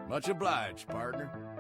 Much obliged, partner.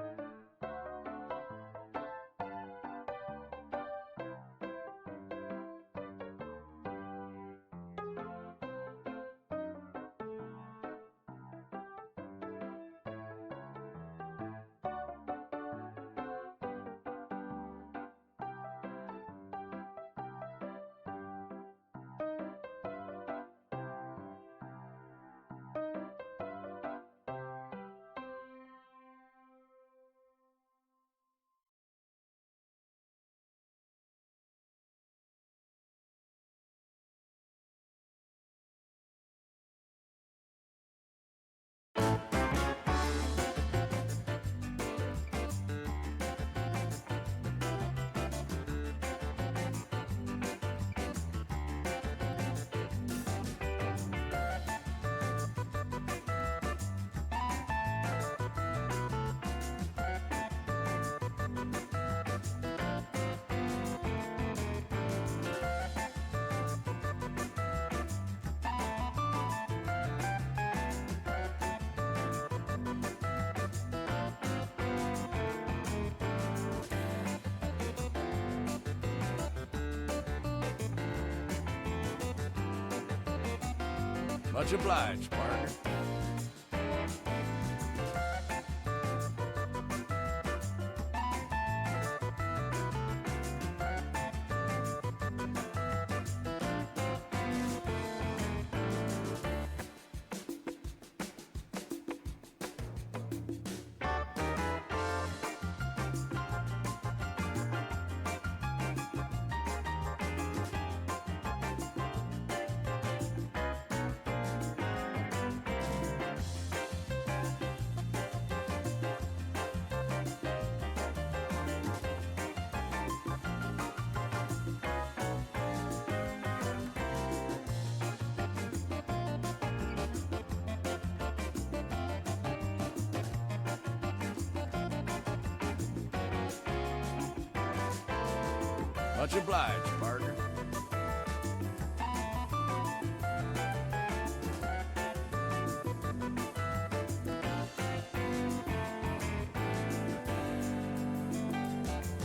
Much obliged, partner. Much obliged, partner.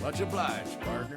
Much obliged, partner.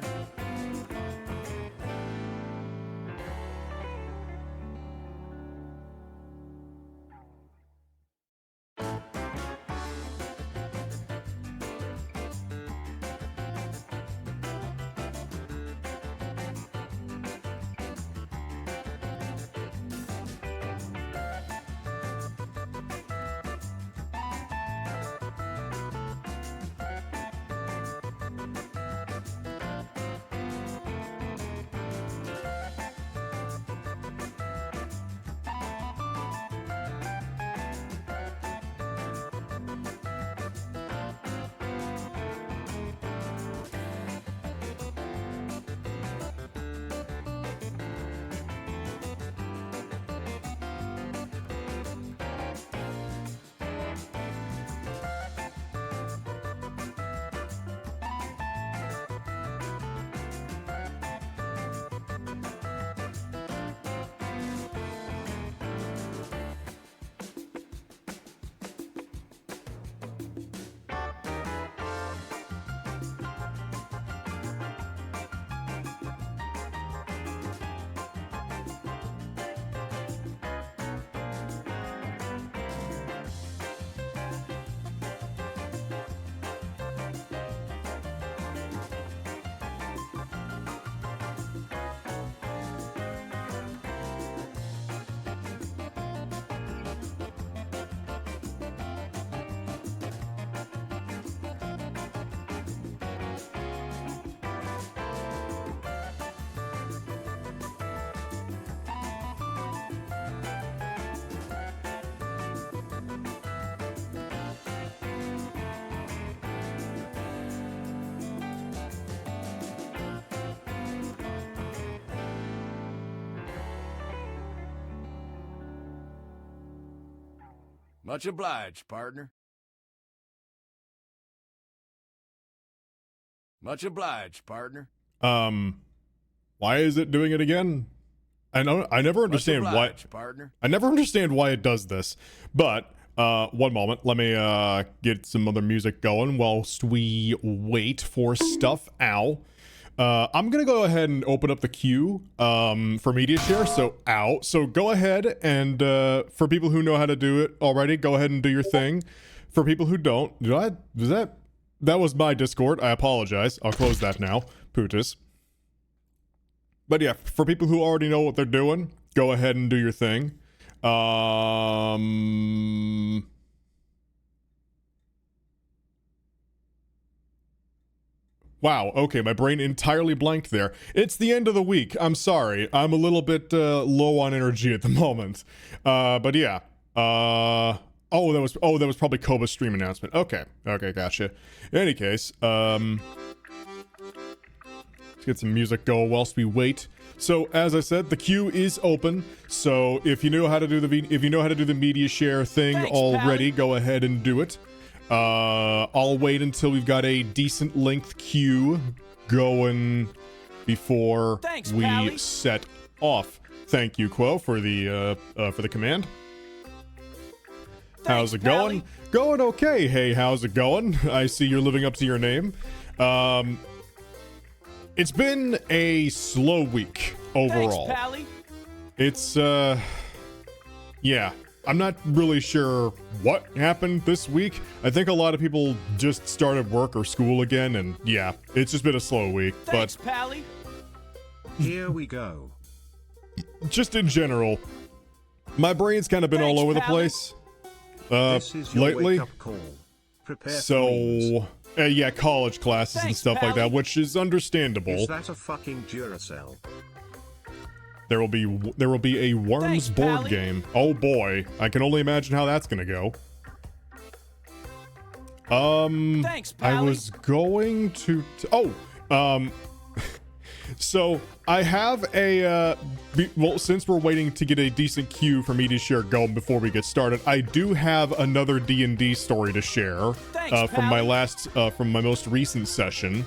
Much obliged, partner. Much obliged, partner. Why is it doing it again? I never understand Much obliged, partner. I never understand why it does this, but One moment. Let me get some other music going whilst we wait for stuff. Ow. I'm gonna go ahead and open up the queue for Mediashare. So go ahead and for people who know how to do it already, go ahead and do your thing. For people who don't, that was my Discord. I apologize. I'll close that now. Pootis. But yeah, for people who already know what they're doing, go ahead and do your thing. Wow, okay, my brain entirely blanked there. It's the end of the week. I'm sorry. I'm a little bit low on energy at the moment. But yeah. Oh, that was probably Koba's stream announcement. Okay, gotcha. In any case, let's get some music going whilst we wait. So, as I said, the queue is open. So, if you know how to do the Mediashare thing already, go ahead and do it. I'll wait until we've got a decent length queue going before we set off. Thank you, Quo, for the command. How's it going? Going okay. Hey, how's it going? I see you're living up to your name. It's been a slow week overall. Thanks, Pally. It's yeah. I'm not really sure what happened this week. I think a lot of people just started work or school again, and yeah, it's just been a slow week. Thanks, but Pally. Here we go. Just in general, my brain's kind of been all over the place. This is your lately. Wake-up call. Prepare So yeah, college classes and stuff like that, which is understandable. Is that a fucking Duracell? There will be a Worms board game. Oh boy, I can only imagine how that's gonna go. I was going to so I have a well, since we're waiting to get a decent queue for Mediashare going before we get started, I do have another D&D story to share from my most recent session.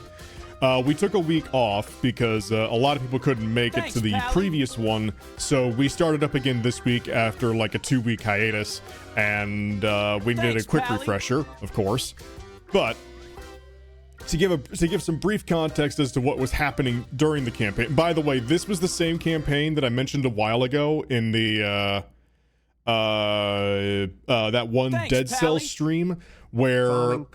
We took a week off because a lot of people couldn't make it to the previous one, so we started up again this week after like a 2-week hiatus, and we needed a quick refresher, of course. But to give some brief context as to what was happening during the campaign. By the way, this was the same campaign that I mentioned a while ago in the that one Dead Cell stream where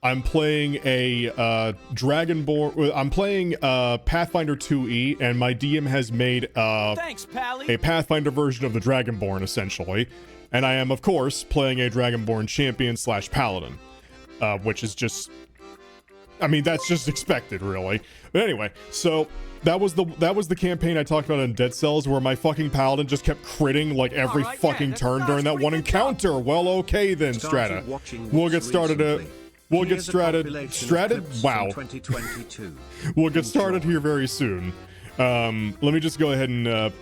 I'm playing a Dragonborn. I'm playing Pathfinder 2e, and my DM has made a Pathfinder version of the Dragonborn, essentially, and I am of course playing a Dragonborn champion / paladin, which is just, I mean, that's just expected, really. But anyway, so that was the campaign I talked about in Dead Cells, where my fucking paladin just kept critting like every fucking turn during that one encounter. Well, okay then, Strata. We'll get started. We'll get started. Wow. We'll get started here very soon. Let me just go ahead and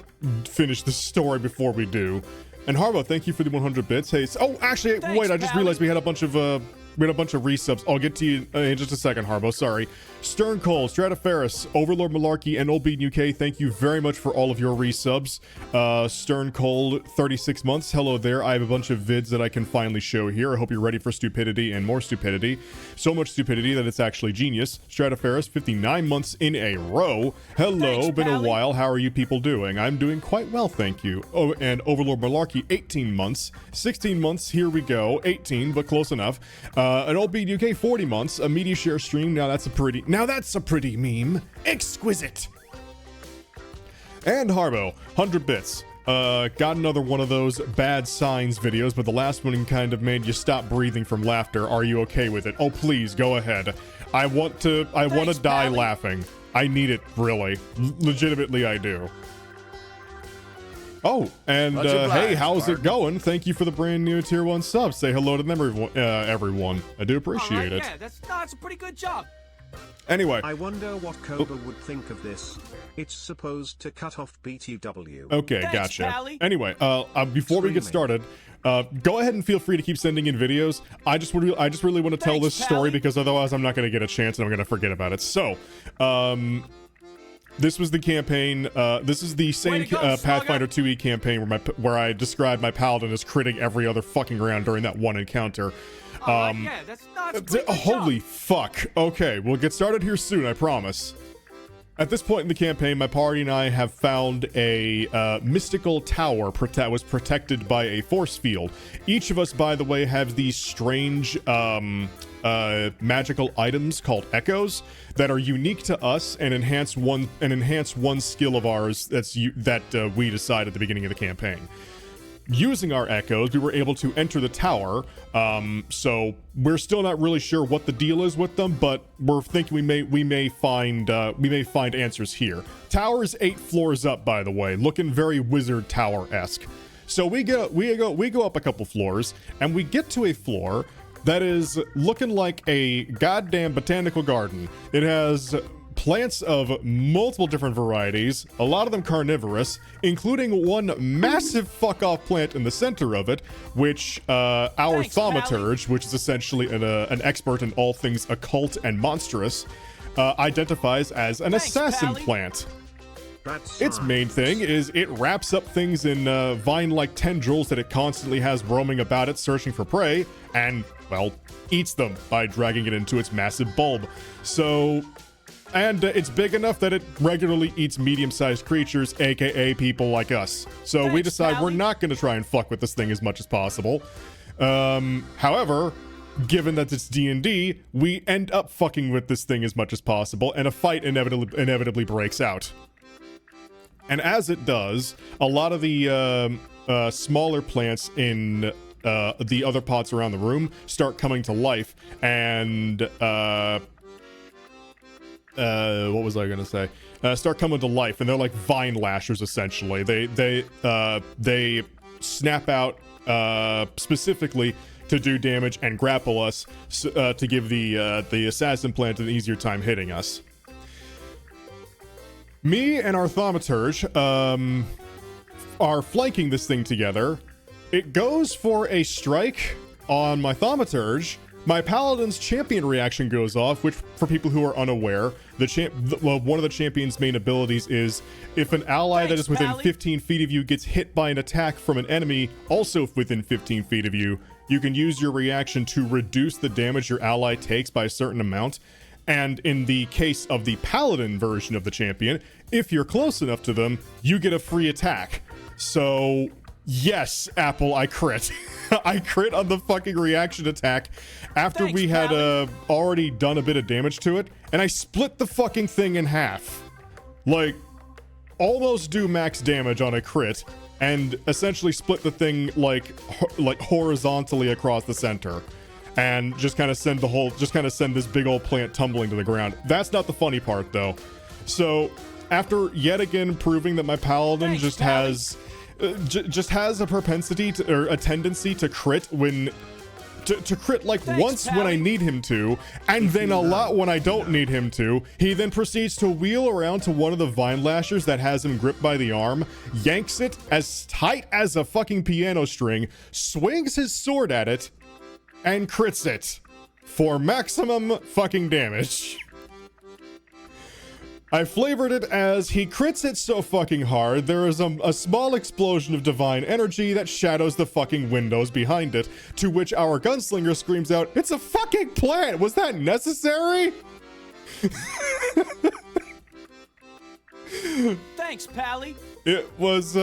finish the story before we do. And Harbo, thank you for the 100 bits. Hey, oh, actually, wait, I just realized we had a bunch of resubs. I'll get to you in just a second, Harbo. Sorry. Stern Cole, Strataferris, Overlord Malarkey, and Old Bean UK, thank you very much for all of your resubs. Stern Cole, 36 months. Hello there. I have a bunch of vids that I can finally show here. I hope you're ready for stupidity and more stupidity. So much stupidity that it's actually genius. Strataferris, 59 months in a row. Hello, thanks, been a while. How are you people doing? I'm doing quite well, thank you. Oh, and Overlord Malarkey, 18 months. 16 months, here we go. 18, but close enough. An Old Beat UK, 40 months. A Mediashare stream, now that's a pretty meme. Exquisite. And Harbo, 100 bits. Got another one of those bad signs videos, but the last one kind of made you stop breathing from laughter. Are you okay with it? Oh, please, go ahead. I want to die laughing. I need it, really. Legitimately, I do. Oh, and hey, how's it going? Thank you for the brand new tier 1 sub. Say hello to them, everyone. I do appreciate it. Yeah, that's a pretty good job. Anyway. I wonder what Koba would think of this. It's supposed to cut off BTW. Okay, thanks, gotcha. Pally. Anyway, before we get started, go ahead and feel free to keep sending in videos. I just really want to tell this story because otherwise I'm not going to get a chance and I'm going to forget about it. So, This was the campaign. This is the same Pathfinder 2e campaign where I described my paladin as critting every other fucking round during that one encounter. Yeah, that's not Holy fuck. Okay, we'll get started here soon, I promise. At this point in the campaign, my party and I have found a mystical tower that was protected by a force field. Each of us, by the way, have these strange magical items called echoes that are unique to us and enhance one skill of ours that we decide at the beginning of the campaign. Using our echoes, we were able to enter the tower. So we're still not really sure what the deal is with them, but we're thinking we may find answers here. Tower is 8 floors up, by the way, looking very wizard tower-esque. So we go up a couple floors, and we get to a floor that is looking like a goddamn botanical garden. It has plants of multiple different varieties, a lot of them carnivorous, including one massive fuck-off plant in the center of it, which our thaumaturge, which is essentially an expert in all things occult and monstrous, identifies as an assassin plant. Its main thing is it wraps up things in vine-like tendrils that it constantly has roaming about it, searching for prey, and, well, eats them by dragging it into its massive bulb. So... And it's big enough that it regularly eats medium-sized creatures, aka people like us. So we decide we're not going to try and fuck with this thing as much as possible. However, given that it's D&D, we end up fucking with this thing as much as possible, and a fight inevitably breaks out. And as it does, a lot of the smaller plants in the other pots around the room start coming to life, and... what was I gonna say? Start coming to life, and they're like vine lashers essentially. They snap out specifically to do damage and grapple us to give the assassin plant an easier time hitting us. Me and our thaumaturge are flanking this thing together. It goes for a strike on my thaumaturge. My paladin's champion reaction goes off, which, for people who are unaware, one of the champion's main abilities is if an ally that is within 15 feet of you gets hit by an attack from an enemy also within 15 feet of you, you can use your reaction to reduce the damage your ally takes by a certain amount. And in the case of the paladin version of the champion, if you're close enough to them, you get a free attack. So... yes, Apple, I crit. I crit on the fucking reaction attack after we had already done a bit of damage to it, and I split the fucking thing in half. Like, almost do max damage on a crit, and essentially split the thing like horizontally across the center, and just kind of send this big old plant tumbling to the ground. That's not the funny part, though. So, after yet again proving that my paladin just has a propensity to, or a tendency to crit when to crit like once when I need him to, and then a lot when I don't need him to. He then proceeds to wheel around to one of the vine lashers that has him gripped by the arm, yanks it as tight as a fucking piano string, swings his sword at it, and crits it for maximum fucking damage. I flavored it as he crits it so fucking hard, there is a small explosion of divine energy that shadows the fucking windows behind it, to which our gunslinger screams out, "It's a fucking plant! Was that necessary?" Thanks, Pally. It was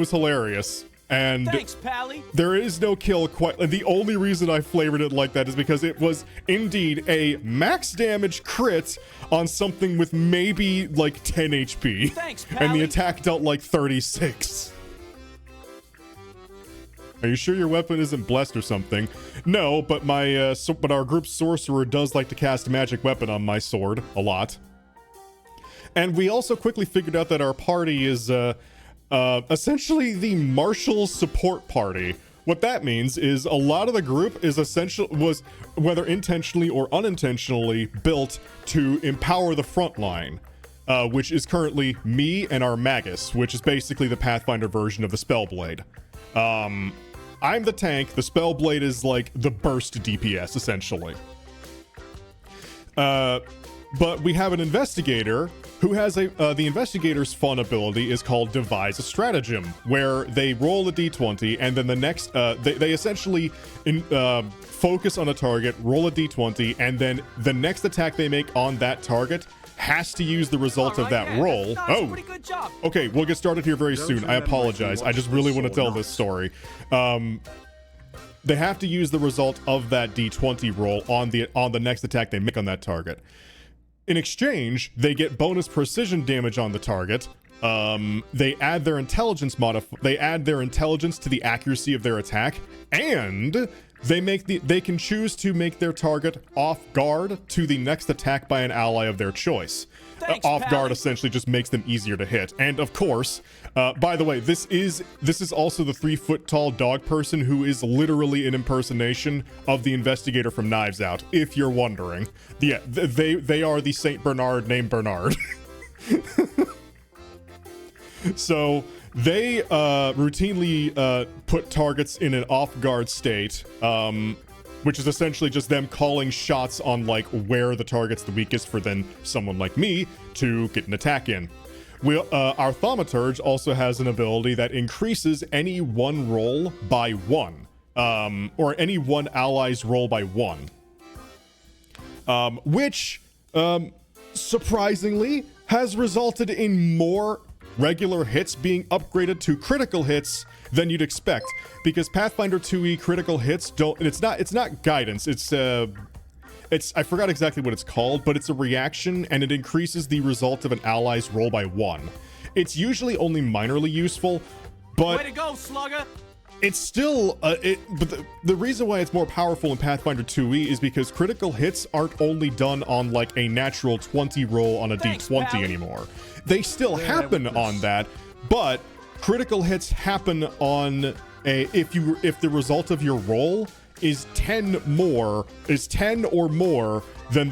hilarious. And thanks, Pally. There is no kill quite. The only reason I flavored it like that is because it was indeed a max damage crit on something with maybe like 10 HP. Thanks, Pally. And the attack dealt like 36. Are you sure your weapon isn't blessed or something? No, but but our group's sorcerer does like to cast a magic weapon on my sword a lot. And we also quickly figured out that our party is essentially the martial support party. What that means is a lot of the group was, whether intentionally or unintentionally, built to empower the front line, which is currently me and our Magus, which is basically the Pathfinder version of the Spellblade. I'm the tank, the Spellblade is like the burst DPS, essentially. But we have an investigator who has the investigator's fun ability is called Devise a Stratagem, where they roll a d20 and then the next, they essentially focus on a target, roll a d20, and then the next attack they make on that target has to use the result of that roll. That's pretty good job. Okay, we'll get started here very soon. I apologize. I just really want to tell this story. They have to use the result of that d20 roll on the next attack they make on that target. In exchange, they get bonus precision damage on the target. They add their intelligence to the accuracy of their attack, and they can choose to make their target off guard to the next attack by an ally of their choice. Off guard essentially just makes them easier to hit. And of course, by the way, this is also the 3-foot-tall dog person who is literally an impersonation of the investigator from Knives Out, if you're wondering. Yeah, they are the Saint Bernard named Bernard. So they routinely put targets in an off-guard state, which is essentially just them calling shots on like where the target's the weakest for then someone like me to get an attack in. Our Thaumaturge also has an ability that increases any one roll by 1, or any one ally's roll by 1, which surprisingly has resulted in more regular hits being upgraded to critical hits than you'd expect, because Pathfinder 2e critical hits don't, it's not guidance, it's I forgot exactly what it's called, but it's a reaction and it increases the result of an ally's roll by 1. It's usually only minorly useful, but way to go, Slugger. It's still but the reason why it's more powerful in Pathfinder 2e is because critical hits aren't only done on like a natural 20 roll on a d20 Pally. anymore. They still happen on that, but critical hits happen on if the result of your roll is 10 or more than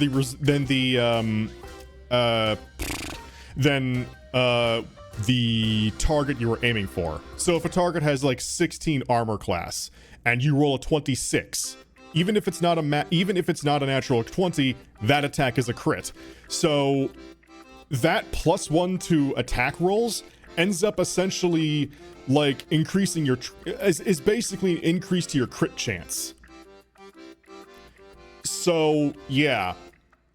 the target you were aiming for. So if a target has like 16 armor class and you roll a 26, even if it's not a natural 20, that attack is a crit. So that +1 to attack rolls ends up essentially like increasing your is basically an increase to your crit chance. So yeah,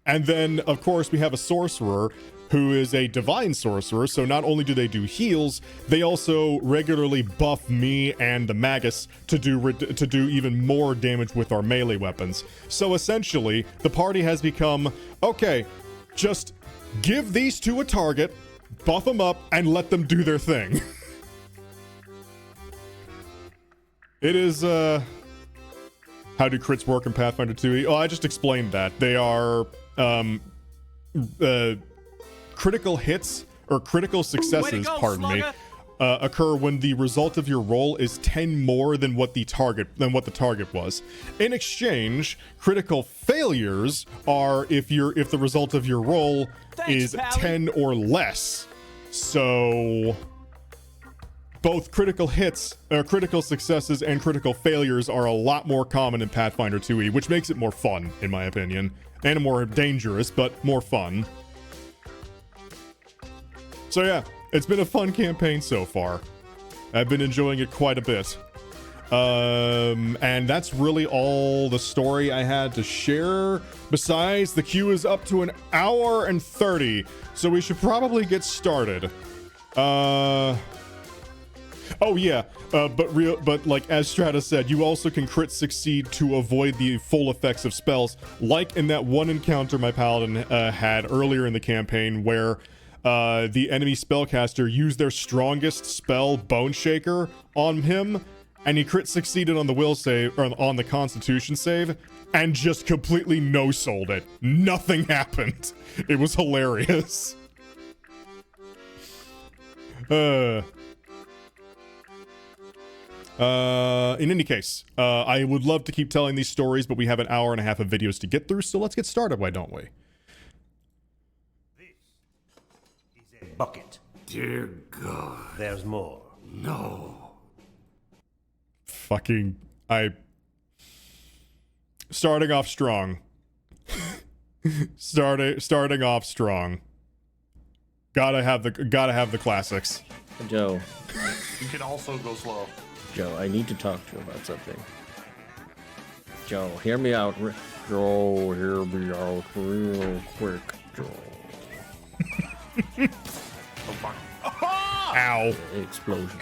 and then of course we have a sorcerer who is a divine sorcerer, so not only do they do heals, they also regularly buff me and the magus to do even more damage with our melee weapons. So essentially, the party has become, okay, just give these two a target, buff them up, and let them do their thing. It is, how do crits work in Pathfinder 2e? Oh, I just explained that. They are, critical hits, or critical successes, pardon me, occur when the result of your roll is 10 more than what the target was. In exchange, critical failures are if the result of your roll is Pally. 10 or less. So both critical hits, critical successes, and critical failures are a lot more common in Pathfinder 2e, which makes it more fun, in my opinion, and more dangerous, but more fun. So yeah, it's been a fun campaign so far. I've been enjoying it quite a bit. And that's really all the story I had to share. Besides, the queue is up to 1 hour and 30, so we should probably get started. Oh yeah, but like as Strata said, you also can crit succeed to avoid the full effects of spells, like in that one encounter my paladin had earlier in the campaign where the enemy spellcaster used their strongest spell, Bone Shaker, on him, and he crit succeeded on the will save, or on the Constitution save, and just completely no-sold it. Nothing happened. It was hilarious. In any case, I would love to keep telling these stories, but we have 1.5 hours of videos to get through, so let's get started, why don't we? Bucket. Dear God. There's more. No. Starting off strong. Starting off strong. Gotta have the classics. Joe. You can also go slow. Joe, I need to talk to you about something. Joe, hear me out. Joe, hear me out real quick, Joe. Oh, fuck. Ow. Explosion.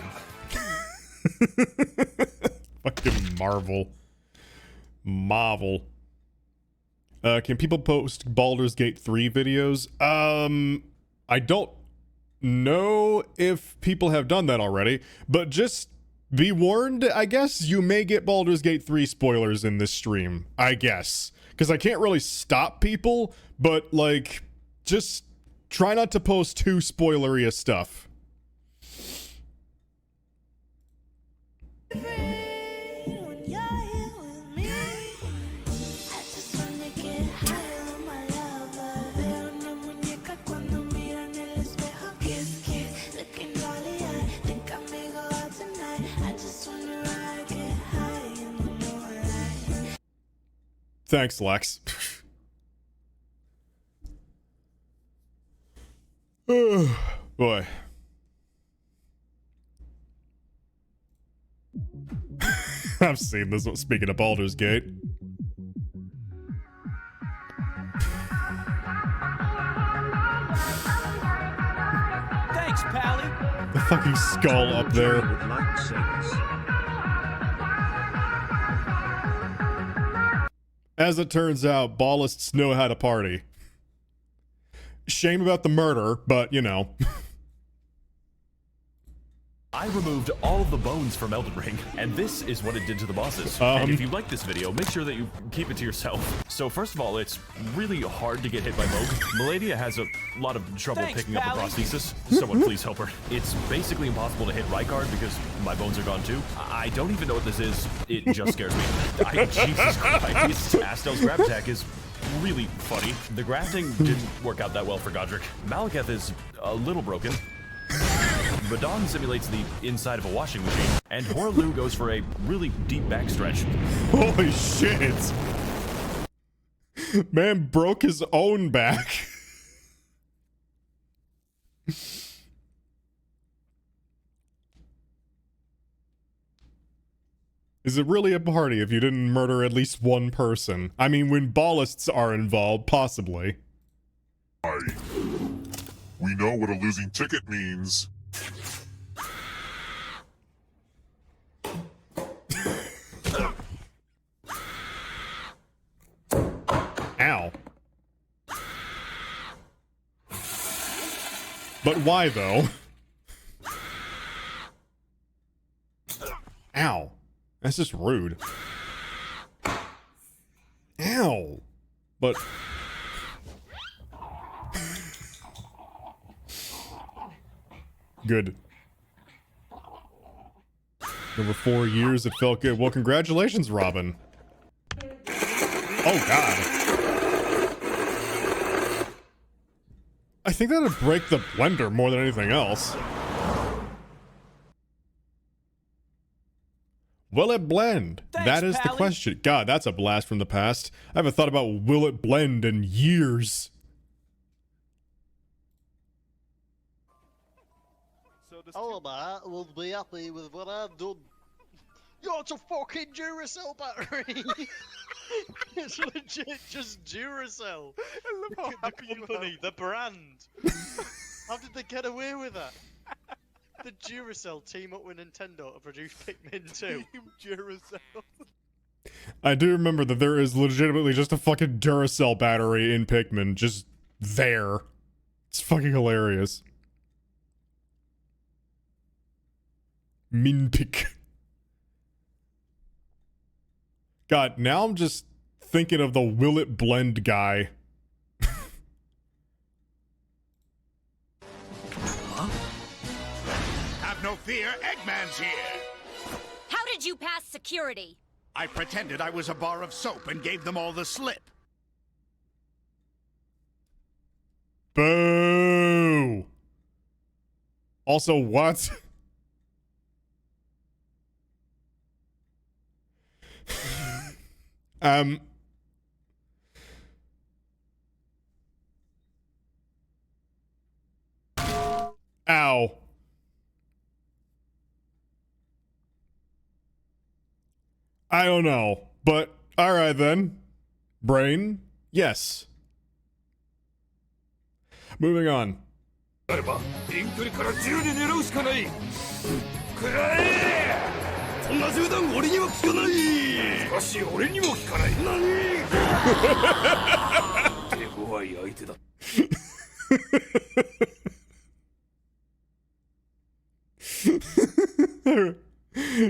Fucking Marvel. Can people post Baldur's Gate 3 videos? I don't know if people have done that already, but just be warned, I guess you may get Baldur's Gate 3 spoilers in this stream, I guess. Because I can't really stop people, but, like, just try not to post too spoilery stuff. Thanks, Lex. Oh, boy. I've seen this one. Speaking of Baldur's Gate. Thanks, Pally. The fucking skull up there. As it turns out, ballists know how to party. Shame about the murder, but you know. I removed all of the bones from Elden Ring, and this is what it did to the bosses. And if you like this video, make sure that you keep it to yourself. So first of all, it's really hard to get hit by Moog. Maladia has a lot of trouble picking up a prosthesis. Someone please help her. It's basically impossible to hit Rykard because my bones are gone too. I don't even know what this is. It just scares me. Jesus Christ. Astel's grab attack is really funny. The grafting didn't work out that well for Godric. Malekith is a little broken. Badon simulates the inside of a washing machine, and Horlu goes for a really deep backstretch. Holy shit! Man broke his own back. Is it really a party if you didn't murder at least one person? I mean, when ballists are involved, possibly. We know what a losing ticket means. Ow. But why, though? Ow. That's just rude. Ow. But... Good. Over 4 years, it felt good. Well, congratulations, Robin. Oh, God. I think that'd break the blender more than anything else. Will it blend? Thanks, that is the Pally. question. God, that's a blast from the past. I haven't thought about will it blend in years. All that will be happy with what I've done. You're a fucking Duracell battery! It's legit just Duracell. Look at the company, the brand. How did they get away with that? The Duracell team up with Nintendo to produce Pikmin 2. Duracell. I do remember that there is legitimately just a fucking Duracell battery in Pikmin, just there. It's fucking hilarious. Minpick. God, now I'm just thinking of the will it blend guy. Have no fear, Eggman's here! How did you pass security? I pretended I was a bar of soap and gave them all the slip. Boo! Also, what? I don't know, but all right then. Brain, yes. Moving on.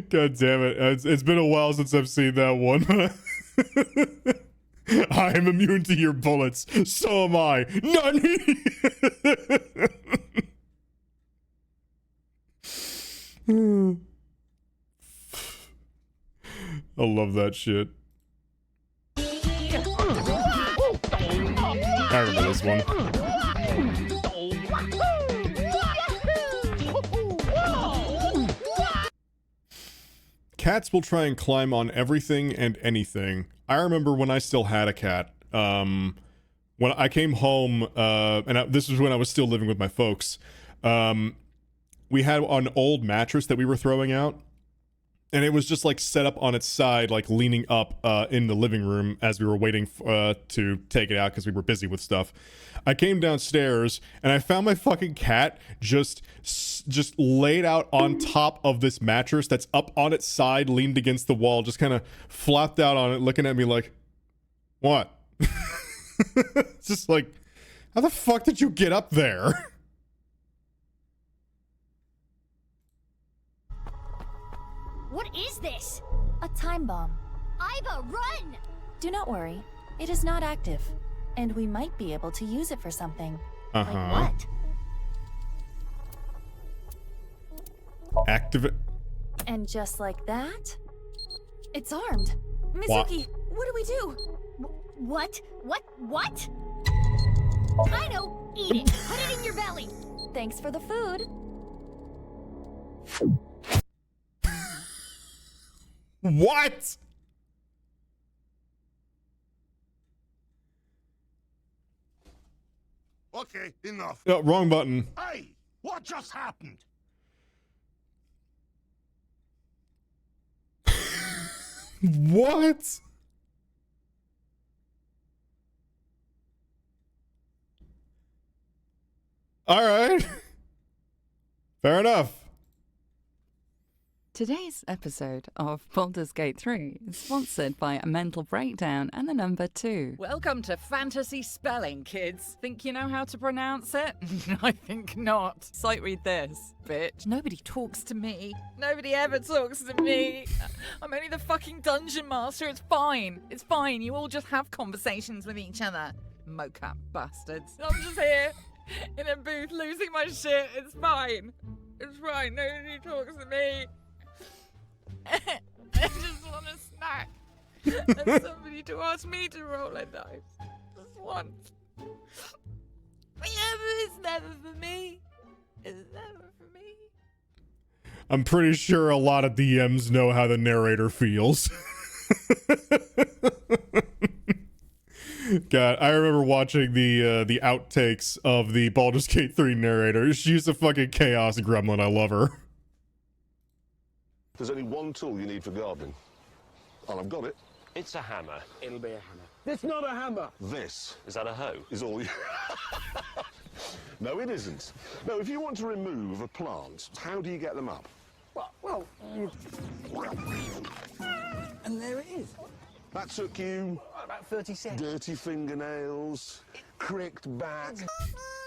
God damn it. It's been a while since I've seen that one. I am immune to your bullets. So am I. Nani? I love that shit. I remember this one. Cats will try and climb on everything and anything. I remember when I still had a cat. When I came home, this was when I was still living with my folks. We had an old mattress that we were throwing out. And it was just like set up on its side, like leaning up in the living room as we were waiting to take it out because we were busy with stuff. I came downstairs and I found my fucking cat just laid out on top of this mattress that's up on its side, leaned against the wall, just kind of flopped out on it, looking at me like, what? It's just like, how the fuck did you get up there? What is this? A time bomb. Iva, run! Do not worry. It is not active. And we might be able to use it for something. Like what? Activate. And just like that, it's armed. Mizuki, what do we do? What? What? I know! Eat it! Put it in your belly! Thanks for the food. What? Okay, enough. Oh, wrong button. Hey, what just happened? What? All right. Fair enough. Today's episode of Baldur's Gate 3 is sponsored by A Mental Breakdown and the number 2. Welcome to fantasy spelling, kids. Think you know how to pronounce it? I think not. Sight read this, bitch. Nobody talks to me. Nobody ever talks to me. I'm only the fucking dungeon master. It's fine. It's fine. You all just have conversations with each other. Mocap bastards. I'm just here in a booth losing my shit. It's fine. It's fine. Nobody talks to me. I just want a snack. And somebody to ask me to roll a dice. Just once. Yeah, but it's never for me. It's never for me. I'm pretty sure a lot of DMs know how the narrator feels. God, I remember watching the outtakes of the Baldur's Gate 3 narrator. She's a fucking chaos gremlin. I love her. There's only one tool you need for gardening. And I've got it. It's a hammer. It'll be a hammer. It's not a hammer. This. Is that a hoe? Is all you... No, it isn't. No, if you want to remove a plant, how do you get them up? Well, you... And there it is. That took you... About 30 seconds. Dirty fingernails, cricked back.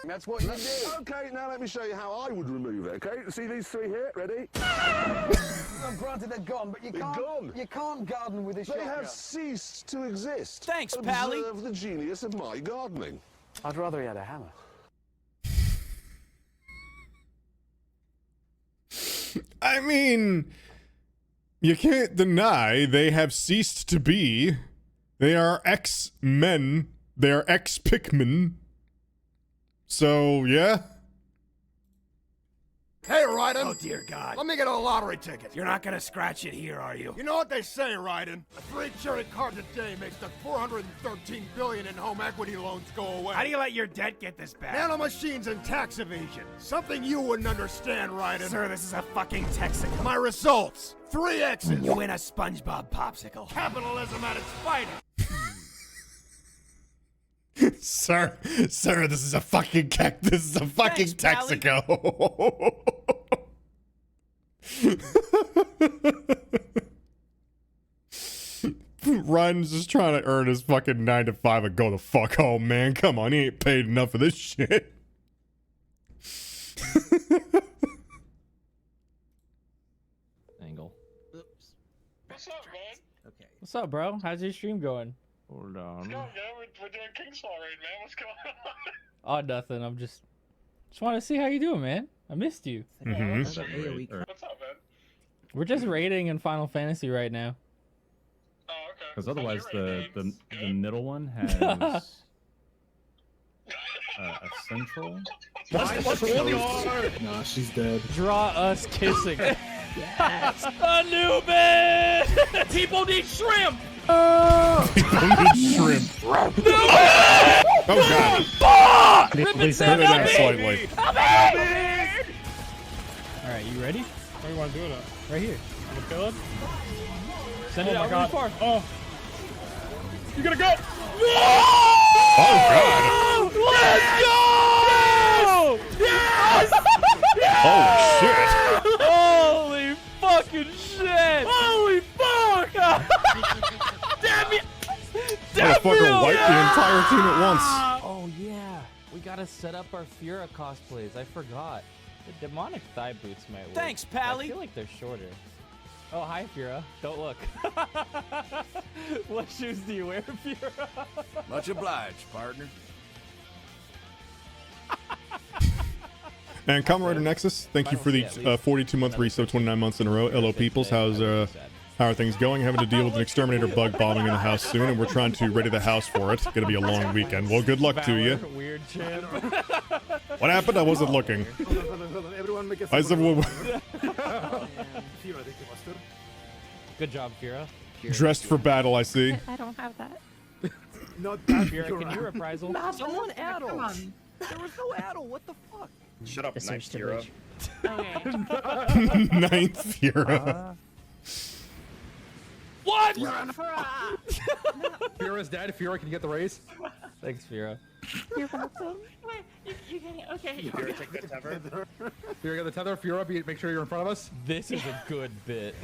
That's what you do. Okay, now let me show you how I would remove it, okay? See these three here? Ready? Well, granted, they're gone, but you can't garden with a shotgun. They have ceased to exist. Thanks, Pally. Observe the genius of my gardening. I'd rather he had a hammer. I mean, you can't deny they have ceased to be. They are ex-men. They are ex-Pikmin. So, yeah. Hey, Raiden. Oh, dear God. Let me get a lottery ticket. You're not gonna scratch it here, are you? You know what they say, Raiden? A free credit card today makes the $413 billion in home equity loans go away. How do you let your debt get this bad? Nanomachines and tax evasion. Something you wouldn't understand, Raiden. Sir, this is a fucking Texaco. My results. 3 X's. You win a SpongeBob popsicle. Capitalism at its finest. Sir, this is a fucking Texaco. Ryan's just trying to earn his fucking 9 to 5 and go the fuck home, man. Come on, he ain't paid enough for this shit. Angle. Oops. What's up, man? Okay. What's up, bro? How's your stream going? Hold on. What's going on, man? We're doing Kingsfall raid, man. What's going on? Oh, nothing. I'm just want to see how you doing, man. I missed you. What's up, man? We're just raiding in Final Fantasy right now. Oh, okay. Because otherwise, the middle one has a central. What's going on? Nah, she's dead. Draw us kissing. Yes. Anubis! People need shrimp. People need shrimp. Oh god. Please turn it down slightly. All right, you ready? Where do you want to do it at? Right here. On the pillar? Send it out really far. Oh. You gotta go! Oh god. Let's go! Yes! Holy shit. Holy fucking shit! Holy fuck! Damn it! Motherfucker wiped the entire team at once. Oh yeah, we gotta set up our Fura cosplays. I forgot. The demonic thigh boots might work. Thanks, Pally. I feel like they're shorter. Oh, hi, Fura. Don't look. What shoes do you wear, Fura? Much obliged, partner. And Kamen Rider Nexus, thank you for the 42-month resub, 29 months in a row. Hello, peoples. How are things going? Having to deal with an exterminator bug bombing in the house soon, and we're trying to ready the house for it. Gonna be a long weekend. Well, good luck to you. Weird champ. What happened? I wasn't looking. Everyone make a I said, well, Good job, Fura. dressed for battle, I see. I don't have that. Not that Fura, can you reprisal? Someone addle. Come on. There was no addle. What the fuck? Shut up, Ninth Hero. Okay. Ninth Fura. What? Fura's dead. Fura, can you get the raise? Thanks, Fura. You're welcome. Wait, you can, okay. Fura, take the tether. Fura, get the tether. Fura, make sure you're in front of us. This is a good bit.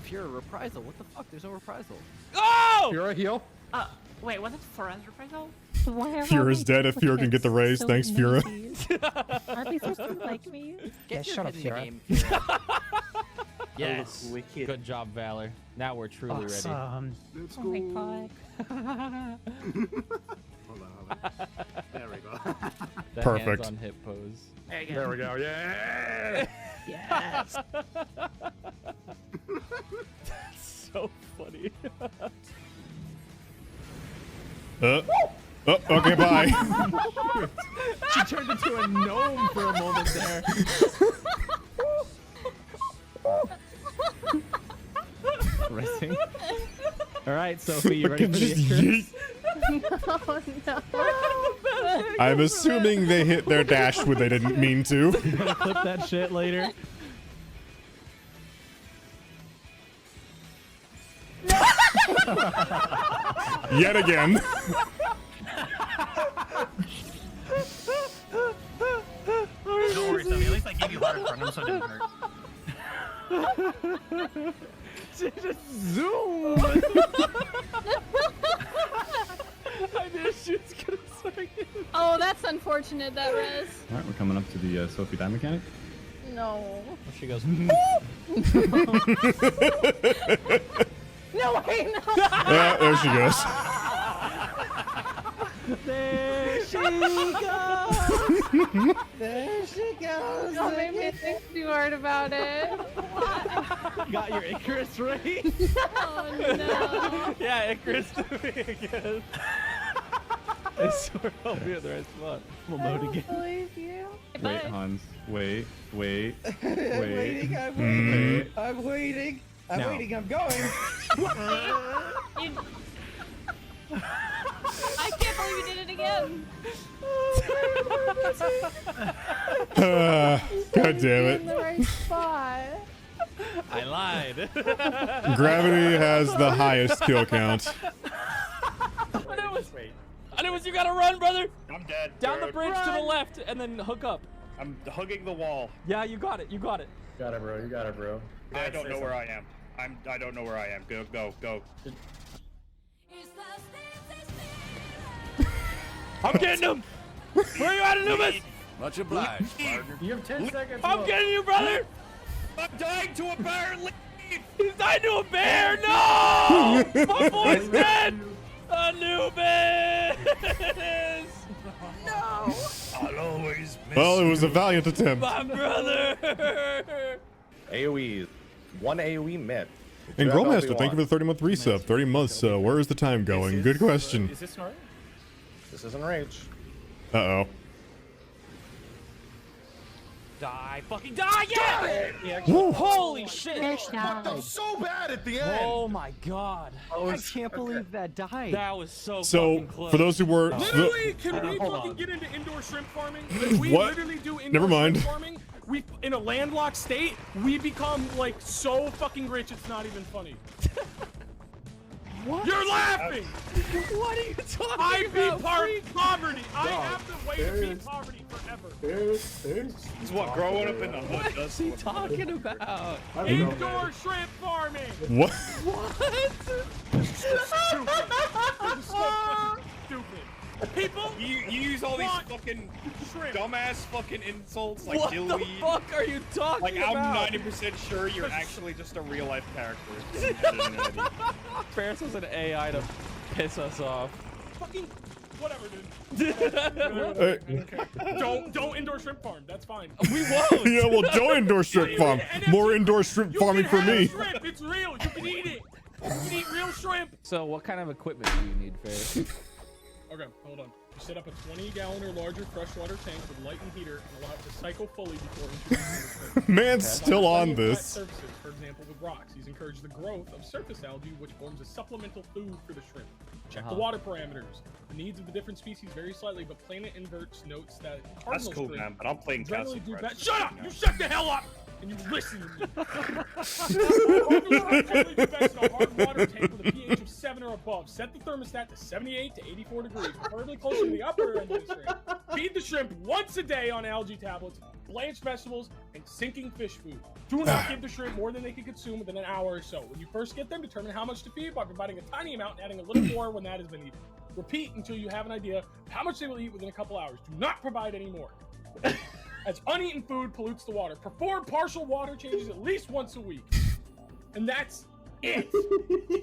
Pure reprisal. What the fuck? There's no reprisal. Oh! Fura, heal. Wait, was it Fura's reprisal? Fura's dead if Fura can get the raise. Thanks, Fura. Aren't they supposed to like me? Shut up, Fura. Yes. Good job, Valor. Now we're truly ready. Let's Oh go. my god. Hold on. There we go. The Perfect. hands on hip pose. There you go. There we go. Yeah. Yes. That's so funny. Okay, bye. She turned into a gnome for a moment there. Resting. All right, Sophie, you ready for the Just I'm assuming they hit their dash when they didn't mean to. You gotta clip that shit later. Yet again. Don't worry, Sophie. At least I gave you hard front, so it didn't hurt. Just zoom. I knew she was gonna swing it. Oh, that's unfortunate, that Rez. All right, we're coming up to the Sophie Die Mechanic. No. She goes. No way, no. Yeah, there she goes. There she goes. There she goes. Don't make me think too hard about it. Got your Icarus right? Oh no. Yeah, Icarus to me again. I swear I'll be at the right spot. We'll load again. I believe you. Wait, Hans. Wait. I'm waiting. I'm waiting. I'm No. waiting. I'm going. I can't believe you did it again. God damn In it. the right spot. I lied. Gravity has the highest kill count. I know you gotta run, brother. I'm dead. Down the dude. bridge to the left, and then hook up. I'm hugging the wall. Yeah, you got it. You got it. You got it, bro. You got it, bro. I don't know where I am. I don't know where I am. Go. I'm getting him. Where are you at, Anubis? Much obliged, partner. You have 10 seconds. I'm getting you, brother. I'm dying to a bear. He's dying to a bear. No! My boy's dead. Anubis. No. I'll always miss Well, it was a valiant attempt. My brother. AoE. One AoE met. And Growmaster, thank you for the 30-month resub. 30 months, where is the time going? Good question. Is this right? This isn't rage. Uh-oh. Die. Fucking die. Yeah. Woo. Holy shit. Fucked up so bad at the end. Oh my god. I can't believe that died. That was so So, fucking close. for those who were... Literally, can we Hold fucking on. get into indoor shrimp farming? If we What? literally do indoor Never mind. shrimp farming, we in a landlocked state, we become like so fucking rich it's not even funny. What? You're laughing! What are you talking I about? beat poverty! I have the way to beat poverty forever. This is what growing up in the hood does. What's he talking about? Indoor shrimp farming! What? Stupid. People, You use all these want fucking shrimp. dumbass fucking insults like What gilweed. the fuck are you talking Like about? I'm 90% sure you're actually just a real life character. Ferris was an AI to piss us off. Fucking whatever, dude. Don't indoor shrimp farm. That's fine. We won't. Yeah, well, don't indoor shrimp farm. More indoor shrimp farming for me. Shrimp, it's real. You can eat it. You can eat real shrimp. So what kind of equipment do you need, Ferris? Okay, hold on. You set up a 20-gallon or larger freshwater tank with light and heater and allow it to cycle fully before introducing the shrimp. Man's still on this. Surfaces, for example, with rocks. These encourage the growth of surface algae, which forms a supplemental food for the shrimp. Check the water parameters. The needs of the different species vary slightly, but Planet Inverts notes that That's cool, man, but I'm playing generally Castle do Crest. best. Shut up! You shut the hell up! And you listen to me. Generally do best in a hard water tank with a pH of 7 or above. Set the thermostat to 78 to 84 degrees, preferably closer to the upper end of the shrimp. Feed the shrimp once a day on algae tablets, blanched vegetables, and sinking fish food. Do not give the shrimp more than they can consume within an hour or so. When you first get them, determine how much to feed by providing a tiny amount and adding a little more when that has been eaten. Repeat until you have an idea of how much they will eat within a couple hours. Do not provide any more. As uneaten food pollutes the water. Perform partial water changes at least once a week. And that's it.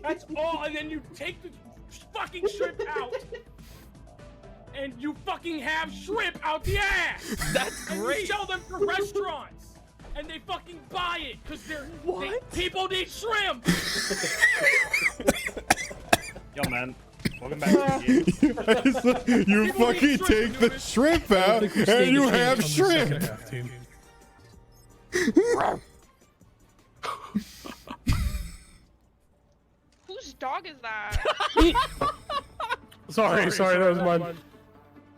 That's all. And then you take the fucking shrimp out. And you fucking have shrimp out the ass. That's and great. you sell them for restaurants. And they fucking buy it because people need shrimp. Yo, man. Welcome back to the game. You fucking take the shrimp out and you have shrimp. Whose dog is that? Sorry, that was mine.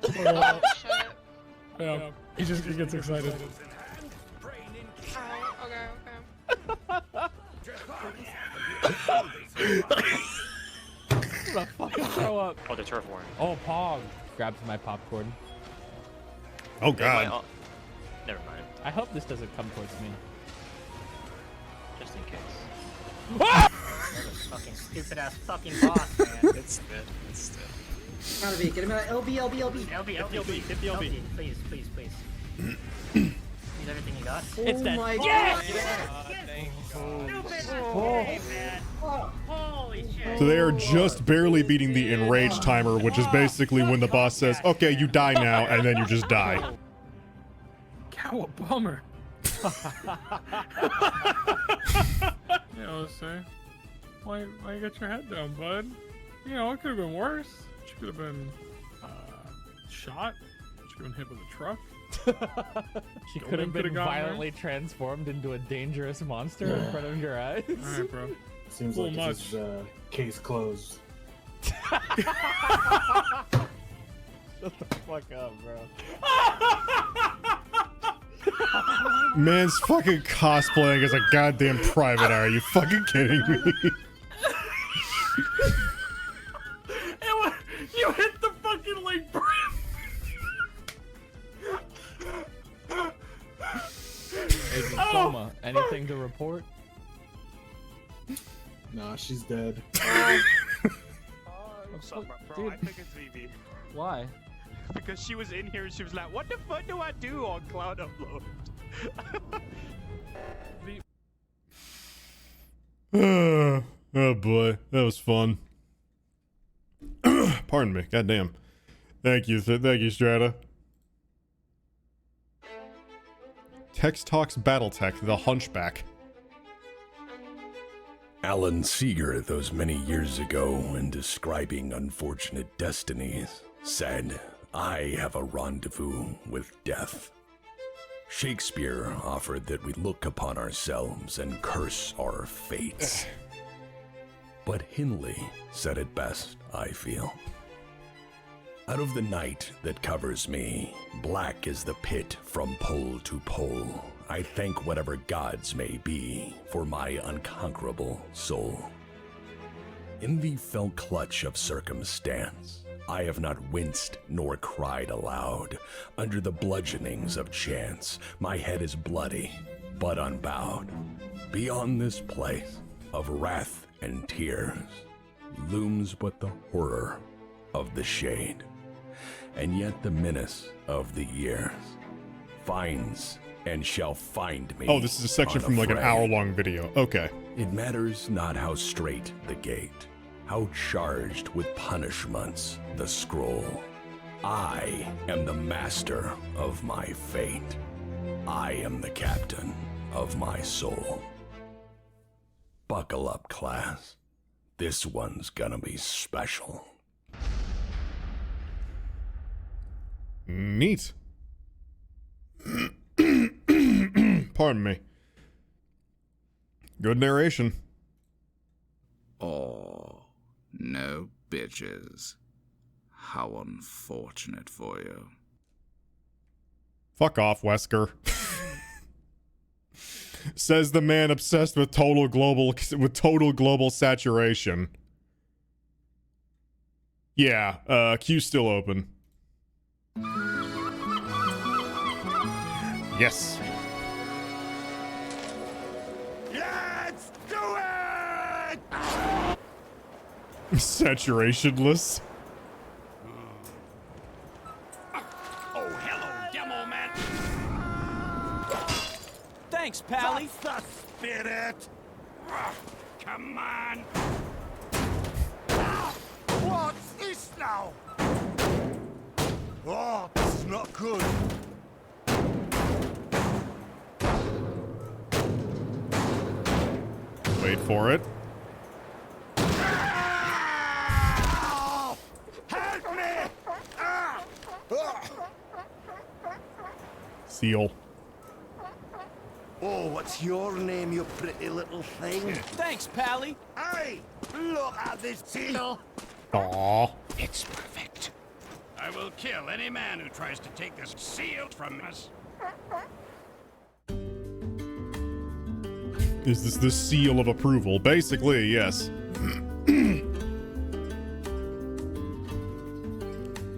Oh, shit. Yeah, he gets excited. Oh, okay. I'm gonna fucking throw up. Oh, the turf war. Oh, Pog. Grabs my popcorn. Oh, God. Never mind. I hope this doesn't come towards me. Just in case. Ah! Fucking stupid ass fucking boss, man. It's good. It's good. Gotta be, get him out. LB. Hit the LB. Please. Need everything you got? It's dead. My Yes! Holy shit. So they are just barely beating the enrage timer, which is basically when the boss says, okay, you die now, and then you just die. Cow, a bummer. Yeah, let's say. Why you got your head down, bud? You know, it could have been worse. You could have been shot. You could have been hit with a truck. She could have been violently transformed into a dangerous monster in front of your eyes. Alright, bro. Seems like this is case closed. Shut the fuck up, bro. Man's fucking cosplaying as a goddamn private eye. Are you fucking kidding me? You hit the fucking link, bro. Agent Soma, anything to report? Nah, she's dead. Bro, I think it's Vivi. Why? Because she was in here and she was like, what the fuck do I do on cloud upload? Oh boy, that was fun. Pardon me, goddamn. Thank you, Strata. Text Talks Battletech, the Hunchback. Alan Seeger, those many years ago, in describing unfortunate destinies, said, "I have a rendezvous with death." Shakespeare offered that we look upon ourselves and curse our fates. But Hindley said it best, I feel. Out of the night that covers me, black is the pit from pole to pole. I thank whatever gods may be for my unconquerable soul. In the fell clutch of circumstance, I have not winced nor cried aloud. Under the bludgeonings of chance, my head is bloody, but unbowed. Beyond this place of wrath and tears looms but the horror of the shade. And yet the menace of the years finds and shall find me. Oh, this is a section from like an hour-long video. Okay. It matters not how straight the gate, how charged with punishments the scroll. I am the master of my fate. I am the captain of my soul. Buckle up, class. This one's gonna be special. Neat. Pardon me. Good narration. Oh, no bitches. How unfortunate for you. Fuck off, Wesker. Says the man obsessed with total global saturation. Yeah, queue's still open. Yes. Let's do it! Saturationless. Oh, hello, demo man. Thanks, Pally. That's the spirit. Come on. What's this now? Oh, this is not good. Wait for it. Help me! Seal. Oh, what's your name, you pretty little thing? Thanks, Pally. Hey, look at this seal. Aww. It's perfect. I will kill any man who tries to take this seal from us. Is this the seal of approval? Basically, yes.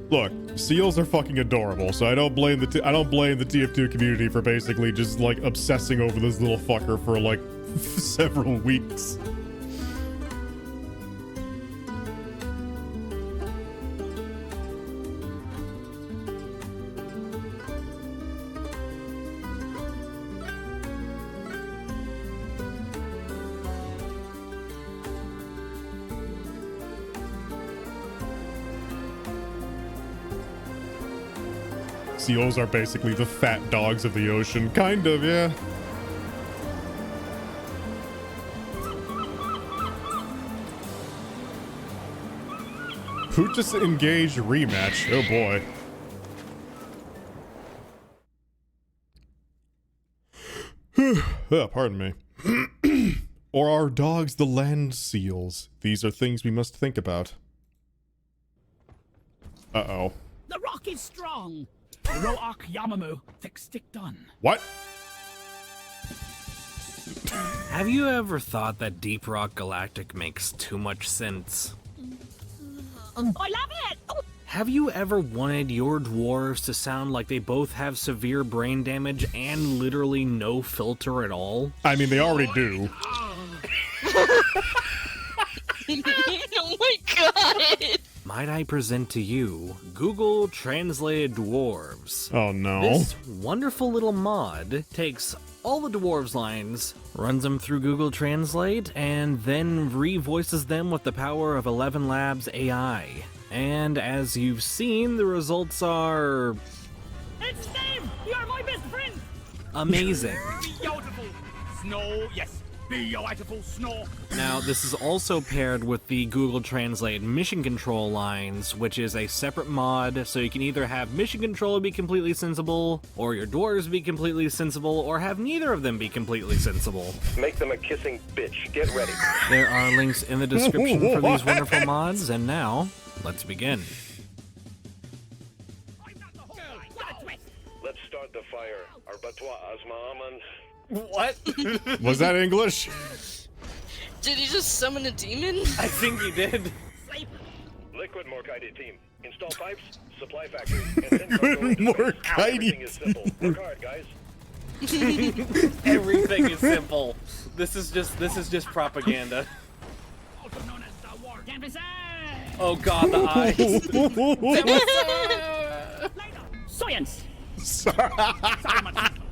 Look, seals are fucking adorable, so I don't blame the TF2 community for basically just like obsessing over this little fucker for like several weeks. Seals are basically the fat dogs of the ocean. Kind of, yeah. Who just engaged rematch? Oh boy. Pardon me. Or are dogs the land seals? These are things we must think about. Uh-oh. The rock is strong. Ro'ak Yamamu, thick stick done. What? Have you ever thought that Deep Rock Galactic makes too much sense? I love it! Have you ever wanted your dwarves to sound like they both have severe brain damage and literally no filter at all? I mean, they already do. Oh my god! Might I present to you Google Translated Dwarves? Oh no. This wonderful little mod takes all the dwarves lines, runs them through Google Translate, and then revoices them with the power of 11 Labs AI. And as you've seen, the results are... It's Steve! You're my best friend! amazing. Beautiful snow, yes. Beautiful snow. Now, this is also paired with the Google Translate mission control lines, which is a separate mod, so you can either have mission control be completely sensible, or your dwarves be completely sensible, or have neither of them be completely sensible. Make them a kissing bitch. Get ready. There are links in the description for these wonderful mods, and now, let's begin. Let's start the fire. Arbattoir Asmaman. What? Was that English? Did he just summon a demon? I think he did. Liquid Morkite team. Install pipes, supply factory, and then Good Everything is simple. Work hard, guys. Everything is simple. This is just propaganda. Oh god, the eyes. Science.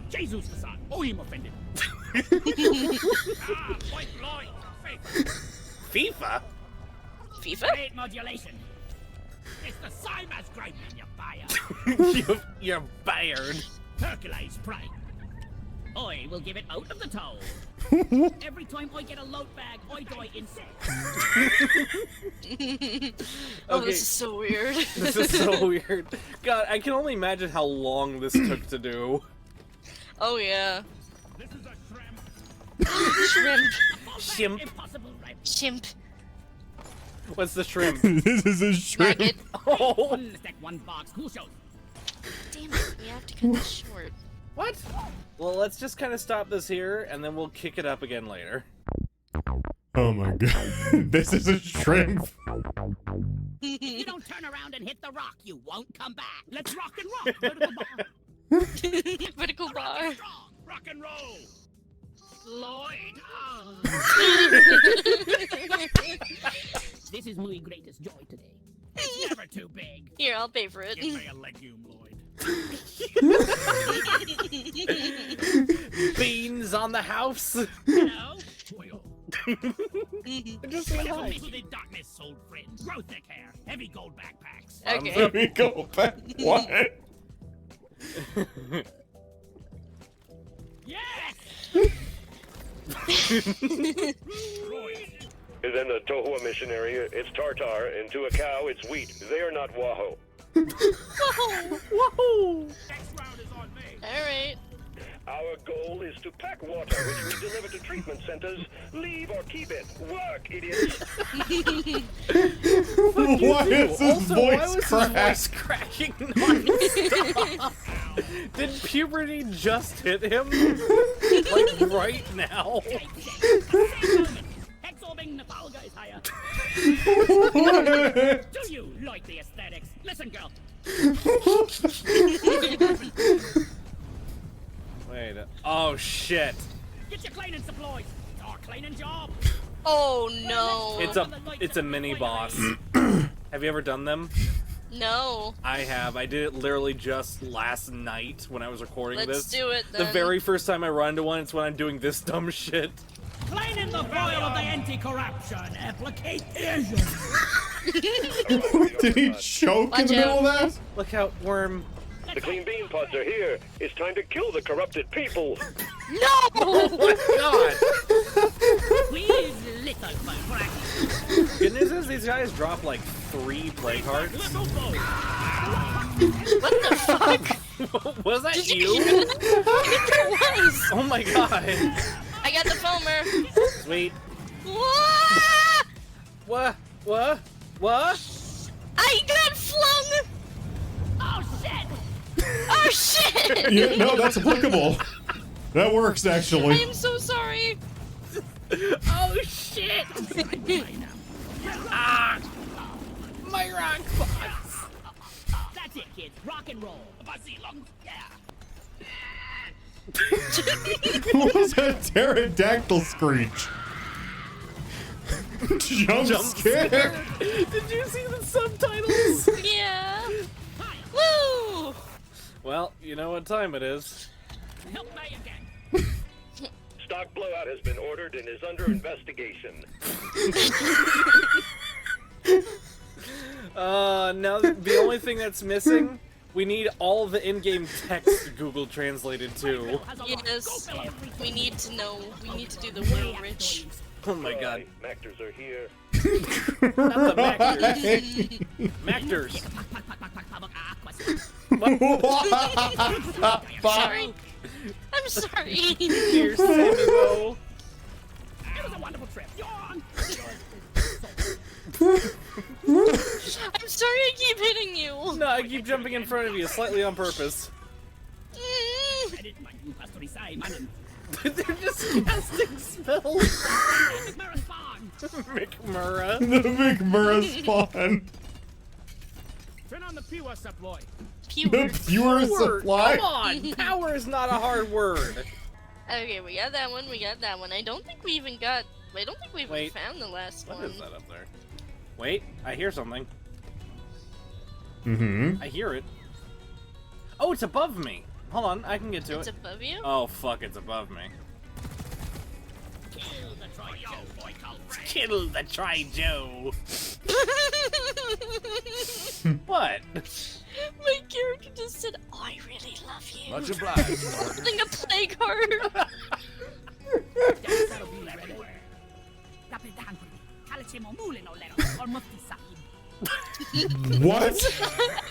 Jesus, oh, I'm offended. FIFA? FIFA? Rate modulation. It's the same as great when you buy You're fired. Hercules pride. I will give it out of the toe. Every time I get a load bag, I die insect. Oh, this is so weird. This is so weird. God, I can only imagine how long this took to do. Oh yeah. This is a Shrimp. Shrimp. Shrimp. What's the shrimp? This is a shrimp. Maggot. Oh. One box. Who shows? Damn it, we have to cut this short. What? Well, let's just kind of stop this here, and then we'll kick it up again later. Oh my god. This is a shrimp. If you don't turn around and hit the rock, you won't come back. Let's rock and roll. Vertical bar. Vertical bar. Rock and roll. Lloyd. This is my greatest joy today. It's never too big. Here, I'll pay for it. Give me a legume, Lloyd. Beans on the house. Hello? Just say hi. Welcome to the darkness, old friend. Grow thick hair, heavy gold backpacks. Okay. Let me go back. What? Yes! Then the Tohua missionary, it's tartar, and to a cow, it's wheat. They are not waho. Whoa! Whoa! Next round is on me. Alright. Our goal is to pack water, which we deliver to treatment centers. Leave or keep it. Work, idiots. Why is his voice voice cracking non-stop? Did puberty just hit him? Like right now? Absorbing the foul guys higher. Do you like the aesthetics? Listen, girl. Wait. Oh shit. Get your cleaning supplies. It's our cleaning job. Oh no. It's a mini boss. Have you ever done them? No. I have. I did it literally just last night when I was recording this. Let's do it then. The very first time I run into one, it's when I'm doing this dumb shit. Cleaning the foil of the anti-corruption application. Did he choke in the middle of that? Look out, worm. The clean bean pods are here. It's time to kill the corrupted people. No! Oh my god! Please, little frack. Good news is these guys drop like 3 plague hearts. What the fuck? Was that Did you? It was. Oh my god. I got the foamer. Sweet. What? What? I got flung. Oh shit! Oh shit! Yeah, no, that's applicable. That works, I actually. am so sorry. Oh shit! Ah! My rock box! That's it, kids. Rock and roll. Yeah. What was that pterodactyl screech? Jump scare. Did you see the subtitles? Yeah. Woo! Well, you know what time it is. Help me again. Stock blowout has been ordered and is under investigation. Now the only thing that's missing, we need all the in-game text Google translated too. Yes. We need to know. We need to do the we're rich. Oh my god. Mactors are here. Not the Mactors. Mactors. Sorry. I'm sorry. Here's Samuel. It was a wonderful trip. Yawn. I'm sorry I keep hitting you. No, I keep jumping in front of you, slightly on purpose. They're just casting spells. McMurra. The McMurra spawn. Turn on the pure supply. The pure supply. Come on, power is not a hard word. Okay, we got that one. We got that one. I don't think we even found the last one. What is that up there? Wait, I hear something. Mm-hmm. I hear it. Oh, it's above me. Hold on, I can get to It's it. above you? Oh, fuck, it's above me. Kill the Tri-Joe. What? My character just said, I really love you. Much obliged. Holding a play card. What? I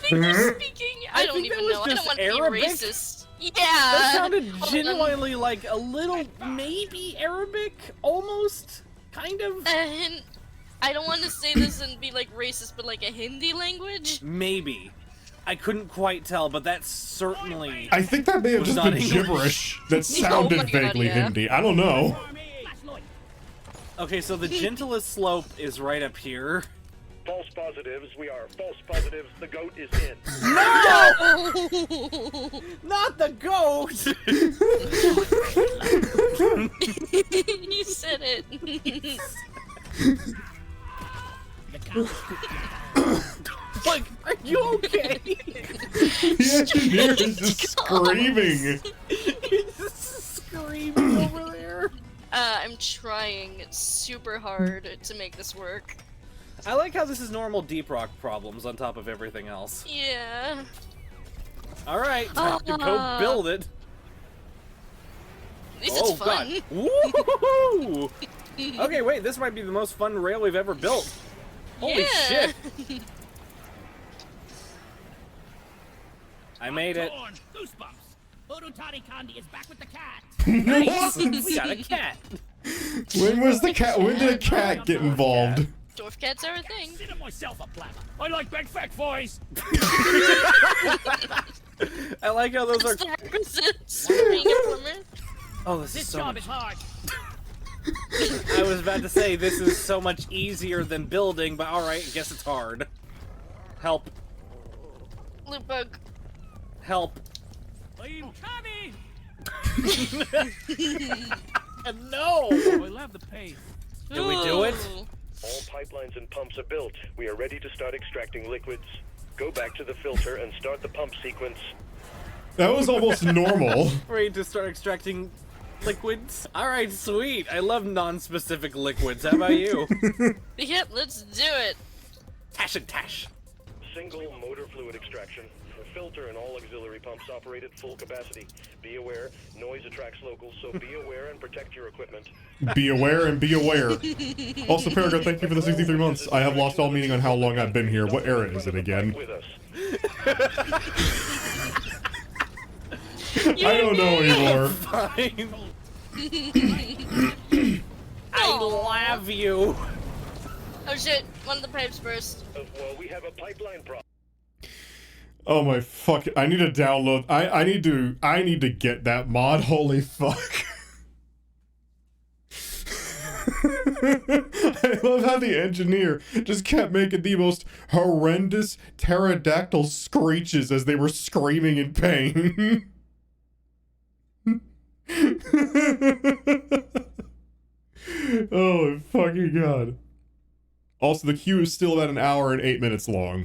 think they're speaking. I don't even know. I don't want to be racist. Yeah. That sounded Hold on. genuinely like a little, maybe Arabic, almost, kind of. I don't want to say this and be like racist, but like a Hindi language. Maybe. I couldn't quite tell, but that's certainly. I think that may have just been gibberish that sounded my God, vaguely yeah. Hindi. I don't know. Okay, so the gentlest slope is right up here. False positives, we are false positives. The goat is in. No! Not the goat! You said it. Like, are you okay? The engineer is just screaming. He's just screaming over there. I'm trying super hard to make this work. I like how this is normal Deep Rock problems on top of everything else. Yeah. Alright, time to go build it. At least it's fun. God. Woo-hoo-hoo-hoo! Okay, wait, this might be the most fun rail we've ever built. Holy shit! I made it. Goosebumps. Urutari Kandi is back with the cat. Nice! We got a cat. When was the cat? When did a cat get involved? Dwarf cats are a thing. Consider myself a blabber. I like big fat boys. I like how those are. That's the requisites for being a plumber. Oh, this is This so job much. is hard. I was about to say this is so much easier than building, but alright, I guess it's hard. Help. Loot bug. Help. I'm coming. No! I love the pace. Did we do it? All pipelines and pumps are built. We are ready to start extracting liquids. Go back to the filter and start the pump sequence. That was almost normal. Ready to start extracting liquids? Alright, sweet. I love non-specific liquids. How about you? Yep, let's do it. Tash and tash. Single motor fluid extraction. The filter and all auxiliary pumps operate at full capacity. Be aware, noise attracts locals, so be aware and protect your equipment. Be aware and be aware. Also, Paragon, thank you for the 63 months. I have lost all meaning on how long I've been here. What era is it again? With us. I don't know anymore. Fine. I love you. Oh shit, one of the pipes burst. Well, we have a pipeline problem. Oh my fuck! I need to download. I need to get that mod. Holy fuck! I love how the engineer just kept making the most horrendous pterodactyl screeches as they were screaming in pain. Oh my fucking god! Also, the queue is still about an hour and 8 minutes long.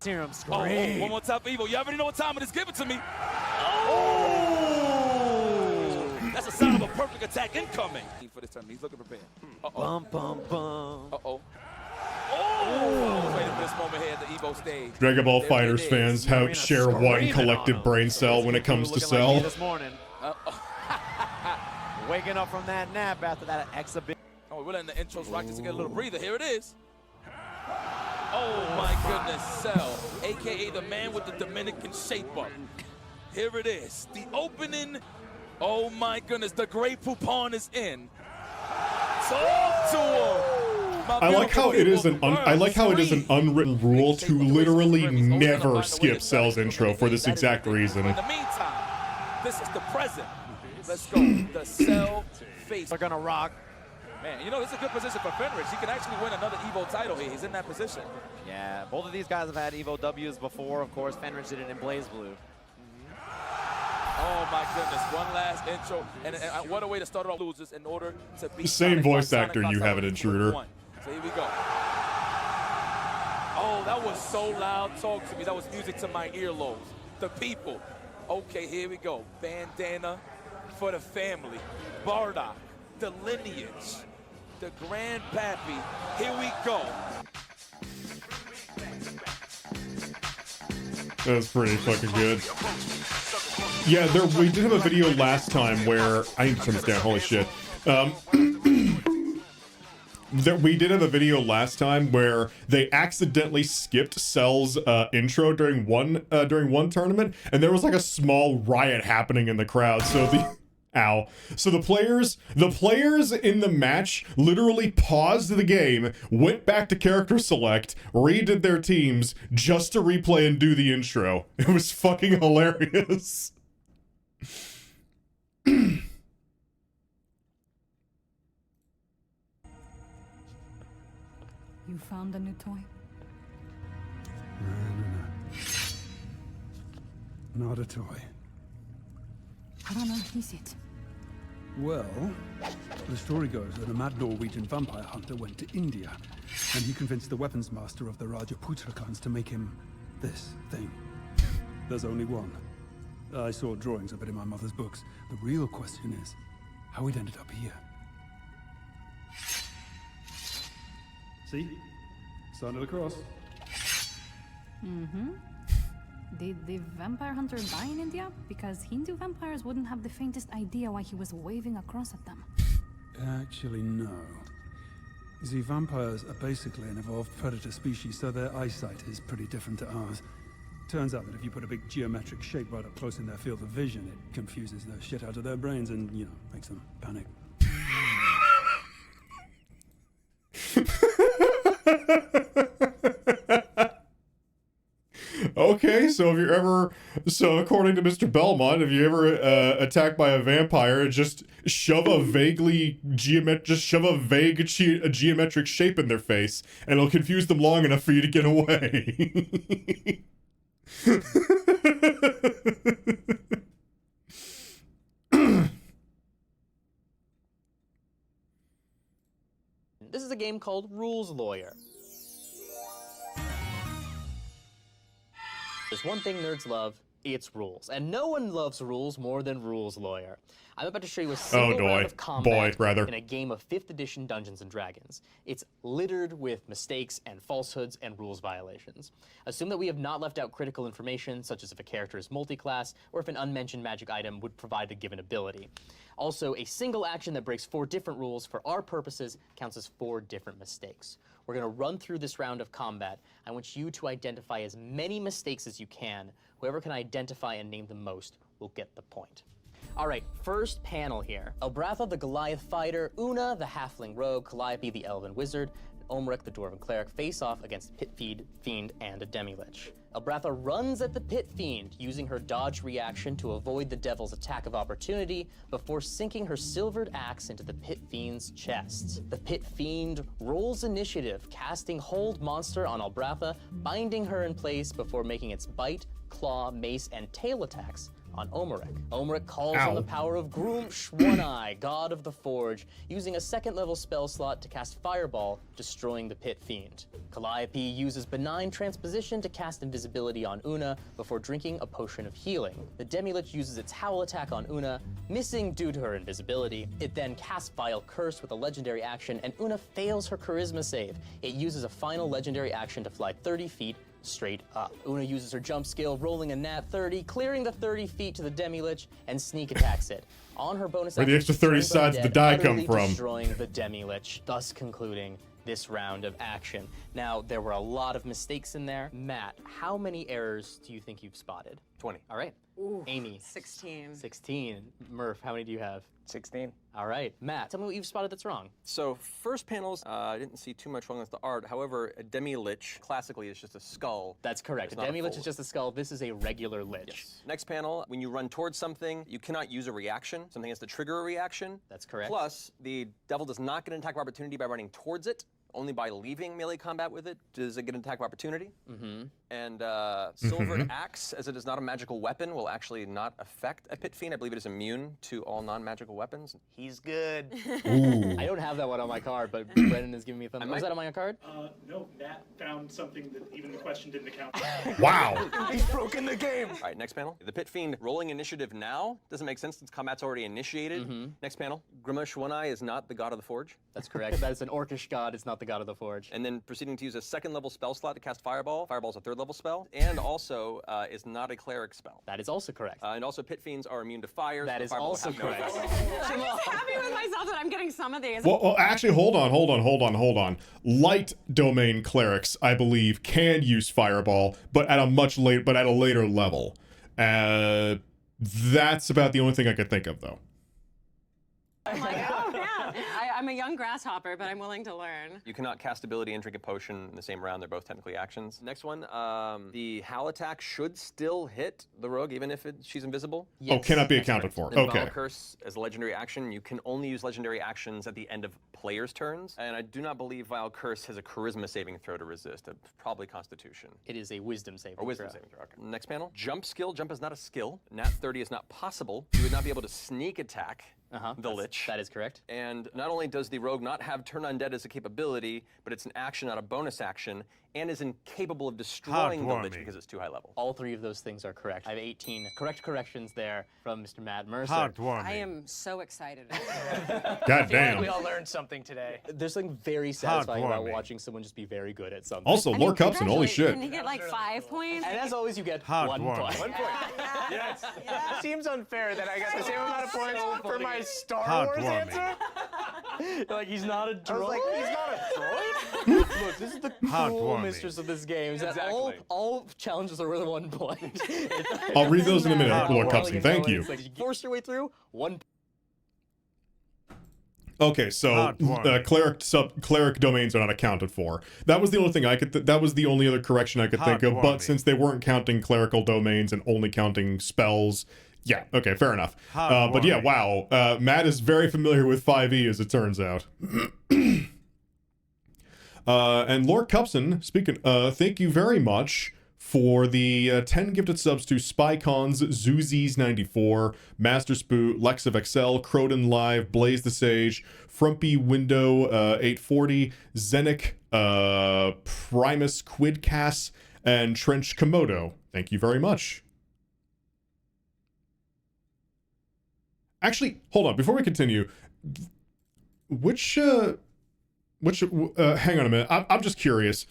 Hear him scream. One more time for Evo. You already know what time it is. Give it to me. That's a sign of a perfect attack incoming. For this time, he's looking prepared. Bum, bum, bum. Waiting for this moment here at the Evo stage. Dragon Ball Fighters fans have share one collective brain cell when it comes to Cell. Like this morning. Waking up from that nap after that exhibition. Oh, we're letting the intros rock just to get a little breather. Here it is. Oh my goodness, Cell, aka the man with the Dominican shape-up. Here it is, the opening. Oh my goodness, the great Poupon is in. Talk to him. I like how it is an unwritten rule to literally never skip Cell's intro for this exact reason. In the meantime, this is the present. Let's go. The Cell face. They're gonna rock. Man, you know, this is a good position for Fenris. He can actually win another Evo title here. He's in that position. Yeah, both of these guys have had Evo Ws before. Of course, Fenris did it in Blaze Blue. Oh my goodness, one last intro. And what a way to start off losers in order to beat Same voice actor you have it, Intruder. So here we go. Oh, that was so loud. Talk to me. That was music to my earlobes. The people. Okay, here we go. Bandana for the family. Bardock, the lineage, the grandpappy. Here we go. That was pretty fucking good. Yeah, we did have a video last time where I need to turn this down. Holy shit. We did have a video last time where they accidentally skipped Cell's intro during one tournament, and there was like a small riot happening in the crowd. So the players in the match literally paused the game, went back to character select, redid their teams just to replay and do the intro. It was fucking hilarious. You found a new toy? No. Not a toy. What on earth is it? Well, the story goes that a mad Norwegian vampire hunter went to India, and he convinced the weapons master of the Rajaputra clans to make him this thing. There's only one. I saw drawings of it in my mother's books. The real question is, how it ended up here. See? Sign of the cross. Mm-hmm. Did the vampire hunter die in India? Because Hindu vampires wouldn't have the faintest idea why he was waving a cross at them. Actually, no. You see, vampires are basically an evolved predator species, so their eyesight is pretty different to ours. Turns out that if you put a big geometric shape right up close in their field of vision, it confuses the shit out of their brains and, you know, makes them panic. Okay, so according to Mr. Belmont, if you're ever attacked by a vampire, just shove a vague geometric shape in their face, and it'll confuse them long enough for you to get away. This is a game called Rules Lawyer. There's one thing nerds love, it's rules. And no one loves rules more than Rules Lawyer. I'm about to show you a single round of combat in a game of 5th edition Dungeons & Dragons. It's littered with mistakes and falsehoods and rules violations. Assume that we have not left out critical information, such as if a character is multi-class, or if an unmentioned magic item would provide a given ability. Also, a single action that breaks 4 different rules for our purposes counts as 4 different mistakes. We're going to run through this round of combat. I want you to identify as many mistakes as you can. Whoever can identify and name the most will get the point. All right, first panel here. Elbratha, the Goliath fighter, Una, the halfling rogue, Calliope, the elven wizard, and Omric, the dwarven cleric, face off against Pit Fiend and a Demi-Lich. Elbratha runs at the Pit Fiend, using her dodge reaction to avoid the devil's attack of opportunity before sinking her silvered axe into the Pit Fiend's chest. The Pit Fiend rolls initiative, casting Hold Monster on Elbratha, binding her in place before making its bite, claw, mace, and tail attacks on Omric. Omric calls on the power of Groomsh One-Eye, god of the Forge, using a second-level spell slot to cast Fireball, destroying the Pit Fiend. Calliope uses Benign Transposition to cast invisibility on Una before drinking a potion of healing. The Demi-Lich uses its Howl attack on Una, missing due to her invisibility. It then casts Vile Curse with a legendary action, and Una fails her Charisma save. It uses a final legendary action to fly 30 feet straight up. Una uses her jump skill, rolling a nat 30, clearing the 30 feet to the Demi-Lich, and sneak attacks it. On her bonus Where the extra 30 sides of the die come from. Destroying the Demi-Lich, thus concluding this round of action. Now, there were a lot of mistakes in there. Matt, how many errors do you think you've spotted? 20. All right. Ooh, Amy. 16. 16. Murph, how many do you have? 16. All right. Matt, tell me what you've spotted that's wrong. So first panels, I didn't see too much wrong with the art. However, a Demi-Lich classically is just a skull. That's correct. A Demi-Lich is just a skull. This is a regular Lich. Yes. Next panel, when you run towards something, you cannot use a reaction. Something has to trigger a reaction. That's correct. Plus, the devil does not get an attack of opportunity by running towards it. Only by leaving melee combat with it does it get an attack of opportunity. Mm-hmm. And Silvered Axe, as it is not a magical weapon, will actually not affect a Pit Fiend. I believe it is immune to all non-magical weapons. He's good. I don't have that one on my card, but Brennan is giving me a thumbs up. Was that on my card? No, Matt found something that even the question didn't account for. Wow. He's broken the game. All right, next panel. The Pit Fiend rolling initiative now doesn't make sense since combat's already initiated. Next panel. Grimash One-Eye is not the god of the Forge. That's correct. That is an orcish god. It's not the god of the Forge. And then proceeding to use a second-level spell slot to cast Fireball. Fireball's a third-level spell. And also is not a cleric spell. That is also correct. And also Pit Fiends are immune to fire. That is also correct. I'm just happy with myself that I'm getting some of these. Well, actually, hold on. Light domain clerics, I believe, can use Fireball, but at a later level. That's about the only thing I could think of, though. I'm like, oh man, I'm a young grasshopper, but I'm willing to learn. You cannot cast ability and drink a potion in the same round. They're both technically actions. Next one, the Howl attack should still hit the rogue, even if she's invisible. Yes. Oh, cannot be accounted for. Then Okay. Vile Curse as a legendary action. You can only use legendary actions at the end of players' turns. And I do not believe Vile Curse has a Charisma saving throw to resist. Probably Constitution. It is a Wisdom saving Or Wisdom throw. saving throw. Okay. Next panel, Jump skill. Jump is not a skill. Nat 30 is not possible. You would not be able to sneak attack the Lich. That is correct. And not only does the rogue not have Turn Undead as a capability, but it's an action, not a bonus action, and is incapable of destroying the Lich because it's too high level. All three of those things are correct. I have 18 correct corrections there from Mr. Matt Mercer. I am so excited. God damn. I feel like we all learned something today. There's something very satisfying about Heartwarming. watching someone just be very good at something. Also, Lord Cupson, holy shit. Can you get like 5 points? And as always, you get Heartwarming. 1 point. 1 point. Yes. Seems unfair that I got the same amount of points for my Star Wars answer. Like, he's not a droid. I was like, he's not a droid? Look, this is the cool Heartwarming. mistress of this game. Is that Exactly. all challenges are worth 1 point. I'll read those in a minute, Lord Cupson. Thank you. It's like you forced your way through 1 Okay, so cleric domains are not accounted for. That was the only thing that was the only other correction I could think of. But since they weren't counting clerical domains and only counting spells, yeah, okay, fair enough. But yeah, wow, Matt is very familiar with 5e as it turns out. And Lord Cupson, thank you very much for the 10 gifted subs to Spycons, Zoozies94, Master Spoot, Lex of XL, Croden Live, Blaze the Sage, Frumpy Window 840, Zenic, Primus Quidcass, and Trench Komodo. Thank you very much. Actually, hold on, before we continue, hang on a minute, I'm just curious.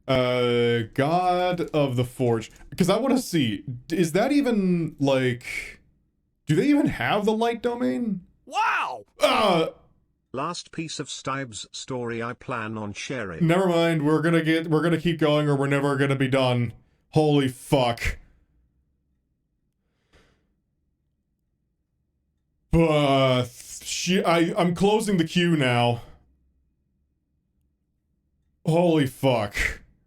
God of the Forge, because I want to see, is that even, like, do they even have the light domain? Wow! Last piece of Stibe's story I plan on sharing. Never mind, we're gonna keep going or we're never gonna be done. Holy fuck. But I'm closing the queue now. Holy fuck.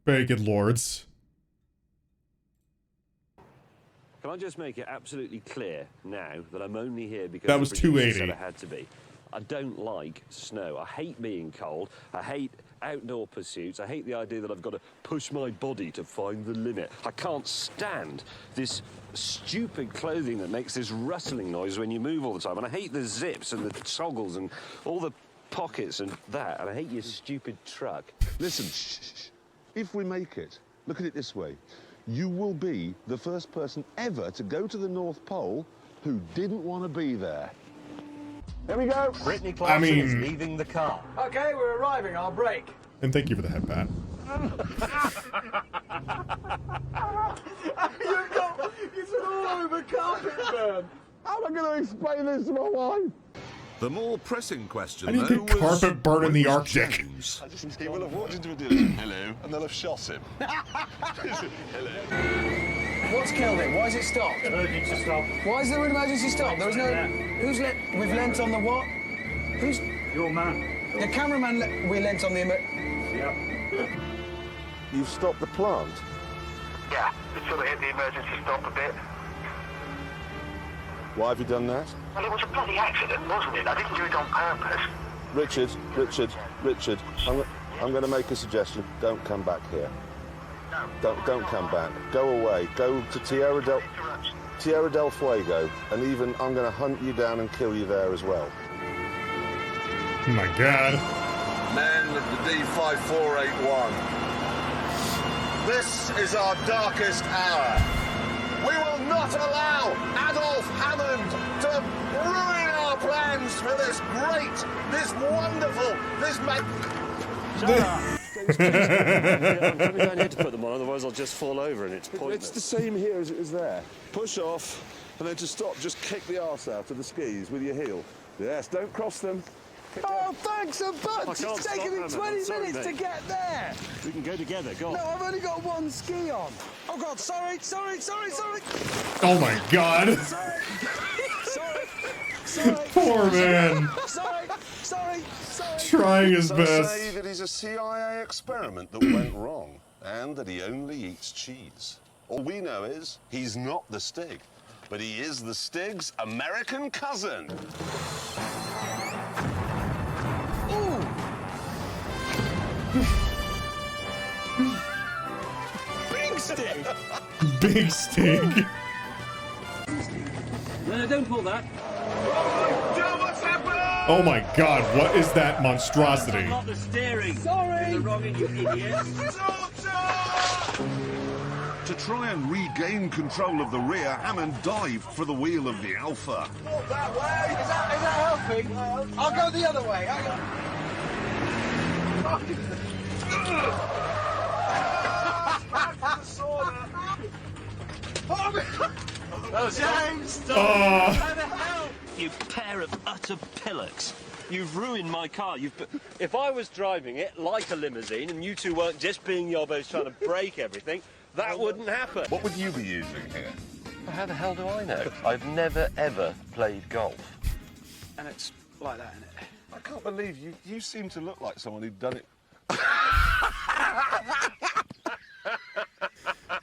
Bacon Lords. Can I just make it absolutely clear now that I'm only here because that was the producer 280. said I had to be. I don't like snow. I hate being cold. I hate outdoor pursuits. I hate the idea that I've got to push my body to find the limit. I can't stand this stupid clothing that makes this rustling noise when you move all the time. And I hate the zips and the toggles and all the pockets and that. And I hate your stupid truck. Listen, shh. If we make it, look at it this way. You will be the first person ever to go to the North Pole who didn't want to be there. There we go. Brittany Clarkson is leaving the car. Okay, we're arriving. I'll brake. And thank you for the head pat. It's an all-over carpet burn. How am I going to explain this to my wife? The more pressing question, I need to carpet burn in the Arctic. He will have walked into a dealership, hello, and they'll have shot him. Hello. What's killed it? Why is it stopped? Emergency stop. Why is there an emergency stop? There was no... Who's let... We've lent on the what? Who's... Your man. The cameraman... We lent on the... Yep. You've stopped the plant? Yeah, it sort of hit the emergency stop a bit. Why have you done that? Well, it was a bloody accident, wasn't it? I didn't do it on purpose. Richard, I'm going to make a suggestion. Don't come back here. Don't come back. Go away. Go to Tierra del Fuego, and even I'm going to hunt you down and kill you there as well. Oh my God. Man of the D5481. This is our darkest hour. We will not allow Adolf Hammond to ruin our plans for this great, this wonderful, this I'm coming down here to put them on, otherwise I'll just fall over and it's pointless. It's the same here as it is there. Push off, and then to stop, just kick the arse out of the skis with your heel. Yes, don't cross them. Oh, thanks a bunch! It's taken me 20 minutes to get there! We can go together, go on. No, I've only got one ski on. Oh, God, sorry. Oh my God. Sorry. Poor man. Sorry. Trying his best. Say that he's a CIA experiment that went wrong, and that he only eats cheese. All we know is he's not the Stig, but he is the Stig's American cousin. Big Stig! Big Stig. No, don't pull that. What's happened? Oh my God, what is that monstrosity? Not the steering. Sorry. The wrong end, you idiot. To try and regain control of the rear, Hammond dived for the wheel of the Alpha. Not that way. Is that helping? I'll go the other way. James! How the hell? You pair of utter pillocks. You've ruined my car. If I was driving it like a limousine and you two weren't just being yobbos trying to break everything, that wouldn't happen. What would you be using here? Well, how the hell do I know? I've never, ever played golf. And it's like that, isn't it? I can't believe you seem to look like someone who'd done it.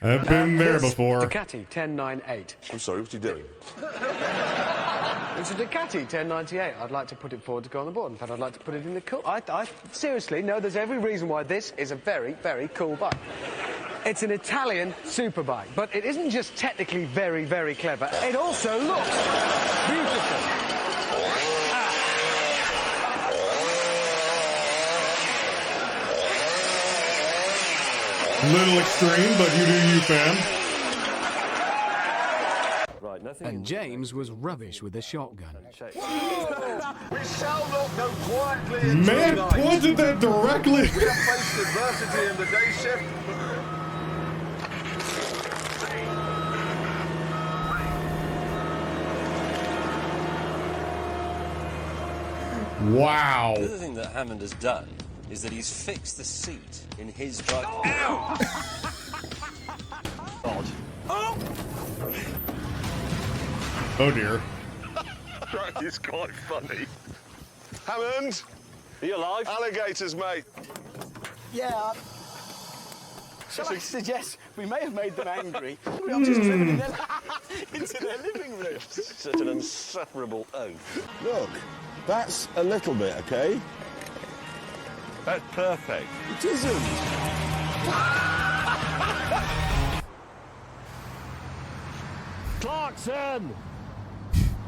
I've been there before. Ducati 1098. I'm sorry, what's he doing? It's a Ducati 1098. I'd like to put it forward to go on the board. In fact, I'd like to put it in the cool. I seriously, no, there's every reason why this is a very, very cool bike. It's an Italian superbike, but it isn't just technically very, very clever. It also looks beautiful. Little extreme, but you do you, fam. Right, nothing. And James was rubbish with a shotgun. We shall not go quietly. Man pointed that directly. We have faced adversity in the day shift. Wow. The other thing that Hammond has done is that he's fixed the seat in his drive. Ow! Oh dear. That is quite funny. Hammond! Are you alive? Alligators, mate. Yeah. Shall I suggest we may have made them angry? We are just driven in into their living room. Such an insufferable oath. Look, that's a little bit, okay? That's perfect. It isn't. Clarkson!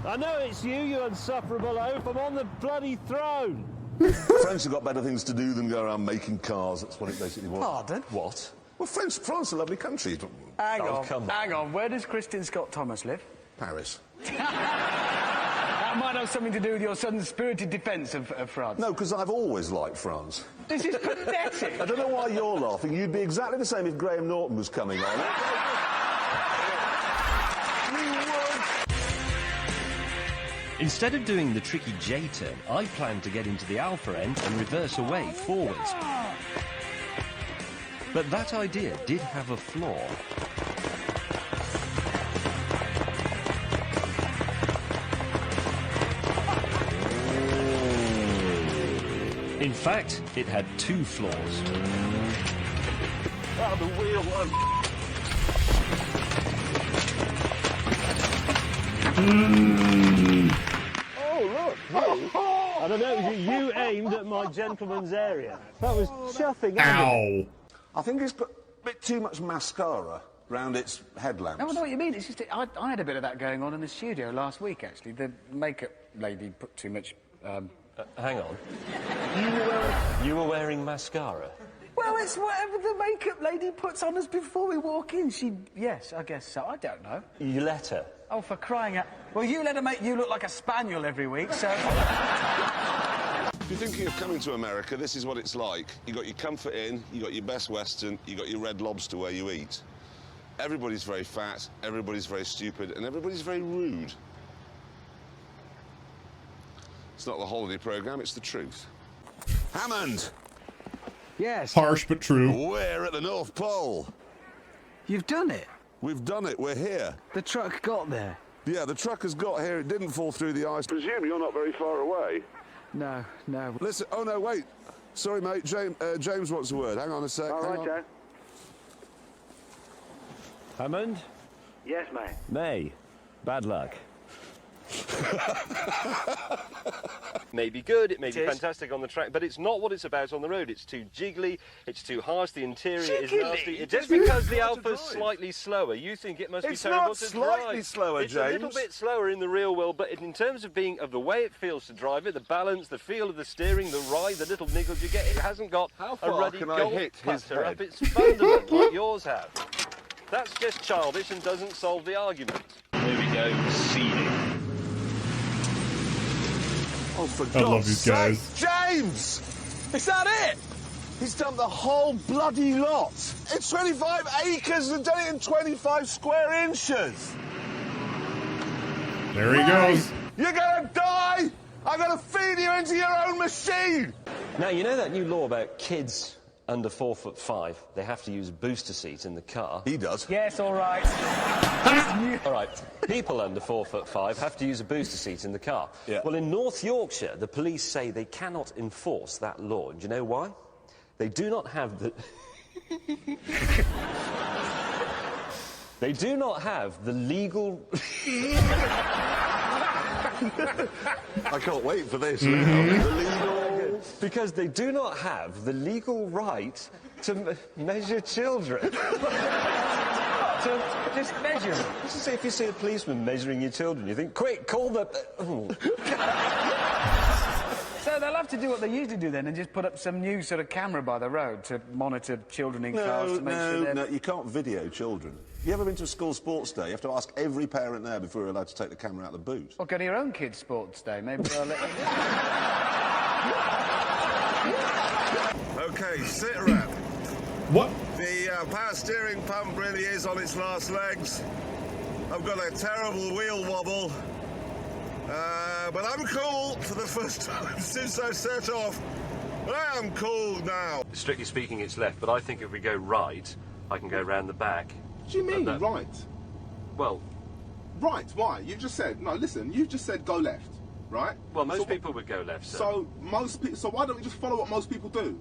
I know it's you, you insufferable oaf. I'm on the bloody throne. French have got better things to do than go around making cars. That's what it basically was. Pardon? What? Well, France is a lovely country. Hang on. Where does Christian Scott Thomas live? Paris. That might have something to do with your sudden spirited defence of France. No, because I've always liked France. This is pathetic. I don't know why you're laughing. You'd be exactly the same if Graham Norton was coming on. Instead of doing the tricky J-turn, I planned to get into the alpha end and reverse away forwards. But that idea did have a flaw. In fact, it had two flaws. Ah, the wheel one. Oh, look! I don't know, you aimed at my gentleman's area. That was chuffing. Ow! I think it's put a bit too much mascara round its headlamps. No, I know what you mean. It's just I had a bit of that going on in the studio last week, actually. The makeup lady put too much... hang on. You were wearing mascara? Well, it's whatever the makeup lady puts on us before we walk in. Yes, I guess so. I don't know. You let her? Oh, for crying out... Well, you let her make you look like a spaniel every week, so... If you're thinking of coming to America, this is what it's like. You got your Comfort Inn, you got your Best Western, you got your Red Lobster where you eat. Everybody's very fat, everybody's very stupid, and everybody's very rude. It's not the holiday programme, it's the truth. Hammond! Yes? Harsh but true. We're at the North Pole. You've done it? We've done it, we're here. The truck got there? Yeah, the truck has got here, it didn't fall through the ice. Presume you're not very far away. No. Listen, oh no, wait. Sorry, mate, James wants a word. Hang on a sec. All right, Joe. Hammond? Yes, mate. May. Bad luck. May be good, it may be fantastic on the track, but it's not what it's about on the road. It's too jiggly, it's too harsh, the interior is nasty. Just because the Alpha's slightly slower, you think it must be terrible to drive. It's not slightly slower, It's James. a little bit slower in the real world, but in terms of the way it feels to drive it, the balance, the feel of the steering, the ride, the little niggles you get, it hasn't got How a far ruddy can I gold hit his putter head? up its fundament like yours have. That's just childish and doesn't solve the argument. There we go, seeding. Oh, for I love these guys. sake, James! Is that it? He's done the whole bloody lot. It's 25 acres and done it in 25 square inches. There he goes. You're gonna die! I'm gonna feed you into your own machine! Now, you know that new law about kids under 4'5", they have to use a booster seat in the car? He does. Yes, all right. All right, people under 4'5" have to use a booster seat in the car. Yeah. Well, in North Yorkshire, the police say they cannot enforce that law. And do you know why? They do not have the... They do not have the legal... I can't wait for this. The legal... Because they do not have the legal right to measure children. To just measure them. Just say if you see a policeman measuring your children, you think, quick, call the... So they'll have to do what they usually do then and just put up some new sort of camera by the road to monitor children in cars to make sure they're... No, you can't video children. You ever been to a school sports day? You have to ask every parent there before you're allowed to take the camera out of the boot. Well, go to your own kid's sports day. Maybe they'll let you... OK, sit around. What? The power steering pump really is on its last legs. I've got a terrible wheel wobble. But I'm cool for the first time since I set off. I am cool now. Strictly speaking, it's left, but I think if we go right, I can go round the back. What do you mean, right? Well... Right, why? You just said... No, listen, you just said go left. right? Well, most people would go left, sir. So so why don't we just follow what most people do?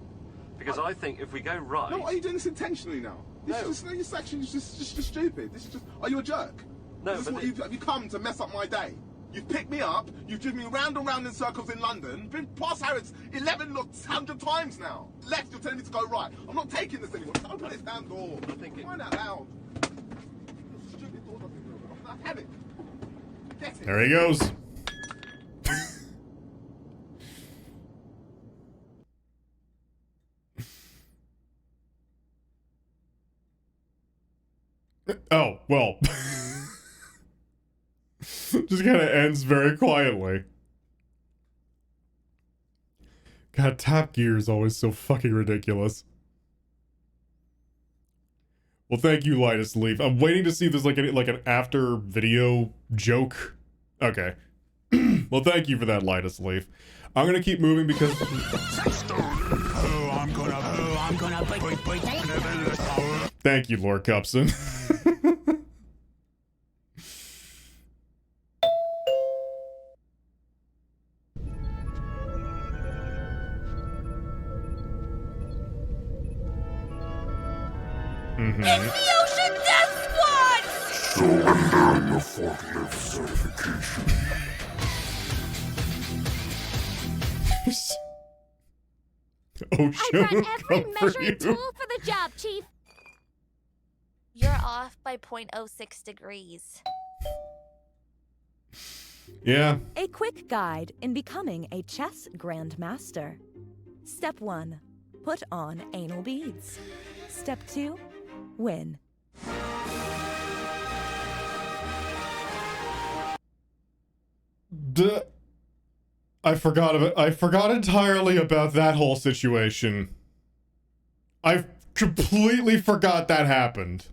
Because I think if we go right... No, are you doing this intentionally now? This action is just stupid. This is just... Are you a jerk? No, this is what you've come to mess up my day. You've picked me up, you've driven me round and round in circles in London, been past Harrods 100 times now. Left, you're telling me to go right. I'm not taking this anymore. Just open this damn door. I think it... Find out loud. Stupid door doesn't go. I've had it. Get it. There he goes. Oh, well. Just kind of ends very quietly. God, Top Gear is always so fucking ridiculous. Well, thank you, Linus Leaf. I'm waiting to see if there's like an after video joke. Okay. Well, thank you for that, Linus Leaf. I'm gonna keep moving because... Thank you, Lord Cupson. It's the Ocean Death Squad! Surrendering the forklift certification. Ocean I got every measuring tool for the job, Chief. You're off by 0.06 degrees. Yeah. A quick guide in becoming a chess grandmaster. Step 1. Put on anal beads. Step 2. Win. I forgot entirely about that whole situation. I completely forgot that happened.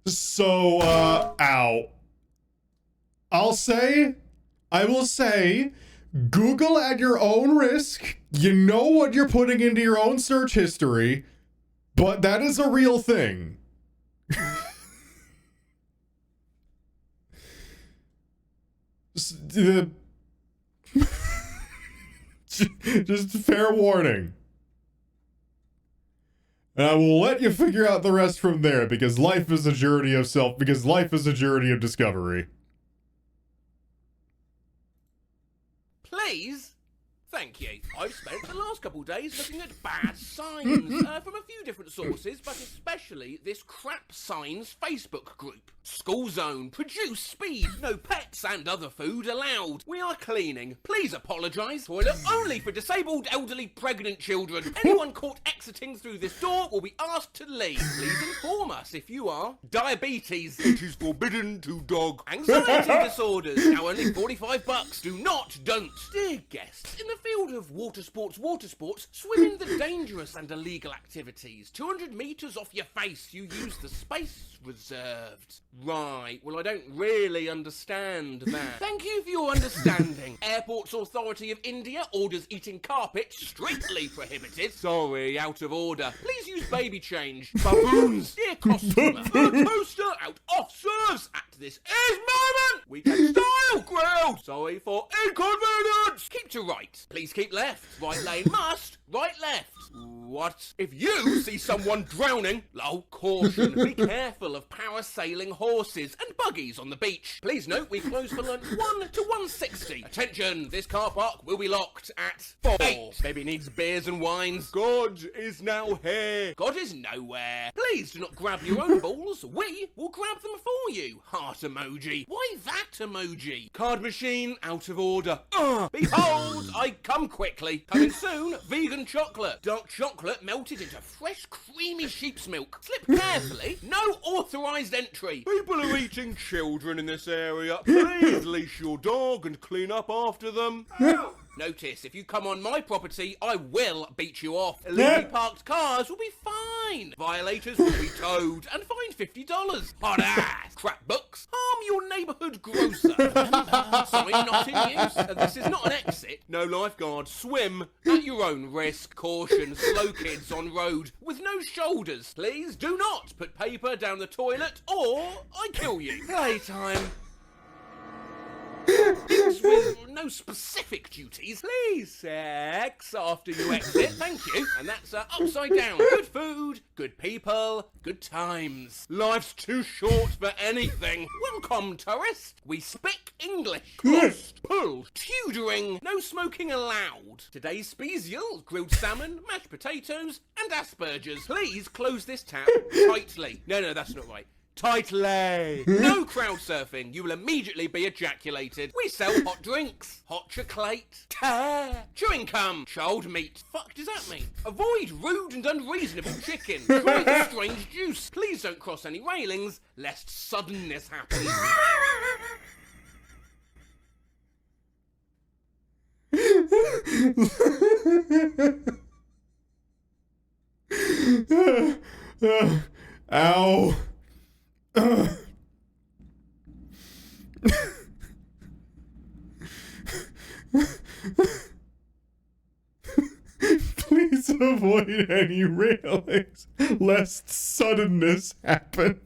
So, ow. I will say, Google at your own risk. You know what you're putting into your own search history, but that is a real thing. Just fair warning. And I will let you figure out the rest from there, because life is a journey of discovery. Please? Thank you. I've spent the last couple of days looking at bad signs from a few different sources, but especially this crap signs Facebook group. School zone, produce speed, no pets and other food allowed. We are cleaning. Please apologise. Toilet only for disabled, elderly, pregnant children. Anyone caught exiting through this door will be asked to leave. Please inform us if you are. Diabetes. It is forbidden to dog. Anxiety disorders. Now only $45. Do not, don't. Dear guests, in the field of water sports, swim in the dangerous and illegal activities. 200 metres off your face, you use the space reserved. Right, well I don't really understand that. Thank you for your understanding. Airports Authority of India orders eating carpet strictly prohibited. Sorry, out of order. Please use baby change. Baboons. Dear customer, toaster out off serves at this is moment. Weekend style grilled. Sorry for inconvenience. Keep to right. Please keep left. Right lane must. Right left. What? If you see someone drowning, caution. Be careful of parasailing horses and buggies on the beach. Please note we close for lunch 1 to 1:60. Attention, this car park will be locked at 4. 8. Baby needs beers and wines. God is now here. God is nowhere. Please do not grab your own balls. We will grab them for you. Heart emoji. Why that emoji? Card machine out of order. Behold, I come quickly. Coming soon, vegan chocolate. Dark chocolate melted into fresh, creamy sheep's milk. Slip carefully. No authorised entry. People are eating children in this area. Please leash your dog and clean up after them. Notice, if you come on my property, I will beat you off. Illegally parked cars will be fine. Violators will be towed and fined $50. Hot ass. Crap books. Harm your neighbourhood grocer. Sign not in use. This is not an exit. No lifeguard. Swim at your own risk. Caution, slow kids on road with no shoulders. Please do not put paper down the toilet or I kill you. Playtime. Things with no specific duties. Please, sex after you exit. Thank you. And that's upside down. Good food, good people, good times. Life's too short for anything. Welcome, tourist. We speak English. Cost, pull, tutoring. No smoking allowed. Today's spezial, grilled salmon, mashed potatoes, and Asperger's. Please close this tap tightly. No, that's not right. Tightly. No crowd surfing. You will immediately be ejaculated. We sell hot drinks. Hot chocolate. Chewing gum. Child meat. Fuck does that mean? Avoid rude and unreasonable chicken. Try the strange juice. Please don't cross any railings, lest suddenness happens. Ow. Please avoid any railings, lest suddenness happen.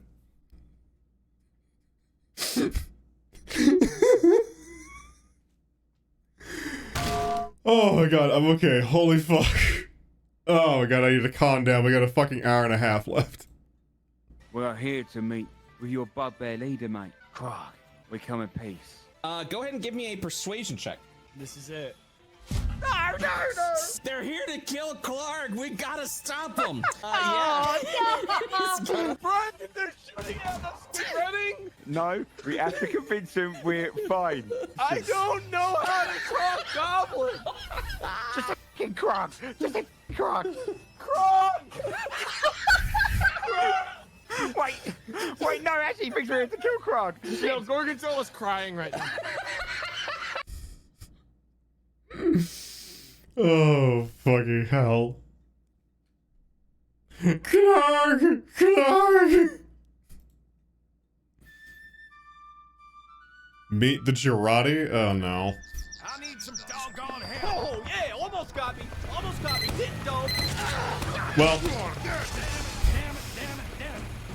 Oh my god, I'm okay. Holy fuck. Oh my god, I need to calm down. We got a fucking hour and a half left. We're here to meet with your bugbear leader, mate. Krog, we come in peace. Go ahead and give me a persuasion check. This is it. No! They're here to kill Clark. We gotta stop them. Oh, Brandon, they're shooting at us. We running? No, we have to convince him we're fine. I don't know how to talk goblin. Just a f***ing Krog. Just a Krog. Krog! Wait, no, actually, he thinks we have to kill Krog. Yo, Gorgonzola's crying right now. Oh, fucking hell. Clark! Meet the Girardi? Oh no. I need some doggone help. Oh, yeah, almost got me. Hit, dog. Well. Damn it.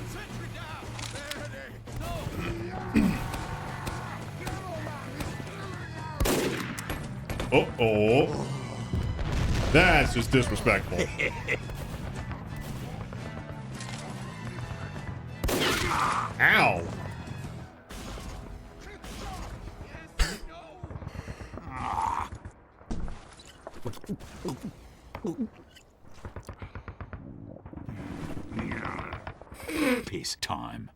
Sentry down. Uh-oh. That's just disrespectful. Ow. Peace time.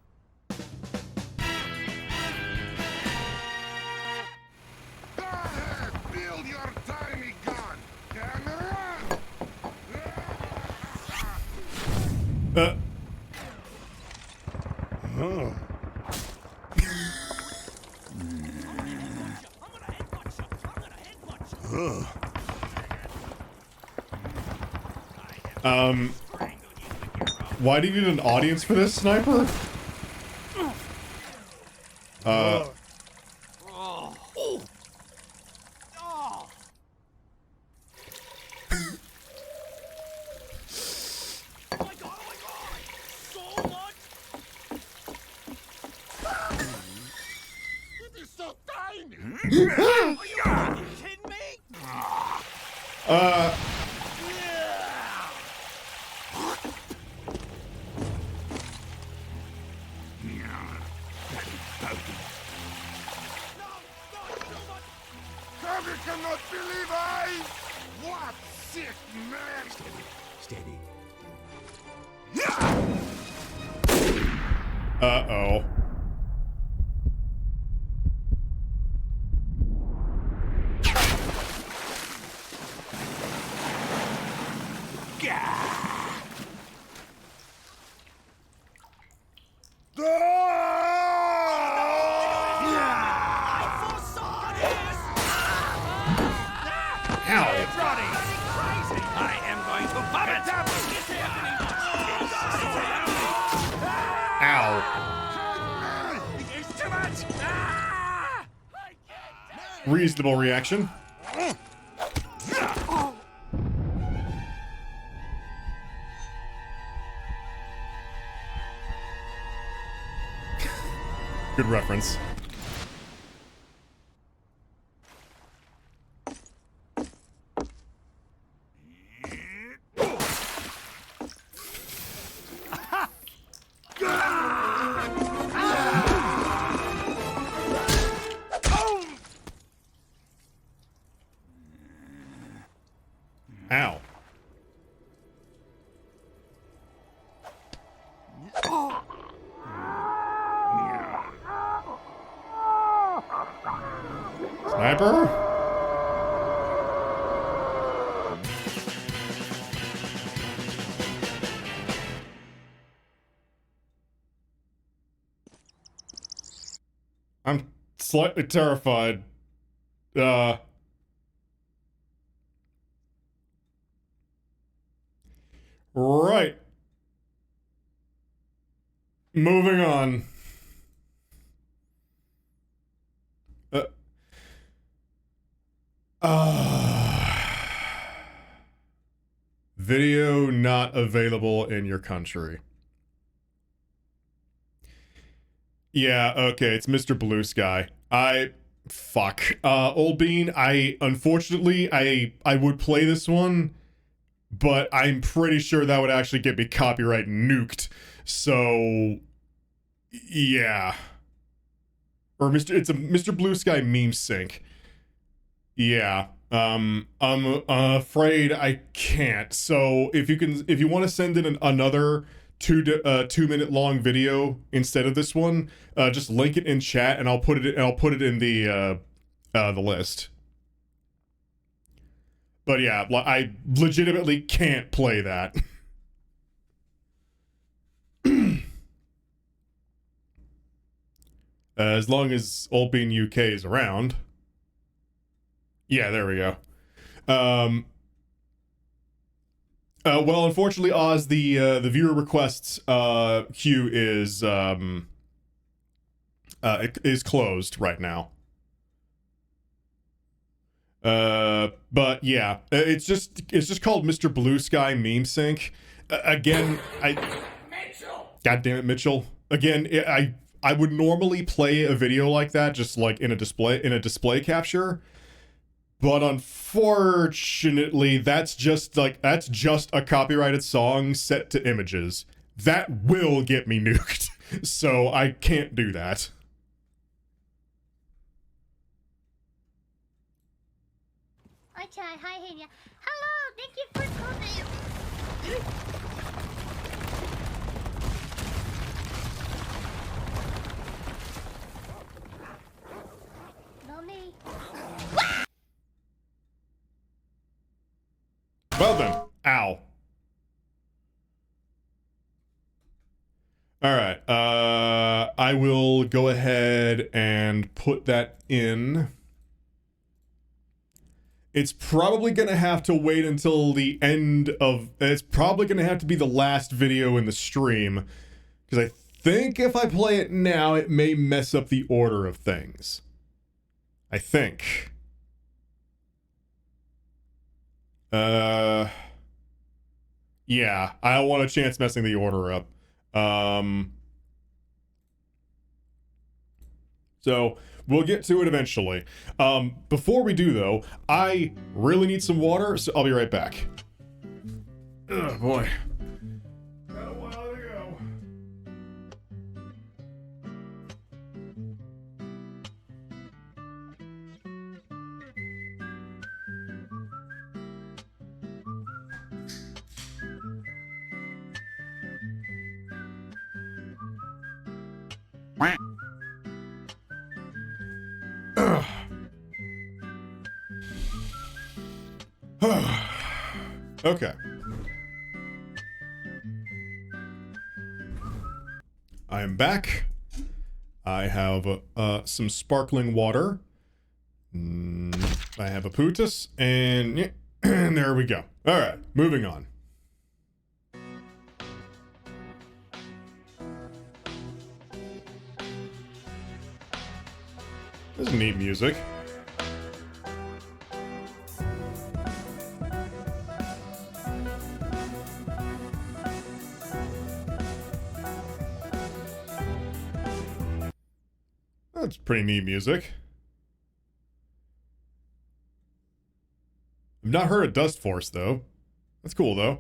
Build your tiny gun. Why do you need an audience for this, Sniper? Cannot believe I... What sick man! Steady. Uh-oh. Ow. It's too much. Ah! Reasonable reaction. Good reference. Ow. Sniper? I'm slightly terrified. Right. Moving on. Video not available in your country. Yeah, okay, it's Mr. Blue Sky. Fuck. Old Bean, unfortunately, I would play this one, but I'm pretty sure that would actually get me copyright nuked. So, yeah. Or it's a Mr. Blue Sky meme sync. Yeah. I'm afraid I can't. So if you want to send in another 2-minute long video instead of this one, just link it in chat and I'll put it in the list. But yeah, I legitimately can't play that. As long as Old Bean UK is around. Yeah, there we go. Well, unfortunately, Oz, the viewer requests queue is closed right now. But yeah, it's just called Mr. Blue Sky Meme Sync. Again, God damn it, Mitchell. Again, I would normally play a video like that just like in a display capture. But unfortunately, that's just a copyrighted song set to images. That will get me nuked. So I can't do that. Okay, hi Hania. Hello, thank you for coming. Mommy. Well then, ow. All right, I will go ahead and put that in. It's probably gonna have to wait until the end of, it's probably gonna have to be the last video in the stream, because I think if I play it now, it may mess up the order of things. I think. Yeah, I don't want a chance messing the order up. So we'll get to it eventually. Before we do though, I really need some water, so I'll be right back. Oh boy. Got a while to go. Okay. I am back. I have some sparkling water. I have a putus, and there we go. All right, moving on. This is neat music. That's pretty neat music. I've not heard of Dust Force, though. That's cool, though.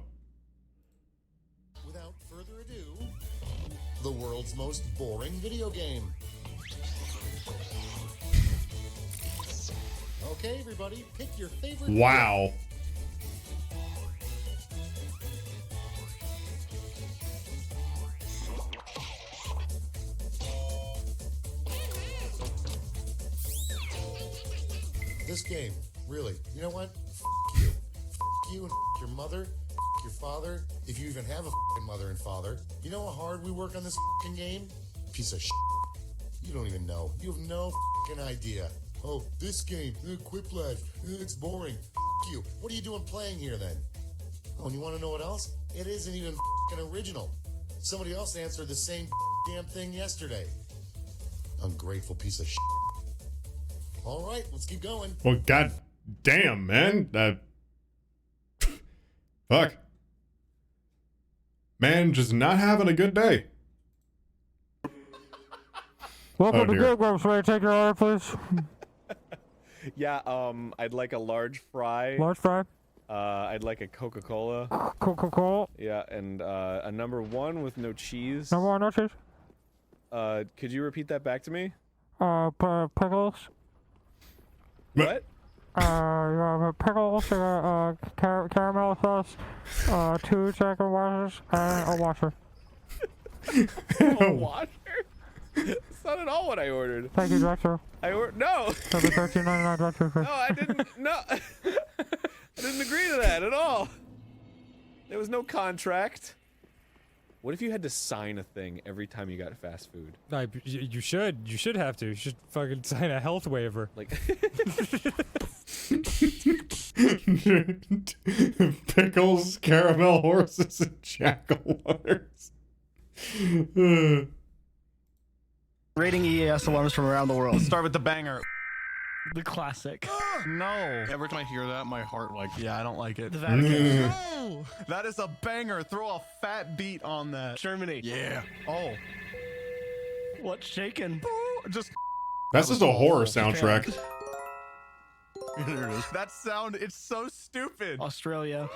Without further ado, the world's most boring video game. Okay, everybody, pick your favorite. Wow. This game, really, you know what? F you. F you and f your mother, f your father, if you even have a f***ing mother and father. You know how hard we work on this f***ing game? Piece of shit. You don't even know. You have no f***ing idea. Oh, this game, Quiplash, it's boring. F you. What are you doing playing here then? Oh, and you want to know what else? It isn't even f***ing original. Somebody else answered the same damn thing yesterday. Ungrateful piece of shit. All right, let's keep going. Well, god damn, man. Fuck. Man, just not having a good day. Welcome to Good Grumps. May I take your order, please? Yeah, I'd like a large fry. Large fry. I'd like a Coca-Cola. Coca-Cola. Yeah, and a number 1 with no cheese. Number 1, no cheese. Could you repeat that back to me? Pickles. What? You have pickles, caramel sauce, 2 chicken washers, and a washer. A washer? That's not at all what I ordered. Thank you, Director. No! That'll be $13.99, Director. No, I didn't. No. I didn't agree to that at all. There was no contract. What if you had to sign a thing every time you got fast food? You should. You should have to. You should fucking sign a health waiver. Like pickles, caramel horses, and jack-o'-lanterns. Rating EAS alarms from around the world. Start with the banger. The classic. No. Every time I hear that, my heart yeah, I don't like it. The Vatican. No! That is a banger. Throw a fat beat on that. Germany. Yeah. Oh. What's shaking? Just. That's just a horror soundtrack. There it is. That sound, it's so stupid. Australia.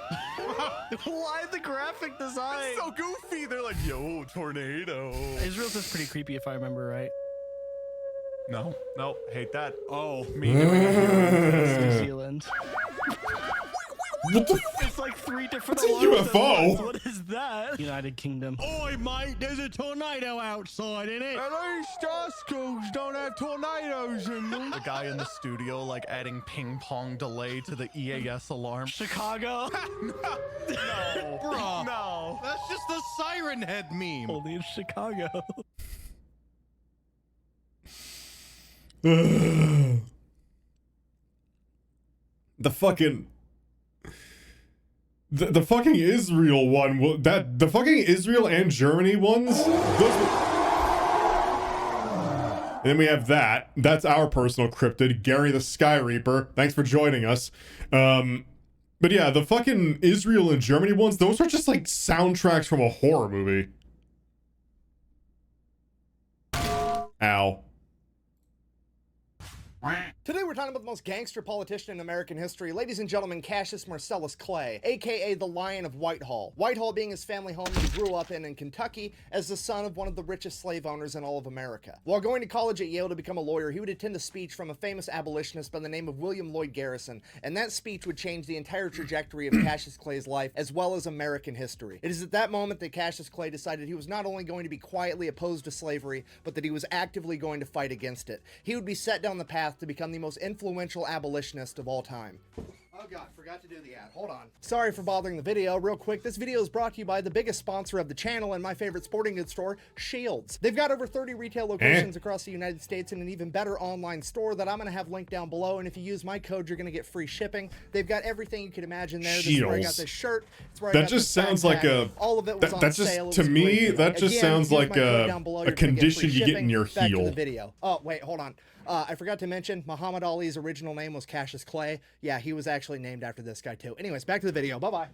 Why the graphic design? It's so goofy. They're like, yo, tornado. Israel's just pretty creepy if I remember right. No, hate that. Oh, me doing it. New Zealand. What the It's like 3 different It's a alarms at UFO. once. What is that? United Kingdom. Oi, mate, there's a tornado outside, innit? At least our schools don't have tornadoes in them. The guy in the studio, adding ping pong delay to the EAS alarm. Chicago. No, bro. No. That's just the siren head meme. Only in Chicago. The fucking the fucking Israel one, the fucking Israel and Germany ones, and then we have that's our personal cryptid, Gary the Sky Reaper. Thanks for joining us. But yeah, the fucking Israel and Germany ones, those are just like soundtracks from a horror movie. Ow. Today we're talking about the most gangster politician in American history. Ladies and gentlemen, Cassius Marcellus Clay, aka the Lion of Whitehall. Whitehall being his family home that he grew up in Kentucky as the son of one of the richest slave owners in all of America. While going to college at Yale to become a lawyer, he would attend a speech from a famous abolitionist by the name of William Lloyd Garrison, and that speech would change the entire trajectory of Cassius Clay's life as well as American history. It is at that moment that Cassius Clay decided he was not only going to be quietly opposed to slavery, but that he was actively going to fight against it. He would be set down the path to become the most influential abolitionist of all time. Oh god, forgot to do the ad. Hold on. Sorry for bothering the video. Real quick, this video is brought to you by the biggest sponsor of the channel and my favorite sporting goods store, Shields. They've got over 30 retail locations across the United States and an even better online store that I'm going to have linked down below, and if you use my code, you're going to get free shipping. They've got everything you could imagine there. This is where I got this shirt. It's where I got just this sounds backpack. like a all of it was on that sale. just to me that just sounds like a condition you get in your Back to the heel. video. Oh, wait, hold on. I forgot to mention, Muhammad Ali's original name was Cassius Clay. Yeah, he was actually named after this guy too. Anyways, back to the video. Bye-bye.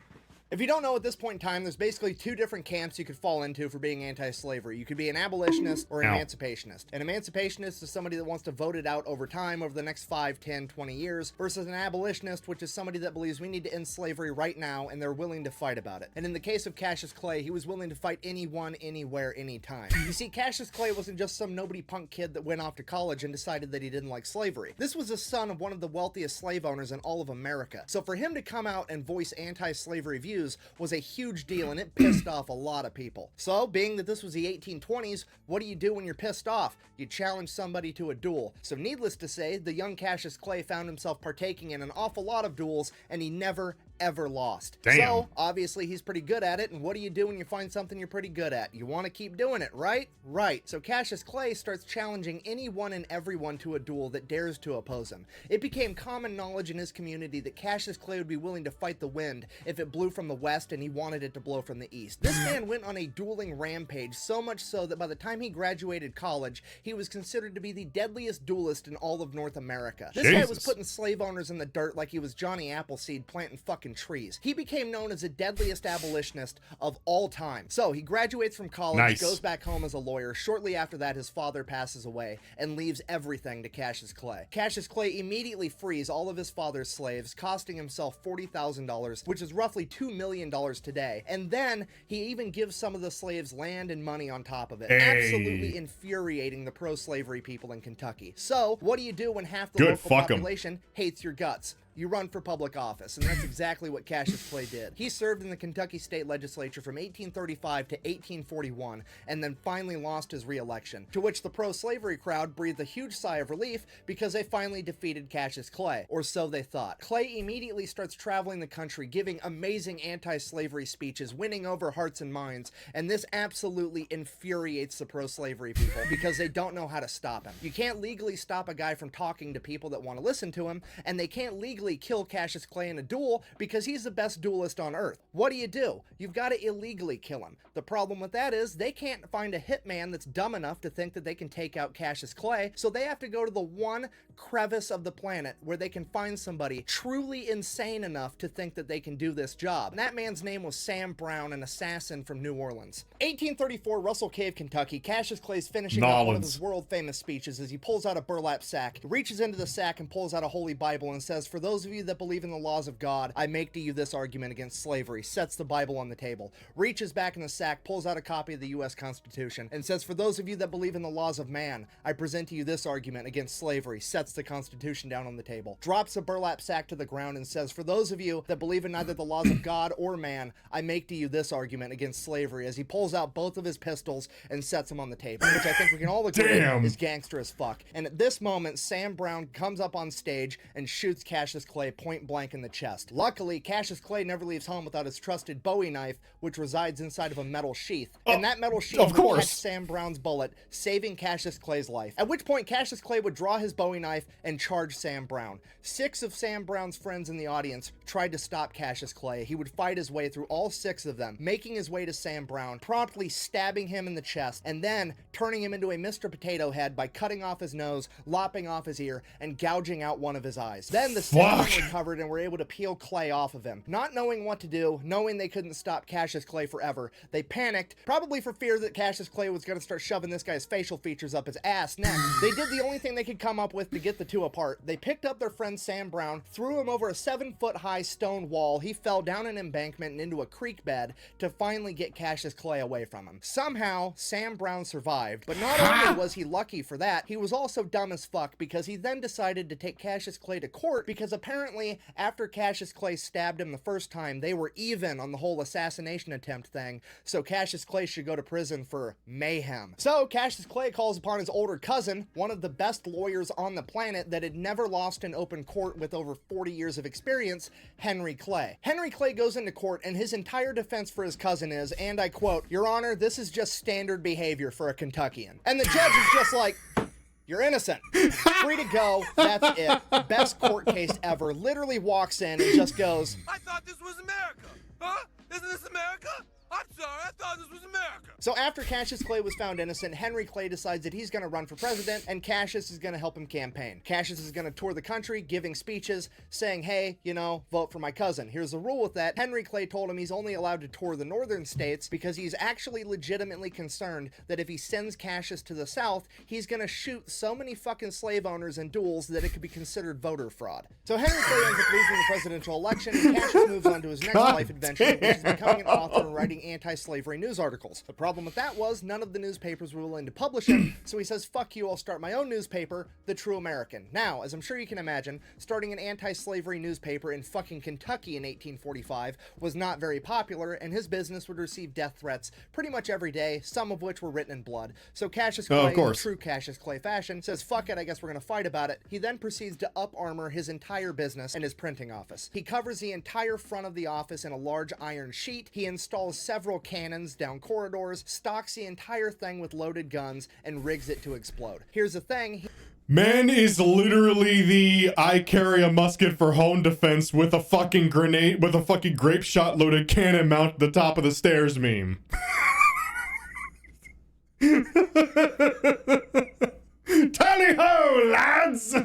If you don't know at this point in time, there's basically two different camps you could fall into for being anti-slavery. You could be an abolitionist or an emancipationist. An emancipationist is somebody that wants to vote it out over time, over the next 5, 10, 20 years, versus an abolitionist, which is somebody that believes we need to end slavery right now, and they're willing to fight about it. And in the case of Cassius Clay, he was willing to fight anyone, anywhere, anytime. You see, Cassius Clay wasn't just some nobody punk kid that went off to college and decided that he didn't like slavery. This was the son of one of the wealthiest slave owners in all of America. So for him to come out and voice anti-slavery views was a huge deal, and it pissed off a lot of people. So, being that this was the 1820s, what do you do when you're pissed off? You challenge somebody to a duel. So needless to say, the young Cassius Clay found himself partaking in an awful lot of duels, and he never ever lost. Damn. So, obviously, he's pretty good at it, and what do you do when you find something you're pretty good at? You want to keep doing it, right? Right. So Cassius Clay starts challenging anyone and everyone to a duel that dares to oppose him. It became common knowledge in his community that Cassius Clay would be willing to fight the wind if it blew from the west and he wanted it to blow from the east. This man went on a dueling rampage, so much so that by the time he graduated college, he was considered to be the deadliest duelist in all of North America. This guy was putting slave owners in the dirt like he was Johnny Appleseed planting fucking trees. He became known as the deadliest abolitionist of all time. So he graduates from college, goes back home as a lawyer. Shortly after that, his father passes away and leaves everything to Cassius Clay. Cassius Clay immediately frees all of his father's slaves, costing himself $40,000, which is roughly $2 million today. And then he even gives some of the slaves land and money on top of it. Absolutely infuriating the pro-slavery people in Kentucky. So what do you do when half the local population hates your guts? You run for public office, and that's exactly what Cassius Clay did. He served in the Kentucky State Legislature from 1835 to 1841, and then finally lost his re-election, to which the pro-slavery crowd breathed a huge sigh of relief because they finally defeated Cassius Clay, or so they thought. Clay immediately starts traveling the country, giving amazing anti-slavery speeches, winning over hearts and minds, and this absolutely infuriates the pro-slavery people because they don't know how to stop him. You can't legally stop a guy from talking to people that want to listen to him, and they can't legally kill Cassius Clay in a duel because he's the best duelist on earth. What do? You've got to illegally kill him. The problem with that is they can't find a hitman that's dumb enough to think that they can take out Cassius Clay, so they have to go to the one crevice of the planet where they can find somebody truly insane enough to think that they can do this job. And that man's name was Sam Brown, an assassin from New Orleans. 1834, Russell Cave, Kentucky. Cassius Clay's finishing up one of his world-famous speeches as he pulls out a burlap sack, reaches into the sack and pulls out a holy Bible and says, "For those of you that believe in the laws of God, I make to you this argument against slavery," sets the Bible on the table, reaches back in the sack, pulls out a copy of the U.S. Constitution, and says, "For those of you that believe in the laws of man, I present to you this argument against slavery," sets the Constitution down on the table, drops a burlap sack to the ground and says, "For those of you that believe in neither the laws of God or man, I make to you this argument against slavery," as he pulls out both of his pistols and sets them on the table, which I think we can all agree is gangster as fuck. And at this moment, Sam Brown comes up on stage and shoots Cassius Clay point blank in the chest. Luckily, Cassius Clay never leaves home without his trusted Bowie knife, which resides inside of a metal sheath. And that metal sheath would catch Sam Brown's bullet, saving Cassius Clay's life. At which point, Cassius Clay would draw his Bowie knife and charge Sam Brown. 6 of Sam Brown's friends in the audience tried to stop Cassius Clay. He would fight his way through all 6 of them, making his way to Sam Brown, promptly stabbing him in the chest, and then turning him into a Mr. Potato Head by cutting off his nose, lopping off his ear, and gouging out one of his eyes. Then the 6 recovered and were able to peel Clay off of him. Not knowing what to do, knowing they couldn't stop Cassius Clay forever, they panicked, probably for fear that Cassius Clay was going to start shoving this guy's facial features up his ass next. They did the only thing they could come up with to get the two apart. They picked up their friend Sam Brown, threw him over a 7-foot-high stone wall. He fell down an embankment and into a creek bed to finally get Cassius Clay away from him. Somehow, Sam Brown survived, but not only was he lucky for that, he was also dumb as fuck because he then decided to take Cassius Clay to court because apparently after Cassius Clay stabbed him the first time, they were even on the whole assassination attempt thing, so Cassius Clay should go to prison for mayhem. So Cassius Clay calls upon his older cousin, one of the best lawyers on the planet that had never lost in open court with over 40 years of experience, Henry Clay. Henry Clay goes into court and his entire defense for his cousin is, and I quote, "Your Honor, this is just standard behavior for a Kentuckian." And the judge is just like, "You're innocent. Free to go. That's it. Best court case ever." Literally walks in and just goes, "I thought this was America. Huh? Isn't this America? I'm sorry, I thought this was America. So after Cassius Clay was found innocent, Henry Clay decides that he's going to run for president, and Cassius is going to help him campaign. Cassius is going to tour the country, giving speeches, saying, hey, you know, vote for my cousin. Here's the rule with that. Henry Clay told him he's only allowed to tour the northern states because he's actually legitimately concerned that if he sends Cassius to the south, he's going to shoot so many fucking slave owners in duels that it could be considered voter fraud. So Henry Clay ends up losing the presidential election, and Cassius moves on to his next life adventure, which is becoming an author and writing anti-slavery news articles. The problem with that was none of the newspapers were willing to publish him, so he says, fuck you, I'll start my own newspaper, The True American. Now, as I'm sure you can imagine, starting an anti-slavery newspaper in fucking Kentucky in 1845 was not very popular, and his business would receive death threats pretty much every day, some of which were written in blood. So Cassius Clay, in true Cassius Clay fashion, says, fuck it, I guess we're gonna fight about it. He then proceeds to up-armor his entire business and his printing office. He covers the entire front of the office in a large iron sheet. He installs several cannons down corridors, stocks the entire thing with loaded guns, and rigs it to explode. Here's the thing. Man is literally the I carry a musket for home defense with a fucking grenade, with a fucking grape shot loaded cannon mounted at the top of the stairs meme. Tally ho, lads!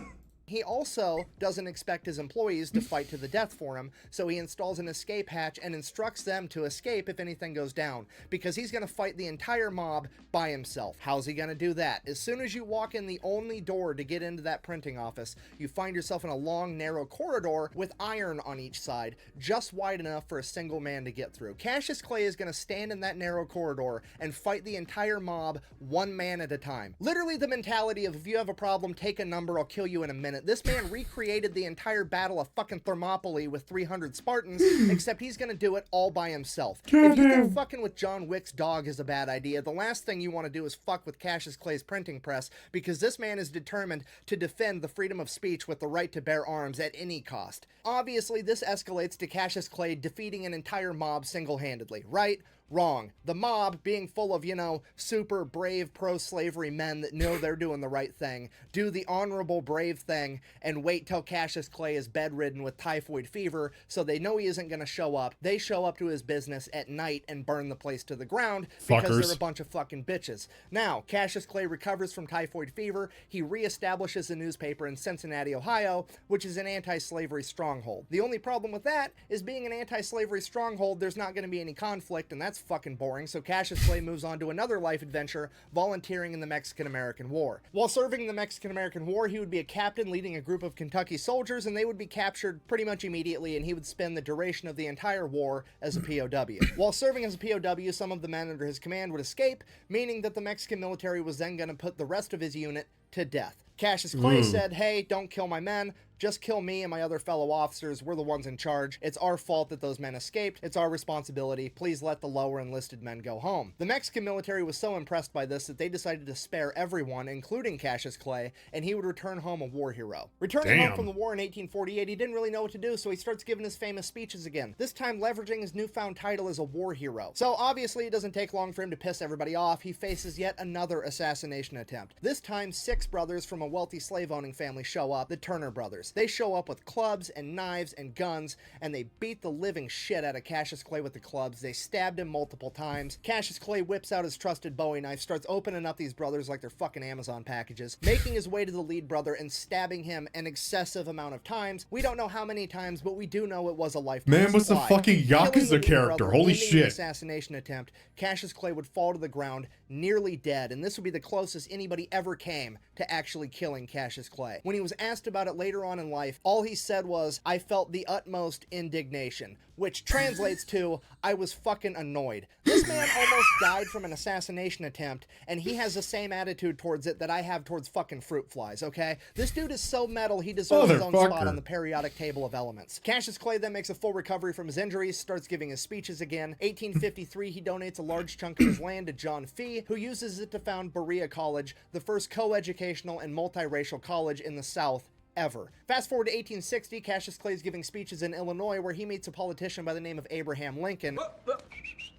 He also doesn't expect his employees to fight to the death for him, so he installs an escape hatch and instructs them to escape if anything goes down, because he's going to fight the entire mob by himself. How's he going to do that? As soon as you walk in the only door to get into that printing office, you find yourself in a long, narrow corridor with iron on each side, just wide enough for a single man to get through. Cassius Clay is going to stand in that narrow corridor and fight the entire mob one man at a time. Literally the mentality of, if you have a problem, take a number, I'll kill you in a minute. This man recreated the entire battle of fucking Thermopylae with 300 Spartans, except he's gonna do it all by himself. If you think fucking with John Wick's dog is a bad idea, the last thing you want to do is fuck with Cassius Clay's printing press, because this man is determined to defend the freedom of speech with the right to bear arms at any cost. Obviously, this escalates to Cassius Clay defeating an entire mob single-handedly, right? Wrong. The mob, being full of, you know, super brave pro-slavery men that know they're doing the right thing, do the honorable brave thing and wait till Cassius Clay is bedridden with typhoid fever so they know he isn't going to show up. They show up to his business at night and burn the place to the ground because they're a bunch of fucking bitches. Now, Cassius Clay recovers from typhoid fever. He reestablishes a newspaper in Cincinnati, Ohio, which is an anti-slavery stronghold. The only problem with that is being an anti-slavery stronghold, there's not going to be any conflict, and that's fucking boring, so Cassius Clay moves on to another life adventure, volunteering in the Mexican-American War. While serving in the Mexican-American War, he would be a captain leading a group of Kentucky soldiers, and they would be captured pretty much immediately, and he would spend the duration of the entire war as a POW. While serving as a POW, some of the men under his command would escape, meaning that the Mexican military was then going to put the rest of his unit to death. Cassius Clay said, hey, don't kill my men, just kill me and my other fellow officers. We're the ones in charge. It's our fault that those men escaped. It's our responsibility. Please let the lower enlisted men go home. The Mexican military was so impressed by this that they decided to spare everyone, including Cassius Clay, and he would return home a war hero. Returning home from the war in 1848, he didn't really know what to do, so he starts giving his famous speeches again, this time leveraging his newfound title as a war hero. So obviously it doesn't take long for him to piss everybody off. He faces yet another assassination attempt. This time 6 brothers from a wealthy slave-owning family show up, the Turner brothers. They show up with clubs and knives and guns, and they beat the living shit out of Cassius Clay with the clubs. They stabbed him multiple times. Cassius Clay whips out his trusted Bowie knife, starts opening up these brothers like they're fucking Amazon packages, making his way to the lead brother and stabbing him an excessive amount of times. We don't know how many times, but we do know it was a lifetime Man was a fucking Yakuza character. Holy shit. The assassination attempt, Cassius Clay would fall to the ground, nearly dead, and this would be the closest anybody ever came to actually killing Cassius Clay. When he was asked about it later on in life, all he said was, I felt the utmost indignation, which translates to, I was fucking annoyed. This man almost died from an assassination attempt, and he has the same attitude towards it that I have towards fucking fruit flies, okay? This dude is so metal, he deserves his own spot on the periodic table of elements. Cassius Clay then makes a full recovery from his injuries, starts giving his speeches again. 1853, he donates a large chunk of his land to John Fee, who uses it to found Berea College, the first co-educational and multiracial college in the South ever. Fast forward to 1860, Cassius Clay is giving speeches in Illinois where he meets a politician by the name of Abraham Lincoln,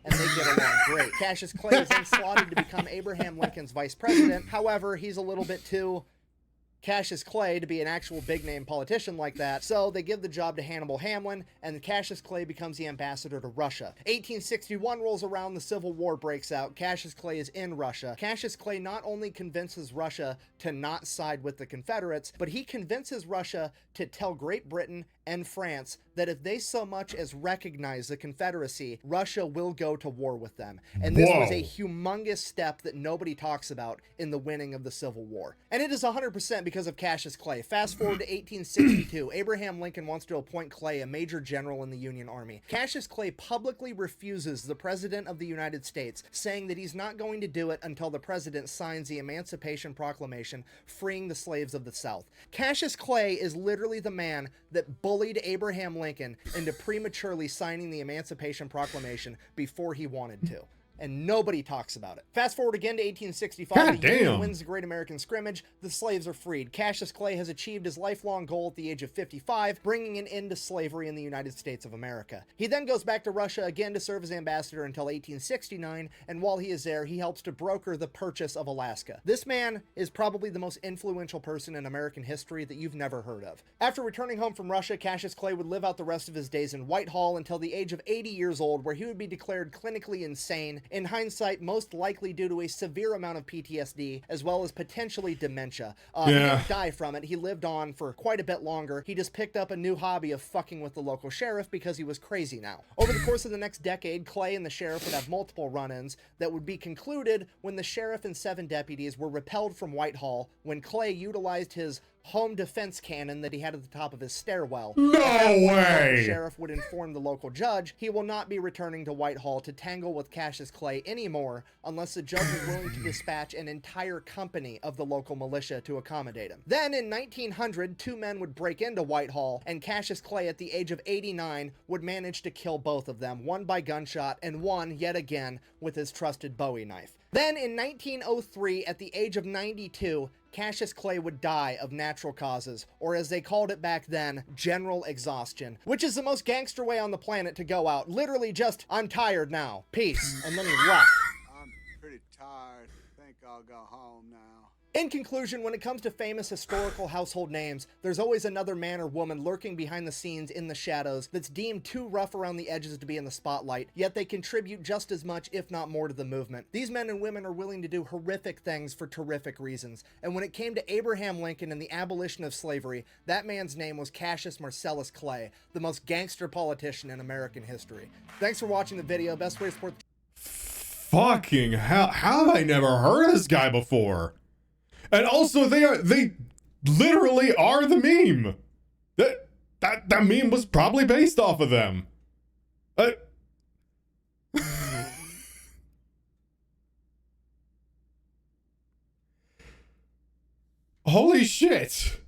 and they get along great. Cassius Clay is then slotted to become Abraham Lincoln's vice president. However, he's a little bit too Cassius Clay to be an actual big-name politician like that, so they give the job to Hannibal Hamlin, and Cassius Clay becomes the ambassador to Russia. 1861 rolls around, the Civil War breaks out, Cassius Clay is in Russia. Cassius Clay not only convinces Russia to not side with the Confederates, but he convinces Russia to tell Great Britain and France that if they so much as recognize the Confederacy, Russia will go to war with them. And this was a humongous step that nobody talks about in the winning of the Civil War. And it is 100% because of Cassius Clay. Fast forward to 1862, Abraham Lincoln wants to appoint Clay a major general in the Union Army. Cassius Clay publicly refuses the President of the United States, saying that he's not going to do it until the President signs the Emancipation Proclamation freeing the slaves of the South. Cassius Clay is literally the man that bullied Abraham Lincoln into prematurely signing the Emancipation Proclamation before he wanted to. And nobody talks about it. Fast forward again to 1865, the Union wins the Great American Scrimmage, the slaves are freed. Cassius Clay has achieved his lifelong goal at the age of 55, bringing an end to slavery in the United States of America. He then goes back to Russia again to serve as ambassador until 1869, and while he is there, he helps to broker the purchase of Alaska. This man is probably the most influential person in American history that you've never heard of. After returning home from Russia, Cassius Clay would live out the rest of his days in Whitehall until the age of 80 years old, where he would be declared clinically insane, in hindsight, most likely due to a severe amount of PTSD, as well as potentially dementia. He didn't die from it. He lived on for quite a bit longer. He just picked up a new hobby of fucking with the local sheriff because he was crazy now. Over the course of the next decade, Clay and the sheriff would have multiple run-ins that would be concluded when the sheriff and 7 deputies were repelled from Whitehall when Clay utilized his home defense cannon that he had at the top of his stairwell. No way! The sheriff would inform the local judge he will not be returning to Whitehall to tangle with Cassius Clay anymore unless the judge is willing to dispatch an entire company of the local militia to accommodate him. Then in 1900, 2 men would break into Whitehall, and Cassius Clay at the age of 89 would manage to kill both of them, one by gunshot and one, yet again, with his trusted Bowie knife. Then in 1903, at the age of 92, Cassius Clay would die of natural causes, or as they called it back then, general exhaustion, which is the most gangster way on the planet to go out. Literally just, I'm tired now, peace, and then he left. I'm pretty tired. Think I'll go home now. In conclusion, when it comes to famous historical household names, there's always another man or woman lurking behind the scenes in the shadows that's deemed too rough around the edges to be in the spotlight, yet they contribute just as much, if not more, to the movement. These men and women are willing to do horrific things for terrific reasons, and when it came to Abraham Lincoln and the abolition of slavery, that man's name was Cassius Marcellus Clay, the most gangster politician in American history. Thanks for watching the video. Best way to support the Fucking hell, how have I never heard of this guy before? And also, they literally are the meme. That meme was probably based off of them. Holy shit.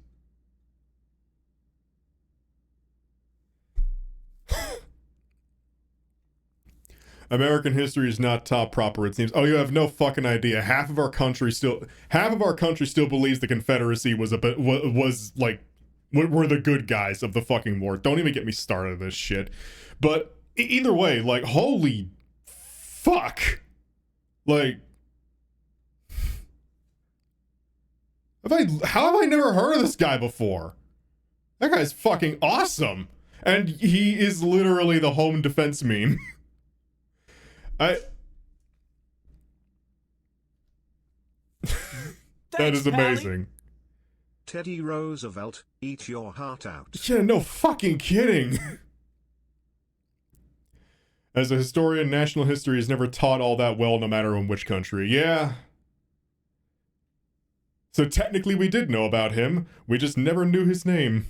American history is not top proper, it seems. Oh, you have no fucking idea. Half of our country still believes the Confederacy was were the good guys of the fucking war. Don't even get me started on this shit. But either way, like, holy fuck. Like, how have I never heard of this guy before? That guy's fucking awesome. And he is literally the home defense meme. That is amazing. Teddy Roosevelt, eat your heart out. Yeah, no fucking kidding. As a historian, national history is never taught all that well, no matter in which country. Yeah. So technically we did know about him. We just never knew his name.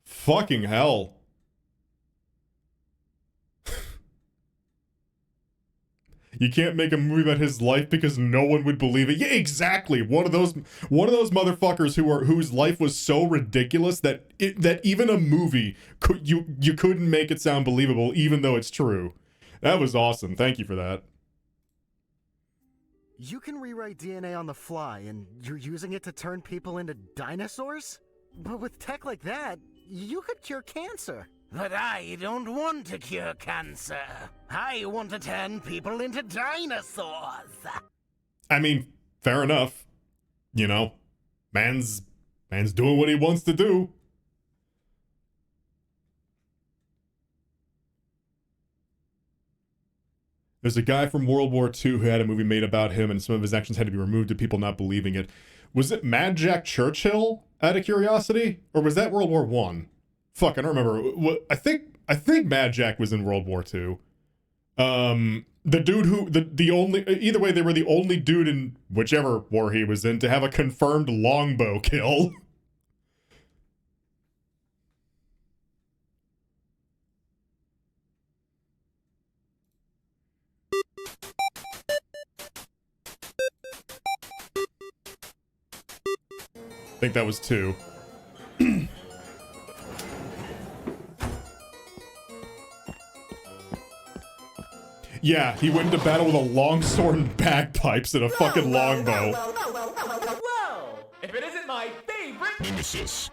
Fucking hell. You can't make a movie about his life because no one would believe it. Yeah, exactly. One of those motherfuckers whose life was so ridiculous that even a movie you couldn't make it sound believable, even though it's true. That was awesome. Thank you for that. You can rewrite DNA on the fly, and you're using it to turn people into dinosaurs? But with tech like that, you could cure cancer. But I don't want to cure cancer. I want to turn people into dinosaurs. I mean, fair enough. you know, man's doing what he wants to do. There's a guy from World War II who had a movie made about him, and some of his actions had to be removed to people not believing it. Was it Mad Jack Churchill, out of curiosity? Or was that World War I? Fuck, I don't remember. I think Mad Jack was in World War II. The dude who, the only, either way, they were the only dude in whichever war he was in to have a confirmed longbow kill. I think that was 2. Yeah, he went into battle with a longsword and bagpipes and a fucking longbow. Well, if it isn't my favorite Nemesis.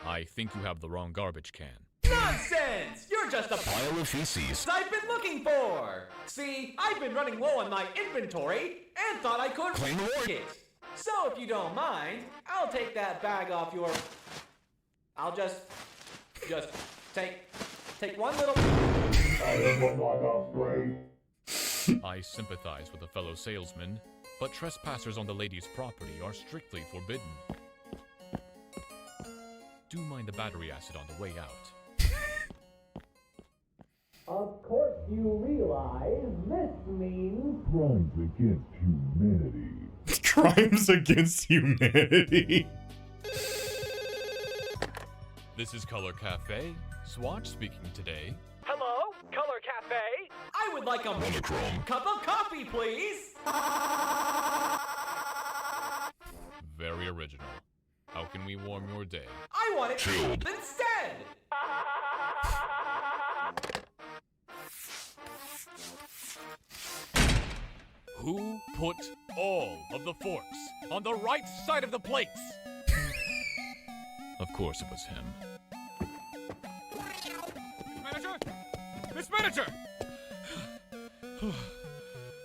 I think you have the wrong garbage can. nonsense! You're just a Pile of feces. I've been looking for. See, I've been running low on my inventory and thought I could Claim reward. it. So if you don't mind, I'll take that bag off your. I'll just take one little. I sympathize with a fellow salesman, but trespassers on the lady's property are strictly forbidden. Do mind the battery acid on the way out. Of course you realize this means Crimes against humanity. Crimes against humanity. This is Color Cafe. Swatch speaking today. Hello, Color Cafe. I would like a Monochrome. cup of coffee, please. Very original. How can we warm your day? I want it Chilled. instead. Who put all of the forks on the right side of the plates? Of course it was him. Manager? Miss Manager!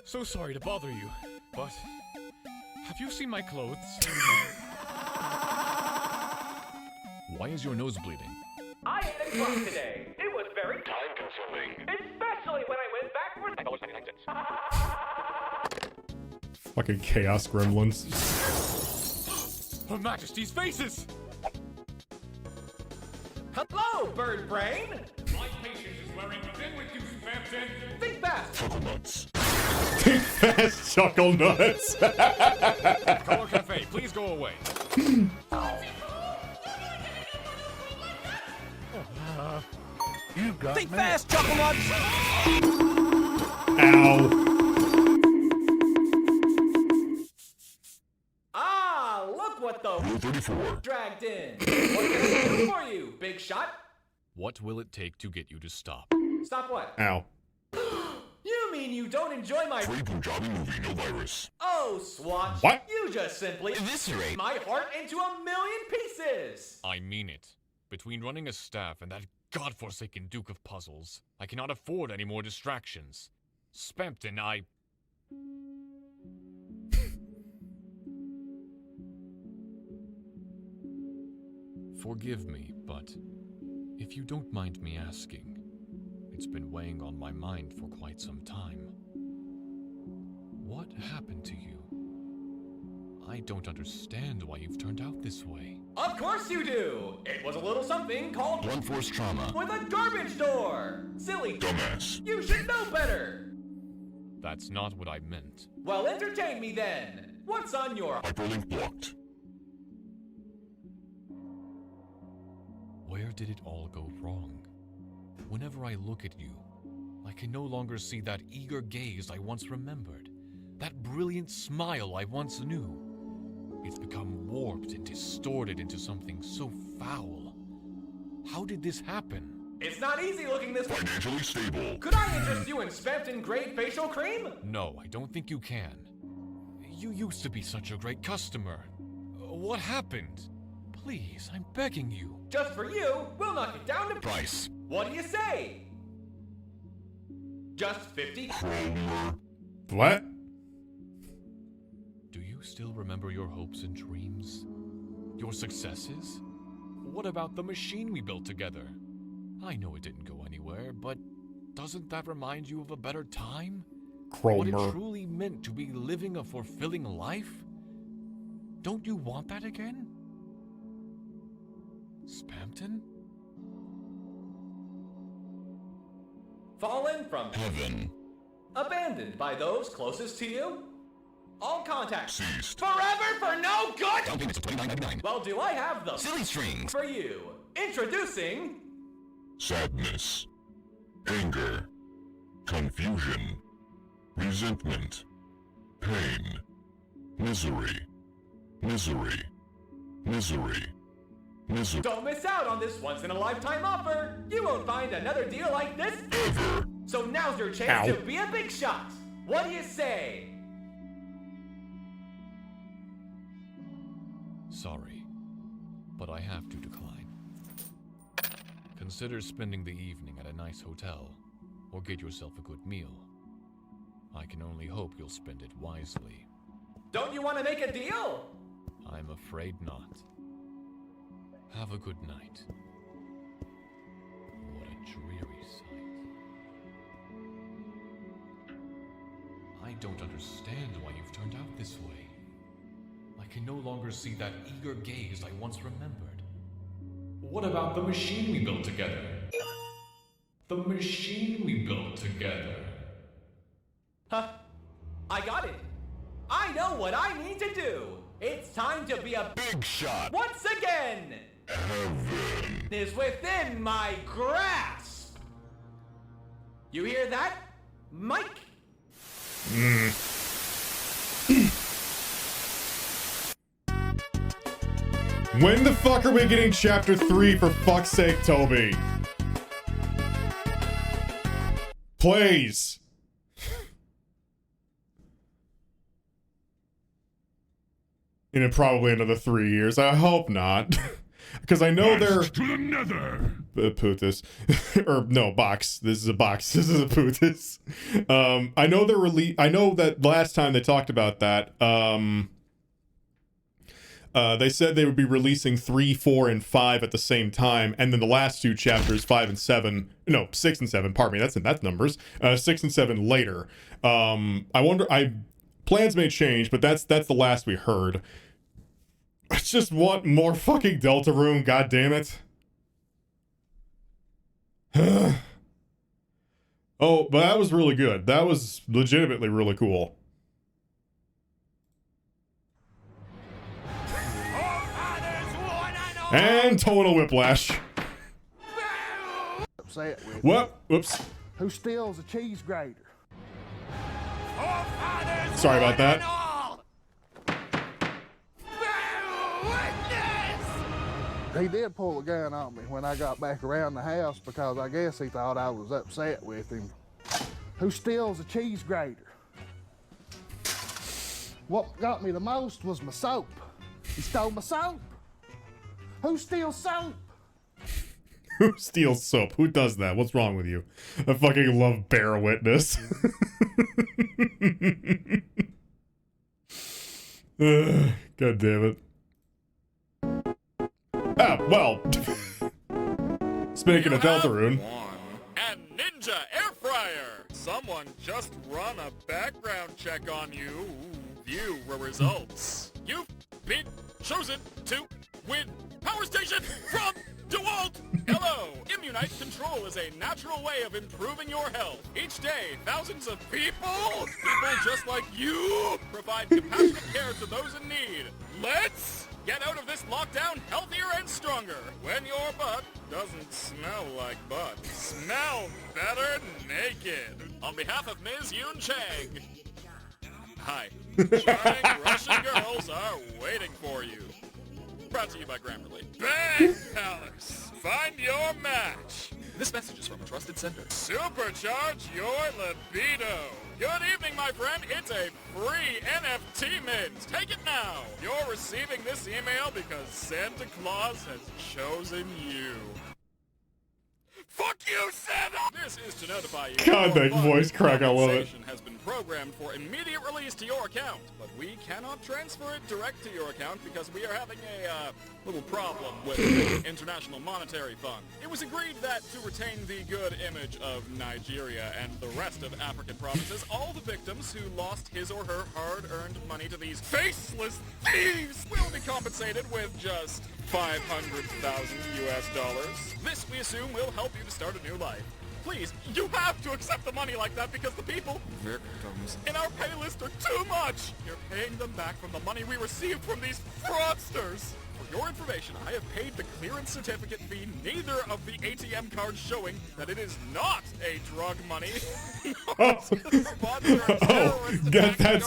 So sorry to bother you, but have you seen my clothes? Why is your nose bleeding? I ate a crumb today. It was very time-consuming. Especially when I went backwards. Fucking chaos gremlins. Her Majesty's faces! Hello, bird brain. My patience is wearing thin with you, Spampton. Think fast. Chuckle nuts. Think fast, chuckle nuts. Color Cafe, please go away. You got Think fast, chuckle nuts. Ow. Ah, look what the Rule 34. dragged in. What can I do for you, big shot? What will it take to get you to stop? Stop what? Ow. You mean you don't enjoy my Free Punjabi movie, no virus. Oh, Swatch. What? You just simply Eviscerate my heart into a million pieces. I mean it. Between running a staff and that godforsaken Duke of Puzzles, I cannot afford any more distractions. Spampton, I... Forgive me, but if you don't mind me asking, it's been weighing on my mind for quite some time. What happened to you? I don't understand why you've turned out this way. Of course you do. It was a little something called Blunt force trauma. with a garbage door. Silly Dumbass. You should know better. That's not what I meant. Well, entertain me then. What's on your Hyperlink blocked. Where did it all go wrong? Whenever I look at you, I can no longer see that eager gaze I once remembered, that brilliant smile I once knew. It's become warped and distorted into something so foul. How did this happen? It's not easy looking this way. Financially stable. Could I interest you in Spampton Grade Facial Cream? No, I don't think you can. You used to be such a great customer. What happened? Please, I'm begging you. Just for you, we'll knock it down to Price. What do you say? Just 50? What? Do you still remember your hopes and dreams? Your successes? What about the machine we built together? I know it didn't go anywhere, but doesn't that remind you of a better time? What it Cromer. truly meant to be living a fulfilling life? Don't you want that again? Spampton? Fallen from Heaven. abandoned by those closest to you? All contact Ceased. forever for no good? Down payments of $29.99. Well, do I have the Silly strings. for you? Introducing Sadness. Anger. Confusion. Resentment. Pain. Misery. Misery. Misery. Misery. Don't miss out on this once-in-a-lifetime offer. You won't find another deal like this ever. So now's your chance to be a big shot. What do you say? Sorry, but I have to decline. Consider spending the evening at a nice hotel, or get yourself a good meal. I can only hope you'll spend it wisely. Don't you want to make a deal? I'm afraid not. Have a good night. What a dreary sight. I don't understand why you've turned out this way. I can no longer see that eager gaze I once remembered. What about the machine we built together? The machine we built together. Huh? I got it. I know what I need to do. It's time to be a big shot. Once again. Heaven is within my grasp. You hear that, Mike? When the fuck are we getting chapter 3 for fuck's sake, Toby? Please. In probably another 3 years. I hope not. Because I know they're... to the nether. Putis. Or, no, box. This is a box. This is a Putis. I know they're I know that last time they talked about that, they said they would be releasing 3, 4, and 5 at the same time, and then the last 2 chapters, 5 and 7, no, 6 and 7, pardon me, that's numbers, 6 and 7 later. I wonder, plans may change, but that's the last we heard. I just want more fucking Deltarune, goddammit. Oh, but that was really good. That was legitimately really cool. And tonal whiplash. Upset with What? Whoops. Who steals a cheese grater? Sorry about that. He did pull a gun on me when I got back around the house because I guess he thought I was upset with him. Who steals a cheese grater? What got me the most was my soap. He stole my soap. Who steals soap? Who steals soap? Who does that? What's wrong with you? I fucking love Bear Witness. God damn it. Ah, well. Speaking of Deltarune. And Ninja Air Fryer! Someone just run a background check on you. View the results. You've been chosen to win Power Station from DeWalt! Hello! Immunite Control is a natural way of improving your health. Each day, thousands of people just like you, provide compassionate care to those in need. Let's get out of this lockdown healthier and stronger. When your butt doesn't smell like butt. Smell better naked. On behalf of Ms. Yoon Chang. Hi. Charming Russian girls are waiting for you. Brought to you by Grammarly. Bang Palace! Find your match! This message is from a trusted sender. Supercharge your libido! Good evening, my friend. It's a free NFT mint. Take it now. You're receiving this email because Santa Claus has chosen you. Fuck you, Santa! This is to notify you. God, that voice crack, I love it. Has been programmed for immediate release to your account, but we cannot transfer it direct to your account because we are having a little problem with the International Monetary Fund. It was agreed that to retain the good image of Nigeria and the rest of African provinces, all the victims who lost his or her hard-earned money to these faceless thieves will be compensated with just $500,000 US. This, we assume, will help you to start a new life. Please, you have to accept the money like that because the people, victims, in our pay list are too much. You're paying them back from the money we received from these fraudsters. For your information, I have paid the clearance certificate fee, neither of the ATM cards showing that it is not a drug money. That's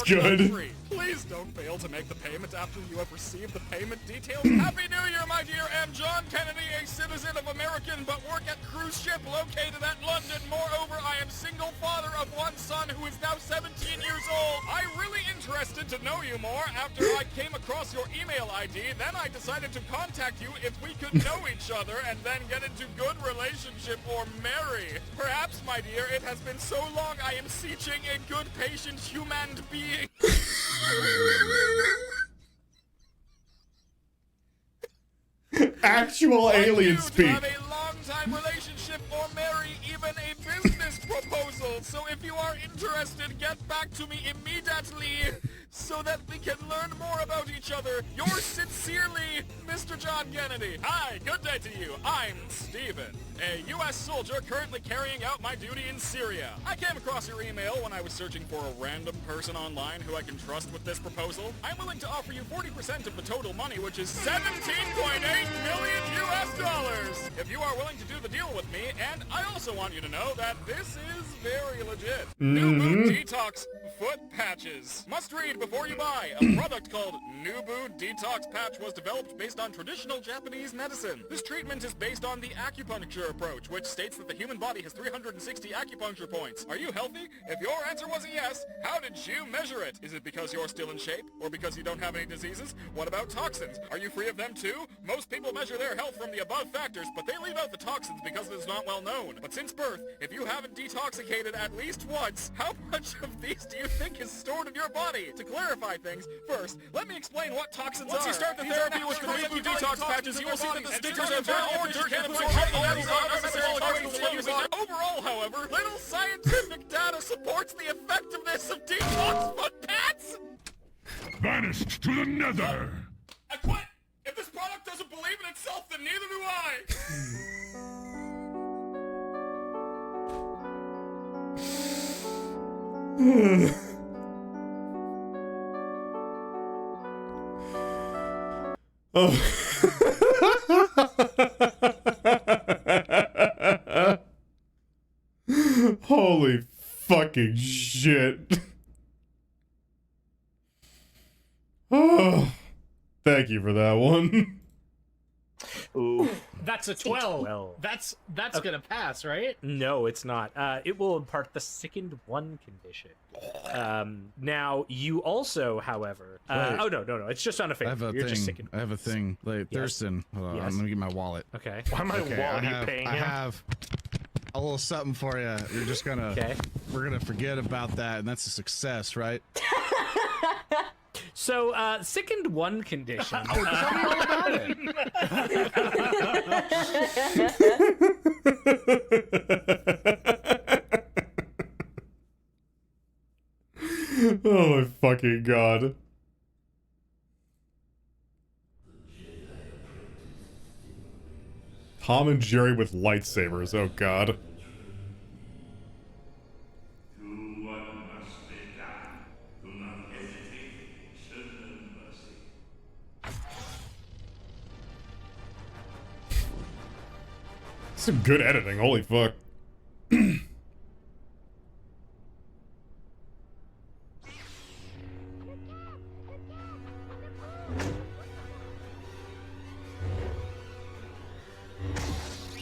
good. Please don't fail to make the payment after you have received the payment details. Happy New Year, my dear. Am John Kennedy, a citizen of American, but work at cruise ship located at London. Moreover, I am single father of one son who is now 17 years old. I'm really interested to know you more after I came across your email ID. Then I decided to contact you if we could know each other and then get into good relationship or marry. Perhaps, my dear, it has been so long I am seeking a good patient human being. Actual alien speak. Have a long-time relationship or marry, even a business proposal. So if you are interested, get back to me immediately so that we can learn more about each other. Yours sincerely, Mr. John Kennedy. Hi, good day to you. I'm Steven, a U.S. soldier currently carrying out my duty in Syria. I came across your email when I was searching for a random person online who I can trust with this proposal. I'm willing to offer you 40% of the total money, which is $17.8 million US. If you are willing to do the deal with me, and I also want you to know that this is very legit. New Boot Detox Foot Patches. Must read before you buy. A product called New Boot Detox Patch was developed based on traditional Japanese medicine. This treatment is based on the acupuncture approach, which states that the human body has 360 acupuncture points. Are you healthy? If your answer was a yes, how did you measure it? Is it because you're still in shape? Or because you don't have any diseases? What about toxins? Are you free of them too? Most people measure their health from the above factors, but they leave out the toxins because it is not well known. But since birth, if you haven't detoxicated at least once, how much of these do you think is stored in your body? To clarify things, first, let me explain what toxins are. Once you start the therapy with the New Boot Detox patches, you will see that the stickers are very or dirt can absorb unnecessary toxins. Overall, however, little scientific data supports the effectiveness of detox foot pads. Vanished to the nether. I quit. If this product doesn't believe in itself, then neither do I. Holy fucking shit. Oh, thank you for that one. Ooh. That's a 12. That's gonna pass, right? No, it's not. It will impart the sickened one condition. Now you also, however, oh no, it's just on a favor. I have a You're thing. just sickened. I have a thing. Like, Yes. Thurston, hold on, Yes. let me get my wallet. Okay. Why am I Okay, wallet? Are you paying I him? have a little something for you. You're just gonna. Okay. We're gonna forget about that, and that's a success, right? So, sickened one condition. Tell me all about it. Oh my fucking god. Tom and Jerry with lightsabers, oh god. Some good editing, holy fuck.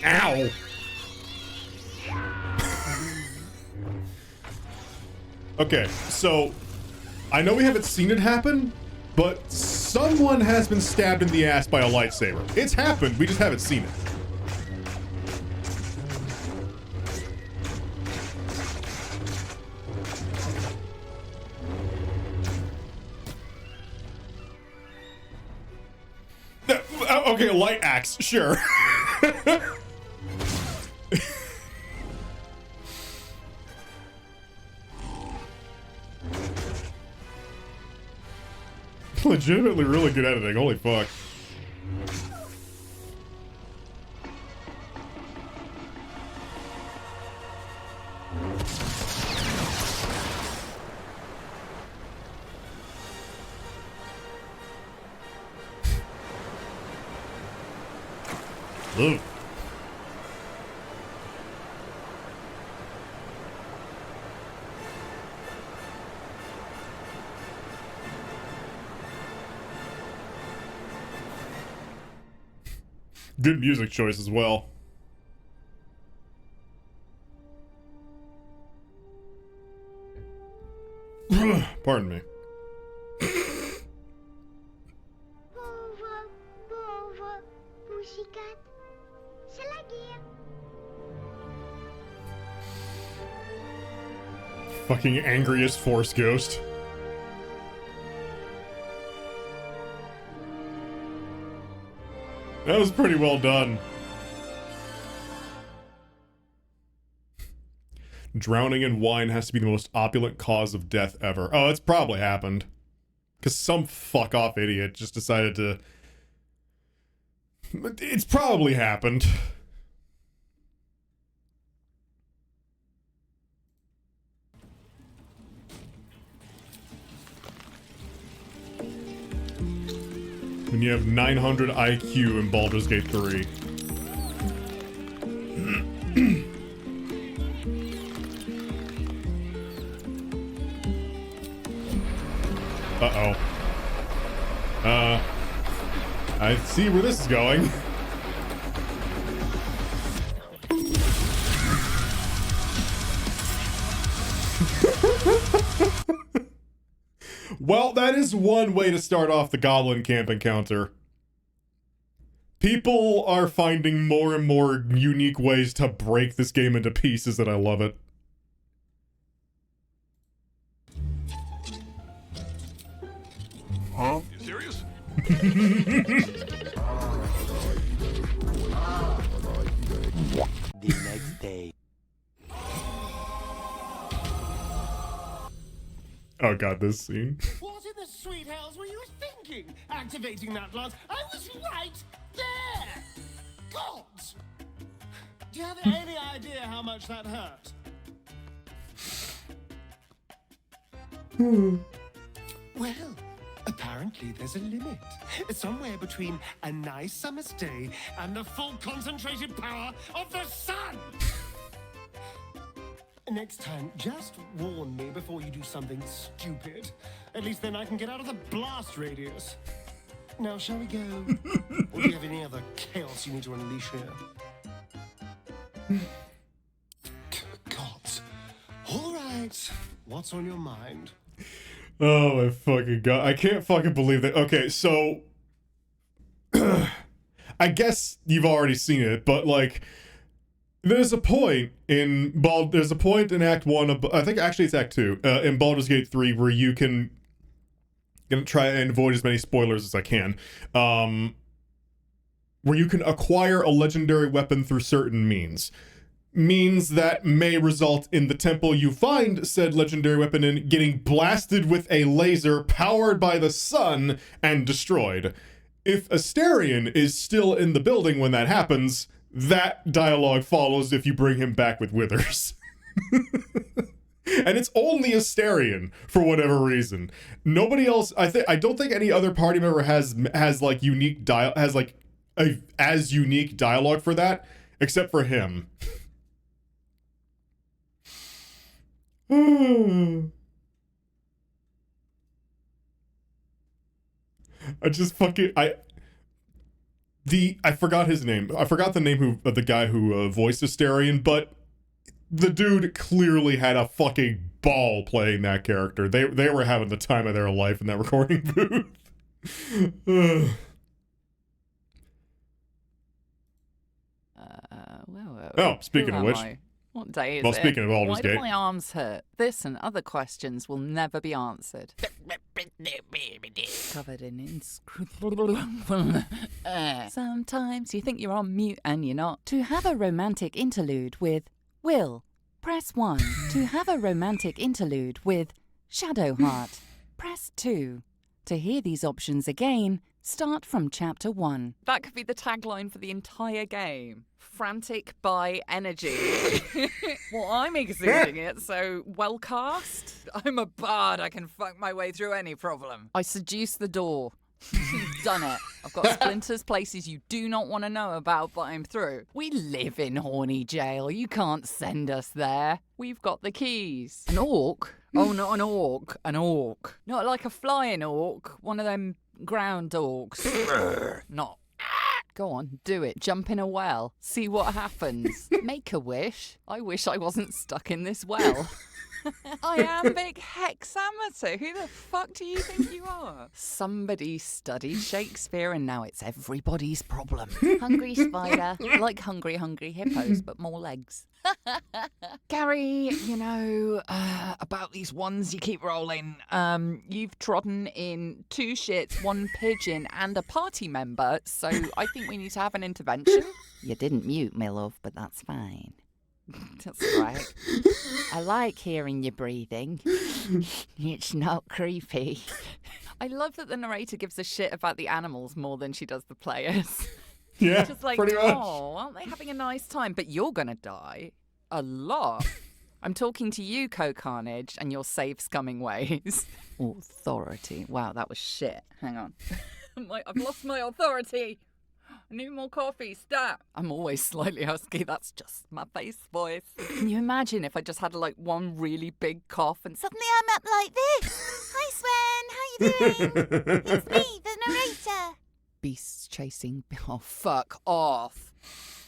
Ow! Okay, so I know we haven't seen it happen, but someone has been stabbed in the ass by a lightsaber. It's happened, we just haven't seen it. Okay, light axe, sure. Legitimately really good editing, holy fuck. Ugh. Good music choice as well. Pardon me. Fucking angriest Force Ghost. That was pretty well done. Drowning in wine has to be the most opulent cause of death ever. Oh, it's probably happened. Because some fuck-off idiot just decided to... It's probably happened. When you have 900 IQ in Baldur's Gate 3. Uh-oh. I see where this is going. Well, that is one way to start off the Goblin Camp encounter. People are finding more and more unique ways to break this game into pieces, and I love it. Huh? You serious? The next day. Oh god, this scene. What in the sweet hells were you thinking? Activating that lance? I was right there! Gods! Do you have any idea how much that hurt? Well, apparently there's a limit. Somewhere between a nice summer's day and the full concentrated power of the sun! Next time, just warn me before you do something stupid. At least then I can get out of the blast radius. Now, shall we go? Or do you have any other chaos you need to unleash here? Gods. All right. What's on your mind? Oh my fucking god. I can't fucking believe that. Okay, so... I guess you've already seen it, but like... There's a point in Act 1 of, I think actually it's Act 2, in Baldur's Gate 3 where you can, gonna try and avoid as many spoilers as I can, where you can acquire a legendary weapon through certain means. Means that may result in the temple you find said legendary weapon in getting blasted with a laser powered by the sun and destroyed. If Asterion is still in the building when that happens, that dialogue follows if you bring him back with withers. And it's only Asterion for whatever reason. Nobody else, I don't think any other party member has like unique as unique dialogue for that, except for him. I forgot his name. I forgot the name of the guy who voiced Asterion, but the dude clearly had a fucking ball playing that character. They were having the time of their life in that recording booth. Oh, speaking of which. What day is it? Well, speaking of Baldur's Gate. Why do my arms hurt? This and other questions will never be answered. Covered in inscrutable. Sometimes you think you're on mute and you're not. To have a romantic interlude with Will, press 1. To have a romantic interlude with Shadowheart, press 2. To hear these options again, start from chapter 1. That could be the tagline for the entire game. Frantic by energy. Well, I'm exuding it, so well cast. I'm a bard. I can fuck my way through any problem. I seduce the door. You've done it. I've got splinters, places you do not want to know about, but I'm through. We live in horny jail. You can't send us there. We've got the keys. An orc? Oh, not an orc. An orc. Not like a flying orc. One of them ground orcs. Not. Go on, do it. Jump in a well. See what happens. Make a wish. I wish I wasn't stuck in this well. Iambic hexameter. Who the fuck do you think you are? Somebody studied Shakespeare and now it's everybody's problem. Hungry spider. Like hungry hippos, but more legs. Gary, you know, about these ones you keep rolling. You've trodden in 2 shits, 1 pigeon, and a party member, so I think we need to have an intervention. You didn't mute, my love, but that's fine. That's right. I like hearing you breathing. It's not creepy. I love that the narrator gives a shit about the animals more than she does the players. Yeah, just like, pretty much. oh, aren't they having a nice time? But you're gonna die a lot. I'm talking to you, Co-Carnage, and your safe scumming ways. Authority. Wow, that was shit. Hang on. I've lost my authority. I need more coffee, stop. I'm always slightly husky, that's just my face voice. Can you imagine if I just had like one really big cough and suddenly I'm up like this? Hi Sven, how you doing? It's me, the narrator. Beasts chasing... Oh, fuck off.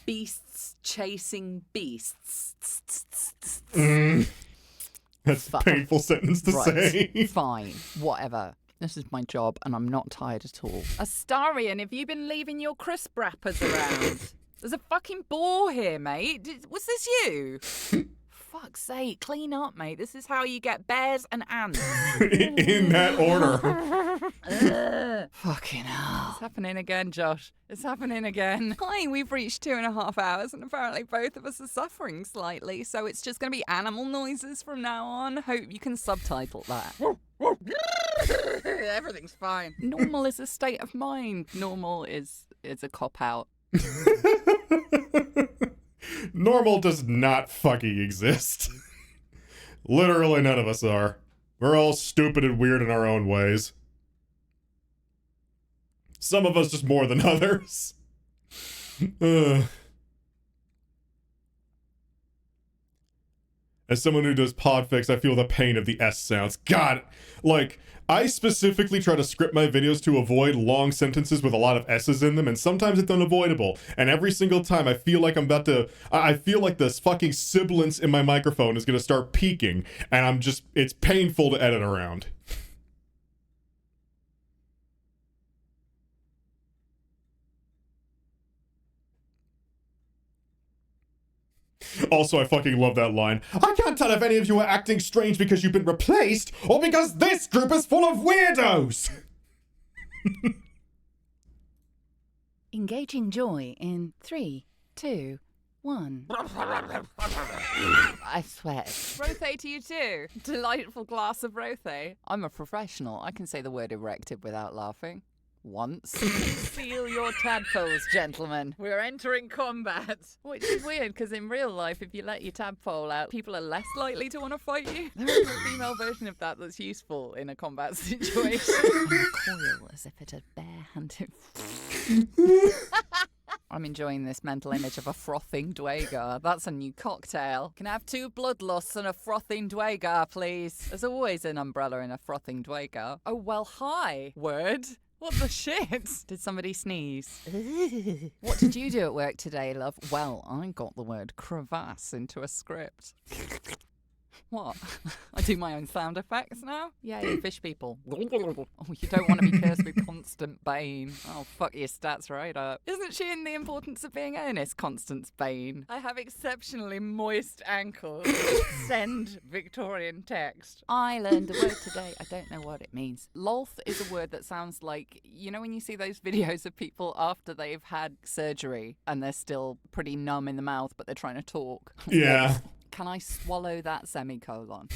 Beasts chasing beasts. That's a painful sentence to say. Fine, whatever. This is my job, and I'm not tired at all. Astarion, have you been leaving your crisp wrappers around? There's a fucking boar here, mate. Was this you? Fuck's sake, clean up, mate. This is how you get bears and ants. In that order. Fucking hell. It's happening again, Josh. It's happening again. Hi, we've reached 2.5 hours, and apparently both of us are suffering slightly, so it's just going to be animal noises from now on. Hope you can subtitle that. Everything's fine. Normal is a state of mind. Normal is a cop-out. Normal does not fucking exist. Literally none of us are. We're all stupid and weird in our own ways. Some of us just more than others. As someone who does podfix, I feel the pain of the S sounds. God, like, I specifically try to script my videos to avoid long sentences with a lot of S's in them, and sometimes it's unavoidable. And every single time I feel like I feel like this fucking sibilance in my microphone is gonna start peaking, and it's painful to edit around. Also, I fucking love that line. I can't tell if any of you are acting strange because you've been replaced, or because this group is full of weirdos! Engaging joy in 3, 2, 1. I sweat. Rothe to you too. Delightful glass of Rothe. I'm a professional. I can say the word erected without laughing. Once. Seal your tadpoles, gentlemen. We're entering combat. Which is weird, because in real life, if you let your tadpole out, people are less likely to want to fight you. There is a female version of that that's useful in a combat situation. Recoil as if it had bare-handed... I'm enjoying this mental image of a frothing Dwagar. That's a new cocktail. Can I have 2 bloodlusts and a frothing Dwagar, please? There's always an umbrella in a frothing Dwagar. Oh, well, hi. Word. What the shit? Did somebody sneeze? What did you do at work today, love? Well, I got the word crevasse into a script. What? I do my own sound effects now? Yay, fish people. Oh, you don't want to be cursed with Constance Bane. Oh, fuck your stats right up. Isn't she in The Importance of Being Earnest, Constance Bane? I have exceptionally moist ankles. Send Victorian text. I learned a word today. I don't know what it means. Lolth is a word that sounds like, you know when you see those videos of people after they've had surgery and they're still pretty numb in the mouth, but they're trying to talk? Yeah. Can I swallow that semicolon?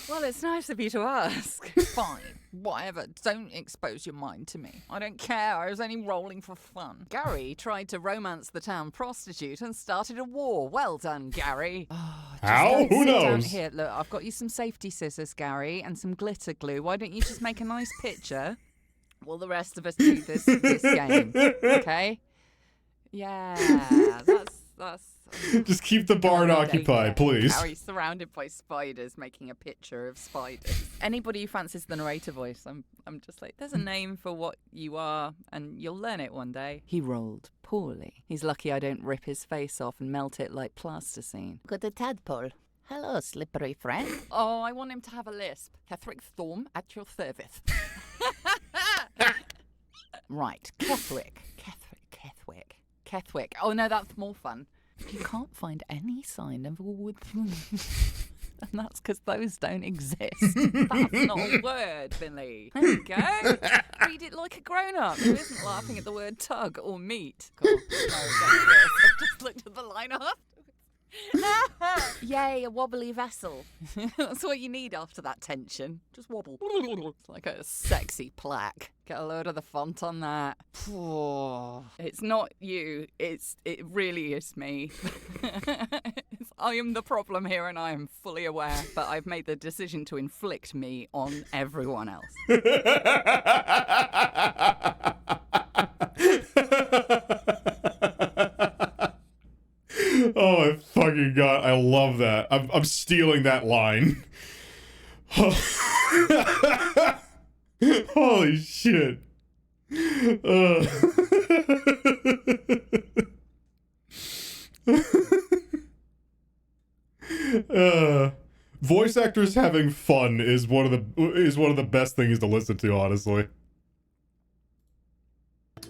Well, it's nice of you to ask. Fine, whatever. Don't expose your mind to me. I don't care. I was only rolling for fun. Gary tried to romance the town prostitute and started a war. Well done, Gary. How? Who knows? Here, look, I've got you some safety scissors, Gary, and some glitter glue. Why don't you just make a nice picture? While the rest of us do this game, okay? Yeah, that's. Just keep the barn occupied, please. Harry's surrounded by spiders, making a picture of spiders. Anybody who fancies the narrator voice, I'm just like, there's a name for what you are, and you'll learn it one day. He rolled poorly. He's lucky I don't rip his face off and melt it like plasticine. Got a tadpole. Hello, slippery friend. Oh, I want him to have a lisp. Kethrick Thorm at your service. Right, Kethwick. Oh no, that's more fun. You can't find any sign of a wood. And that's because those don't exist. That's not a word, Billy. There you go. Read it like a grown-up who isn't laughing at the word tug or meat. Cool. No, I've just looked at the line afterwards. Yay, a wobbly vessel. That's what you need after that tension. Just wobble. It's like a sexy plaque. Get a load of the font on that. It's not you. It really is me. I am the problem here and I am fully aware, but I've made the decision to inflict me on everyone else. Oh my fucking god, I love that. I'm stealing that line. Holy shit. Voice actors having fun is one of the best things to listen to, honestly.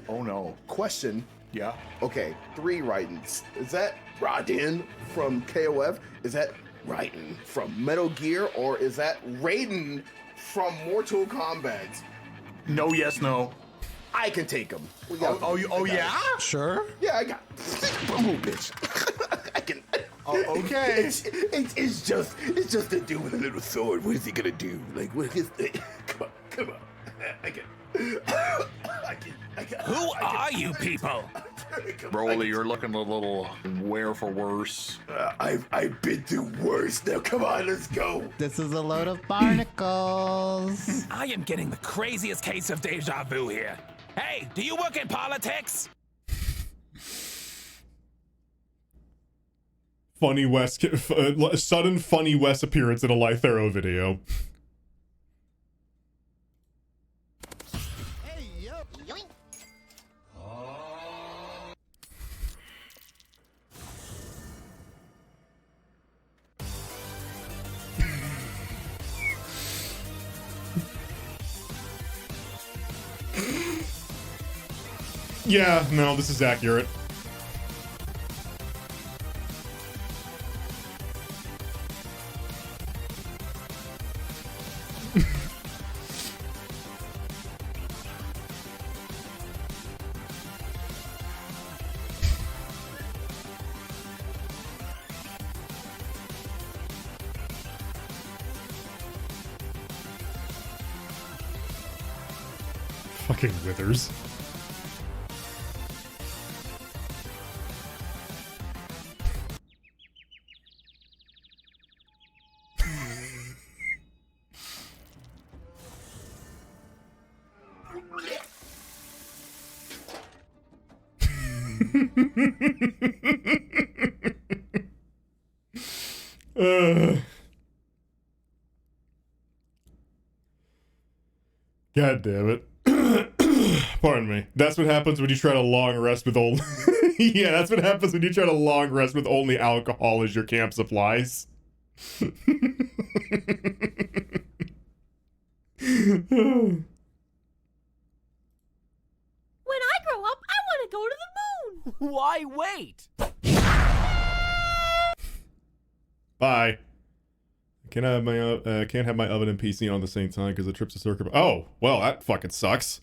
Oh no. Question. Yeah. Okay, 3 writings. Is that Raiden from KOF? Is that Raiden from Metal Gear? Or is that Raiden from Mortal Kombat? No, yes, no. I can take him. Yeah? Sure. Yeah, I got bumble bitch. I can. Okay. It's just a dude with a little sword. What is he gonna do? Like, what is it? Come on. I can. Who are you people? Broly, you're looking a little wear for worse. I've been through worse. Now, come on, let's go. This is a load of barnacles. I am getting the craziest case of deja vu here. Hey, do you work in politics? Funny West, sudden Funny West appearance in a Lythero video. Yeah, no, this is accurate. Fucking withers. God damn it. Pardon me. That's what happens when you try to long rest with only... Yeah, that's what happens when you try to long rest with only alcohol as your camp supplies. When I grow up, I want to go to the moon. Why wait? Bye. Can't have my oven and PC on the same time because the trip's a circuit. Oh, well, that fucking sucks.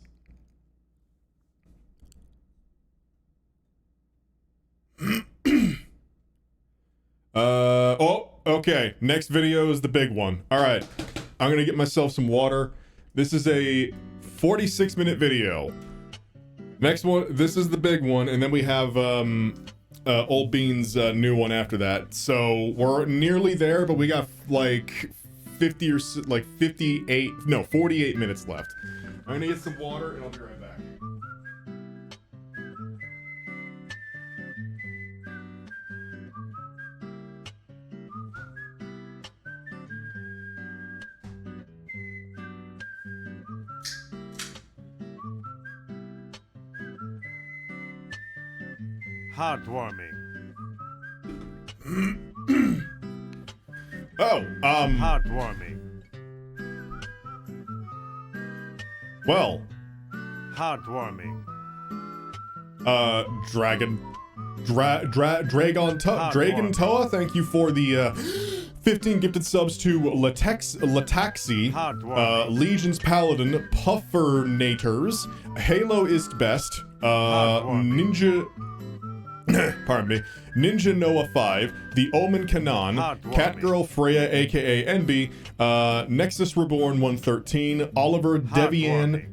Oh, okay. Next video is the big one. All right, I'm gonna get myself some water. This is a 46-minute video. Next one, this is the big one, and then we have Old Bean's new one after that. So we're nearly there, but we got like 50 or like 58, no, 48 minutes left. I'm gonna get some water and I'll be right back. Heartwarming. Heartwarming. Well. Heartwarming. Dragon Toa, thank you for the 15 gifted subs to Lataxi, Legion's Paladin, Puffernators, Halo is best, Ninja... Pardon me. Ninja Noah 5, The Omen Kanan, Catgirl Freya aka NB, Nexus Reborn 113, Oliver Devine,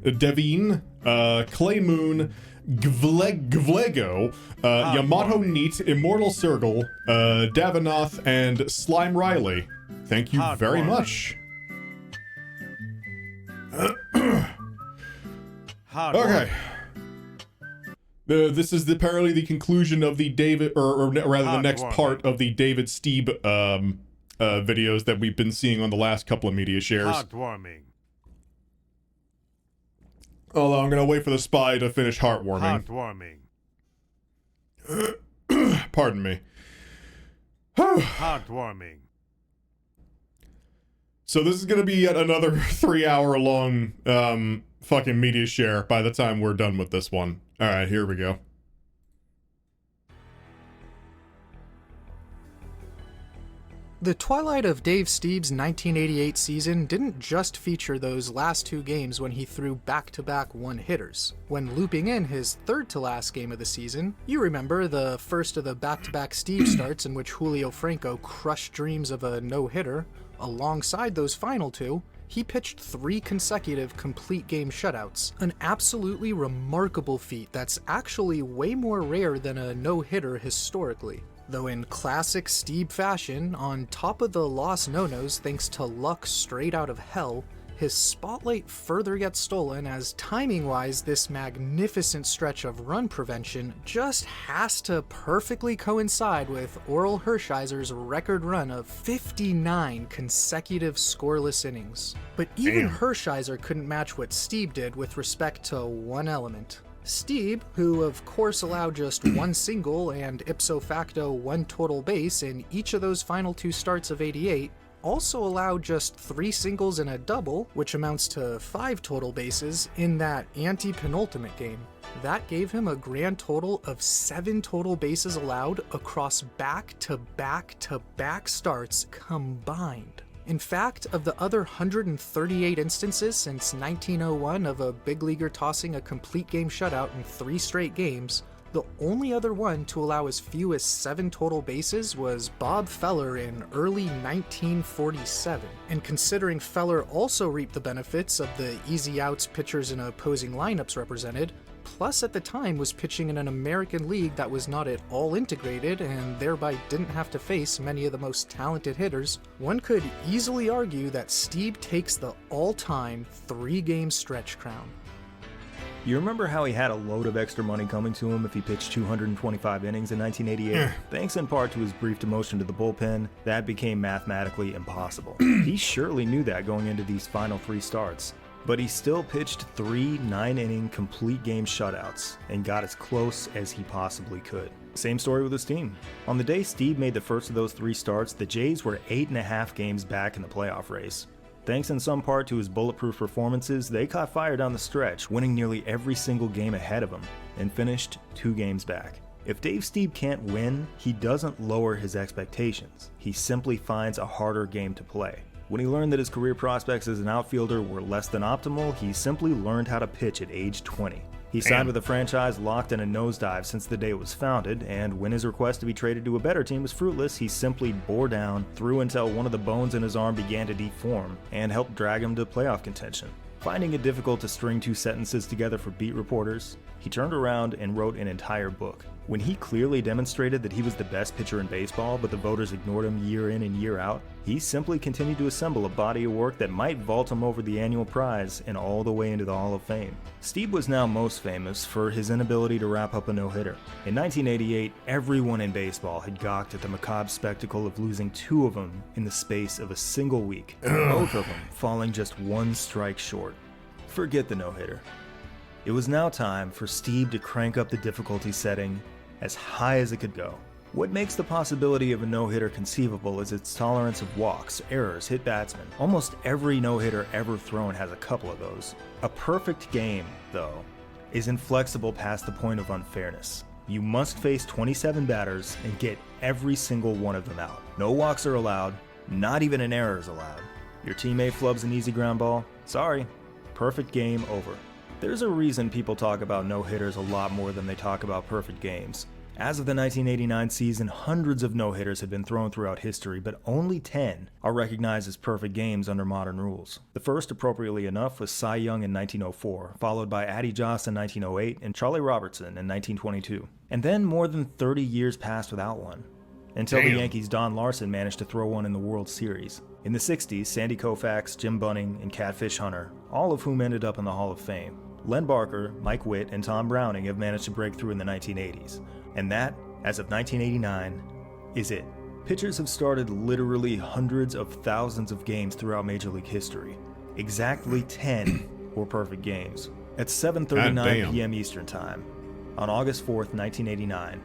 Clay Moon, Gvlego, Yamato Neat, Immortal Circle, Davinoth, and Slime Riley. Thank you very much. Okay. This is apparently the conclusion of the David, or rather the next part of the David Steeb videos that we've been seeing on the last couple of media shares. Heartwarming. Although I'm gonna wait for the spy to finish heartwarming. Heartwarming. Pardon me. Heartwarming. So this is gonna be yet another 3-hour long fucking media share by the time we're done with this one. All right, here we go. The twilight of Dave Steeb's 1988 season didn't just feature those last two games when he threw back-to-back one-hitters. When looping in his third-to-last game of the season, you remember the first of the back-to-back Steeb starts in which Julio Franco crushed dreams of a no-hitter. Alongside those final two, he pitched 3 consecutive complete game shutouts, an absolutely remarkable feat that's actually way more rare than a no-hitter historically. Though in classic Steeb fashion, on top of the lost no-nos thanks to luck straight out of hell, his spotlight further gets stolen as timing-wise this magnificent stretch of run prevention just has to perfectly coincide with Oral Hershiser's record run of 59 consecutive scoreless innings. But even Hershiser couldn't match what Steeb did with respect to one element. Steeb, who of course allowed just one single and ipso facto one total base in each of those final 2 starts of 88, also allowed just 3 singles and a double, which amounts to 5 total bases, in that anti-penultimate game. That gave him a grand total of 7 total bases allowed across back-to-back-to-back starts combined. In fact, of the other 138 instances since 1901 of a big leaguer tossing a complete game shutout in 3 straight games, the only other one to allow as few as 7 total bases was Bob Feller in early 1947. And considering Feller also reaped the benefits of the easy outs pitchers in opposing lineups represented, plus at the time was pitching in an American League that was not at all integrated and thereby didn't have to face many of the most talented hitters, one could easily argue that Steeb takes the all-time 3-game stretch crown. You remember how he had a load of extra money coming to him if he pitched 225 innings in 1988? Thanks in part to his brief demotion to the bullpen, that became mathematically impossible. He surely knew that going into these final 3 starts. But he still pitched 3 9-inning complete game shutouts and got as close as he possibly could. Same story with his team. On the day Steve made the first of those 3 starts, the Jays were 8.5 games back in the playoff race. Thanks in some part to his bulletproof performances, they caught fire down the stretch, winning nearly every single game ahead of him, and finished 2 games back. If Dave Stieb can't win, he doesn't lower his expectations. He simply finds a harder game to play. When he learned that his career prospects as an outfielder were less than optimal, he simply learned how to pitch at age 20. He signed with a franchise locked in a nosedive since the day it was founded, and when his request to be traded to a better team was fruitless, he simply bore down, threw until one of the bones in his arm began to deform, and helped drag him to playoff contention. Finding it difficult to string 2 sentences together for beat reporters, he turned around and wrote an entire book. When he clearly demonstrated that he was the best pitcher in baseball, but the voters ignored him year in and year out, he simply continued to assemble a body of work that might vault him over the annual prize and all the way into the Hall of Fame. Stieb was now most famous for his inability to wrap up a no-hitter. In 1988, everyone in baseball had gawked at the macabre spectacle of losing 2 of them in the space of a single week, both of them falling just 1 strike short. Forget the no-hitter. It was now time for Stieb to crank up the difficulty setting as high as it could go. What makes the possibility of a no-hitter conceivable is its tolerance of walks, errors, hit batsmen. Almost every no-hitter ever thrown has a couple of those. A perfect game, though, is inflexible past the point of unfairness. You must face 27 batters and get every single one of them out. No walks are allowed, not even an error is allowed. Your teammate flubs an easy ground ball? Sorry, perfect game over. There's a reason people talk about no-hitters a lot more than they talk about perfect games. As of the 1989 season, hundreds of no-hitters had been thrown throughout history, but only 10 are recognized as perfect games under modern rules. The first, appropriately enough, was Cy Young in 1904, followed by Addie Joss in 1908 and Charlie Robertson in 1922. And then more than 30 years passed without one, until the Yankees' Don Larson managed to throw one in the World Series. In the 60s, Sandy Koufax, Jim Bunning, and Catfish Hunter, all of whom ended up in the Hall of Fame. Len Barker, Mike Witt, and Tom Browning have managed to break through in the 1980s. And that, as of 1989, is it. Pitchers have started literally hundreds of thousands of games throughout Major League history. Exactly 10 were perfect games. At 7:39 p.m. Eastern Time, on August 4th, 1989,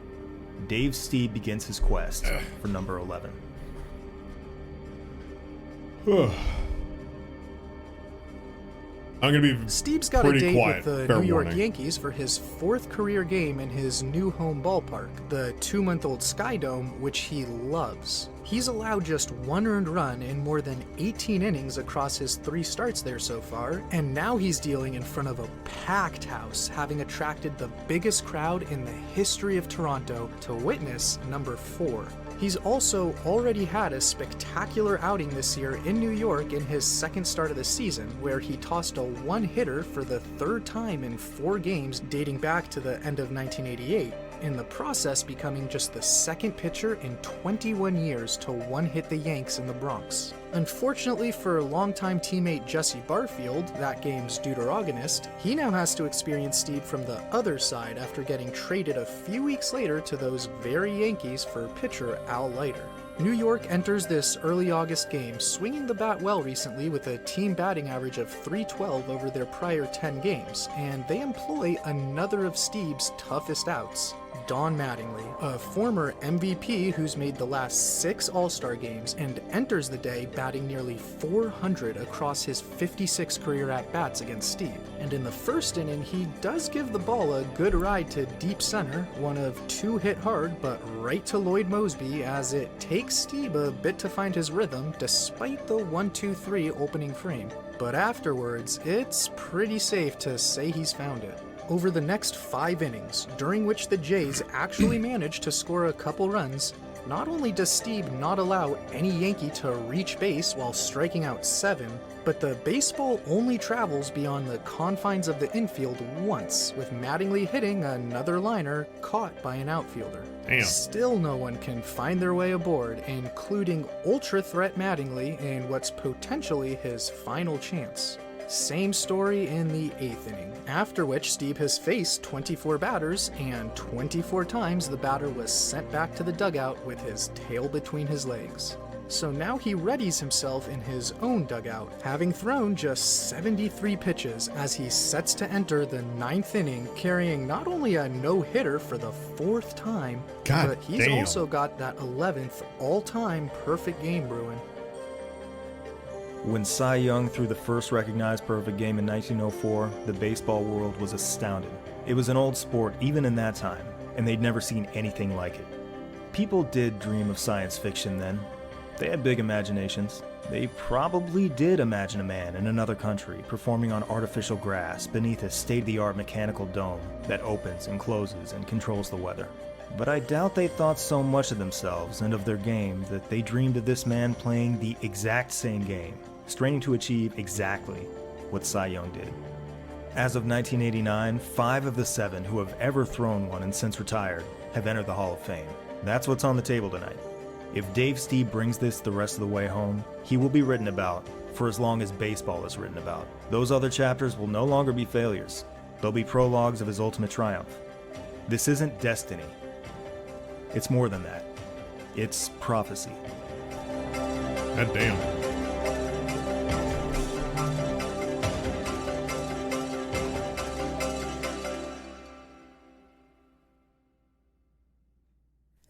Dave Stieb begins his quest for number 11. I'm going to be Steve's got a date with the New York Yankees for his 4th career game in his new home ballpark, the 2-month-old Sky Dome, which he loves. He's allowed just 1 earned run in more than 18 innings across his 3 starts there so far, and now he's dealing in front of a packed house, having attracted the biggest crowd in the history of Toronto to witness number 4. He's also already had a spectacular outing this year in New York in his 2nd start of the season, where he tossed a 1-hitter for the 3rd time in 4 games dating back to the end of 1988, in the process becoming just the 2nd pitcher in 21 years to 1-hit the Yanks in the Bronx. Unfortunately for longtime teammate Jesse Barfield, that game's deuteragonist, he now has to experience Steve from the other side after getting traded a few weeks later to those very Yankees for pitcher Al Leiter. New York enters this early August game swinging the bat well recently with a team batting average of .312 over their prior 10 games, and they employ another of Steve's toughest outs, Don Mattingly, a former MVP who's made the last 6 All-Star games and enters the day batting nearly .400 across his 56 career at-bats against Steve. And in the first inning, he does give the ball a good ride to deep center, one of 2 hit hard, but right to Lloyd Moseby, as it takes Steve a bit to find his rhythm despite the 1-2-3 opening frame. But afterwards, it's pretty safe to say he's found it. Over the next 5 innings, during which the Jays actually managed to score a couple runs, not only does Steve not allow any Yankee to reach base while striking out 7, but the baseball only travels beyond the confines of the infield once, with Mattingly hitting another liner caught by an outfielder. Damn. Still no one can find their way aboard, including ultra-threat Mattingly in what's potentially his final chance. Same story in the 8th inning, after which Steve has faced 24 batters, and 24 times the batter was sent back to the dugout with his tail between his legs. So now he readies himself in his own dugout, having thrown just 73 pitches as he sets to enter the 9th inning, carrying not only a no-hitter for the 4th time, but he's also got that 11th all-time perfect game brewing. When Cy Young threw the first recognized perfect game in 1904, the baseball world was astounded. It was an old sport even in that time, and they'd never seen anything like it. People did dream of science fiction then. They had big imaginations. They probably did imagine a man in another country performing on artificial grass beneath a state-of-the-art mechanical dome that opens and closes and controls the weather. But I doubt they thought so much of themselves and of their game that they dreamed of this man playing the exact same game, straining to achieve exactly what Cy Young did. As of 1989, 5 of the 7 who have ever thrown one and since retired have entered the Hall of Fame. That's what's on the table tonight. If Dave Stieb brings this the rest of the way home, he will be written about for as long as baseball is written about. Those other chapters will no longer be failures. They'll be prologues of his ultimate triumph. This isn't destiny. It's more than that. It's prophecy. God damn.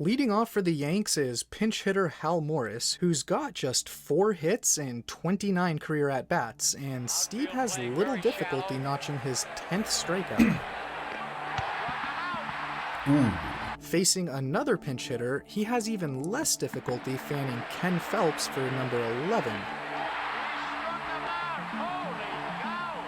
Leading off for the Yanks is pinch hitter Hal Morris, who's got just 4 hits and 29 career at-bats, and Steve has little difficulty notching his 10th strikeout. Facing another pinch hitter, he has even less difficulty fanning Ken Phelps for number 11.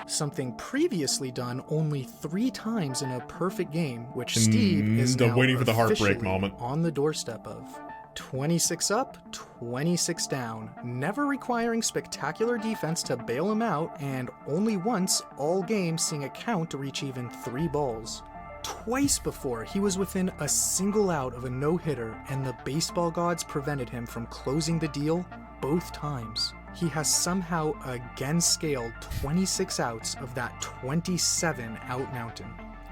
Something previously done only 3 times in a perfect game, which Steve is now waiting for the heartbreak moment on the doorstep of. 26 up, 26 down, never requiring spectacular defense to bail him out, and only once all game seeing a count to reach even 3 balls. Twice before, he was within a single out of a no-hitter, and the baseball gods prevented him from closing the deal both times. He has somehow again scaled 26 outs of that 27 out mountain.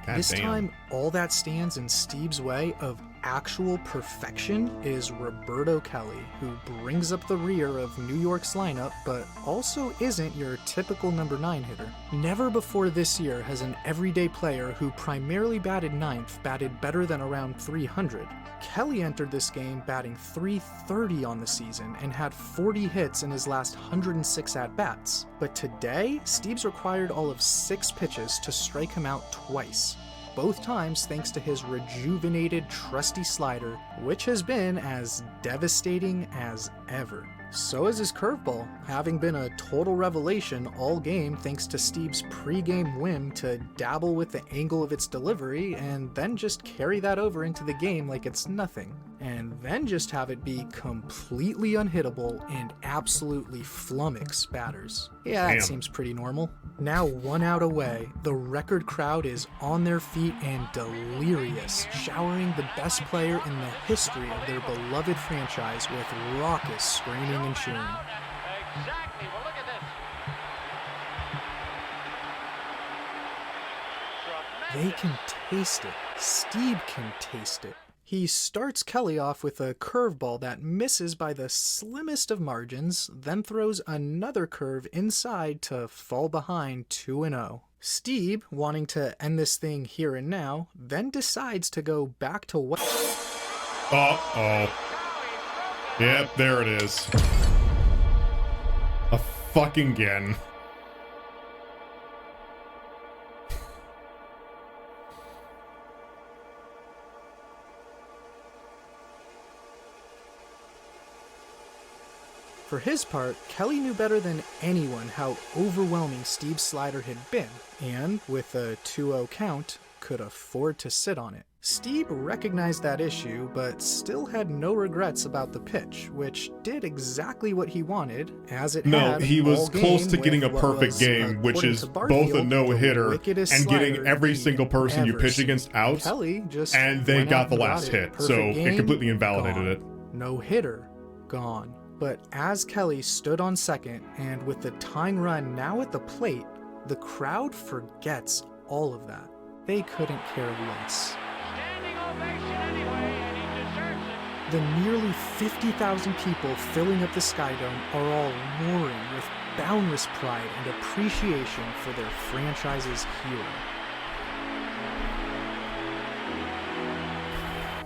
This time, all that stands in Steve's way of actual perfection is Roberto Kelly, who brings up the rear of New York's lineup, but also isn't your typical number 9 hitter. Never before this year has an everyday player who primarily batted 9th batted better than around 300. Kelly entered this game batting .330 on the season and had 40 hits in his last 106 at-bats. But today, Steve's required all of 6 pitches to strike him out twice. Both times thanks to his rejuvenated, trusty slider, which has been as devastating as ever. So is his curveball, having been a total revelation all game thanks to Steve's pre-game whim to dabble with the angle of its delivery and then just carry that over into the game like it's nothing. And then just have it be completely unhittable and absolutely flummox batters. Yeah, that seems pretty normal. Now 1 out away, the record crowd is on their feet and delirious, showering the best player in the history of their beloved franchise with raucous screaming and cheering. Exactly. Well, look at this. They can taste it. Steve can taste it. He starts Kelly off with a curveball that misses by the slimmest of margins, then throws another curve inside to fall behind 2-0. Steve, wanting to end this thing here and now, then decides to go back to what... Uh-oh. Yep, there it is. A fucking again. For his part, Kelly knew better than anyone how overwhelming Steve's slider had been, and with a 2-0 count, could afford to sit on it. Steve recognized that issue, but still had no regrets about the pitch, which did exactly what he wanted, as it had he was all close game to getting a with what perfect was, game, which according is to both a Barfield, no-hitter the wickedest and getting slider every he'd single person you ever pitch seen. against out, Kelly just and they went got out the and last it. hit, Perfect so game, it completely invalidated it. No hitter, gone. But as Kelly stood on second, and with the tying run now at the plate, the crowd forgets all of that. They couldn't care less. Standing ovation anyway, and he deserves it. The nearly 50,000 people filling up the Skydome are all roaring with boundless pride and appreciation for their franchise's hero.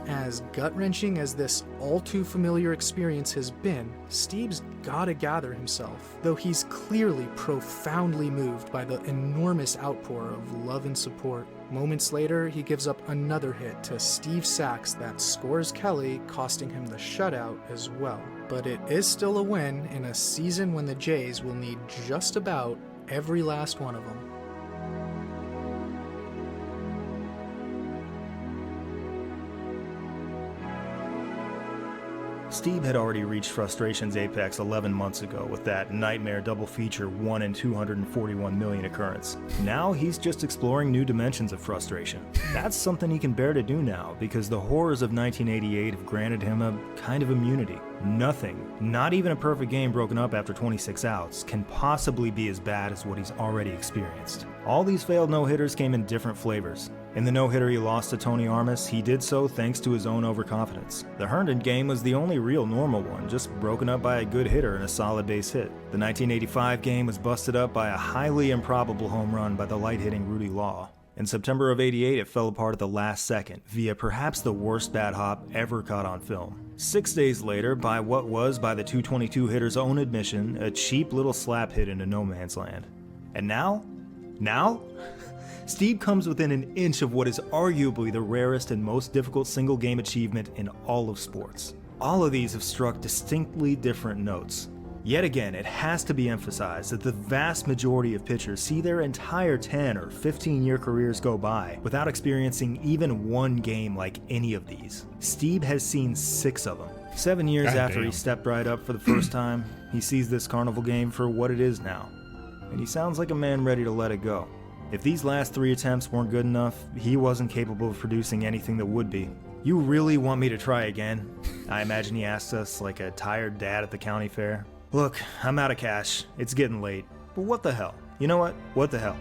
As gut-wrenching as this all-too-familiar experience has been, Steve's gotta gather himself, though he's clearly profoundly moved by the enormous outpour of love and support. Moments later, he gives up another hit to Steve Sachs that scores Kelly, costing him the shutout as well. But it is still a win in a season when the Jays will need just about every last one of them. Steve had already reached frustration's apex 11 months ago with that nightmare double feature 1 in 241 million occurrence. Now he's just exploring new dimensions of frustration. That's something he can bear to do now because the horrors of 1988 have granted him a kind of immunity. Nothing, not even a perfect game broken up after 26 outs, can possibly be as bad as what he's already experienced. All these failed no-hitters came in different flavors. In the no-hitter he lost to Tony Armas, he did so thanks to his own overconfidence. The Herndon game was the only real normal one, just broken up by a good hitter and a solid base hit. The 1985 game was busted up by a highly improbable home run by the light-hitting Rudy Law. In September of '88, it fell apart at the last second, via perhaps the worst bat hop ever caught on film. 6 days later, by what was, by the 222 hitter's own admission, a cheap little slap hit into no man's land. And now? Steve comes within an inch of what is arguably the rarest and most difficult single game achievement in all of sports. All of these have struck distinctly different notes. Yet again, it has to be emphasized that the vast majority of pitchers see their entire 10 or 15-year careers go by without experiencing even one game like any of these. Steve has seen 6 of them. 7 years after he stepped right up for the first time, he sees this carnival game for what it is now. And he sounds like a man ready to let it go. If these last 3 attempts weren't good enough, he wasn't capable of producing anything that would be. "You really want me to try again?" I imagine he asked us like a tired dad at the county fair. "Look, I'm out of cash. It's getting late. But what the hell? You know what? What the hell?"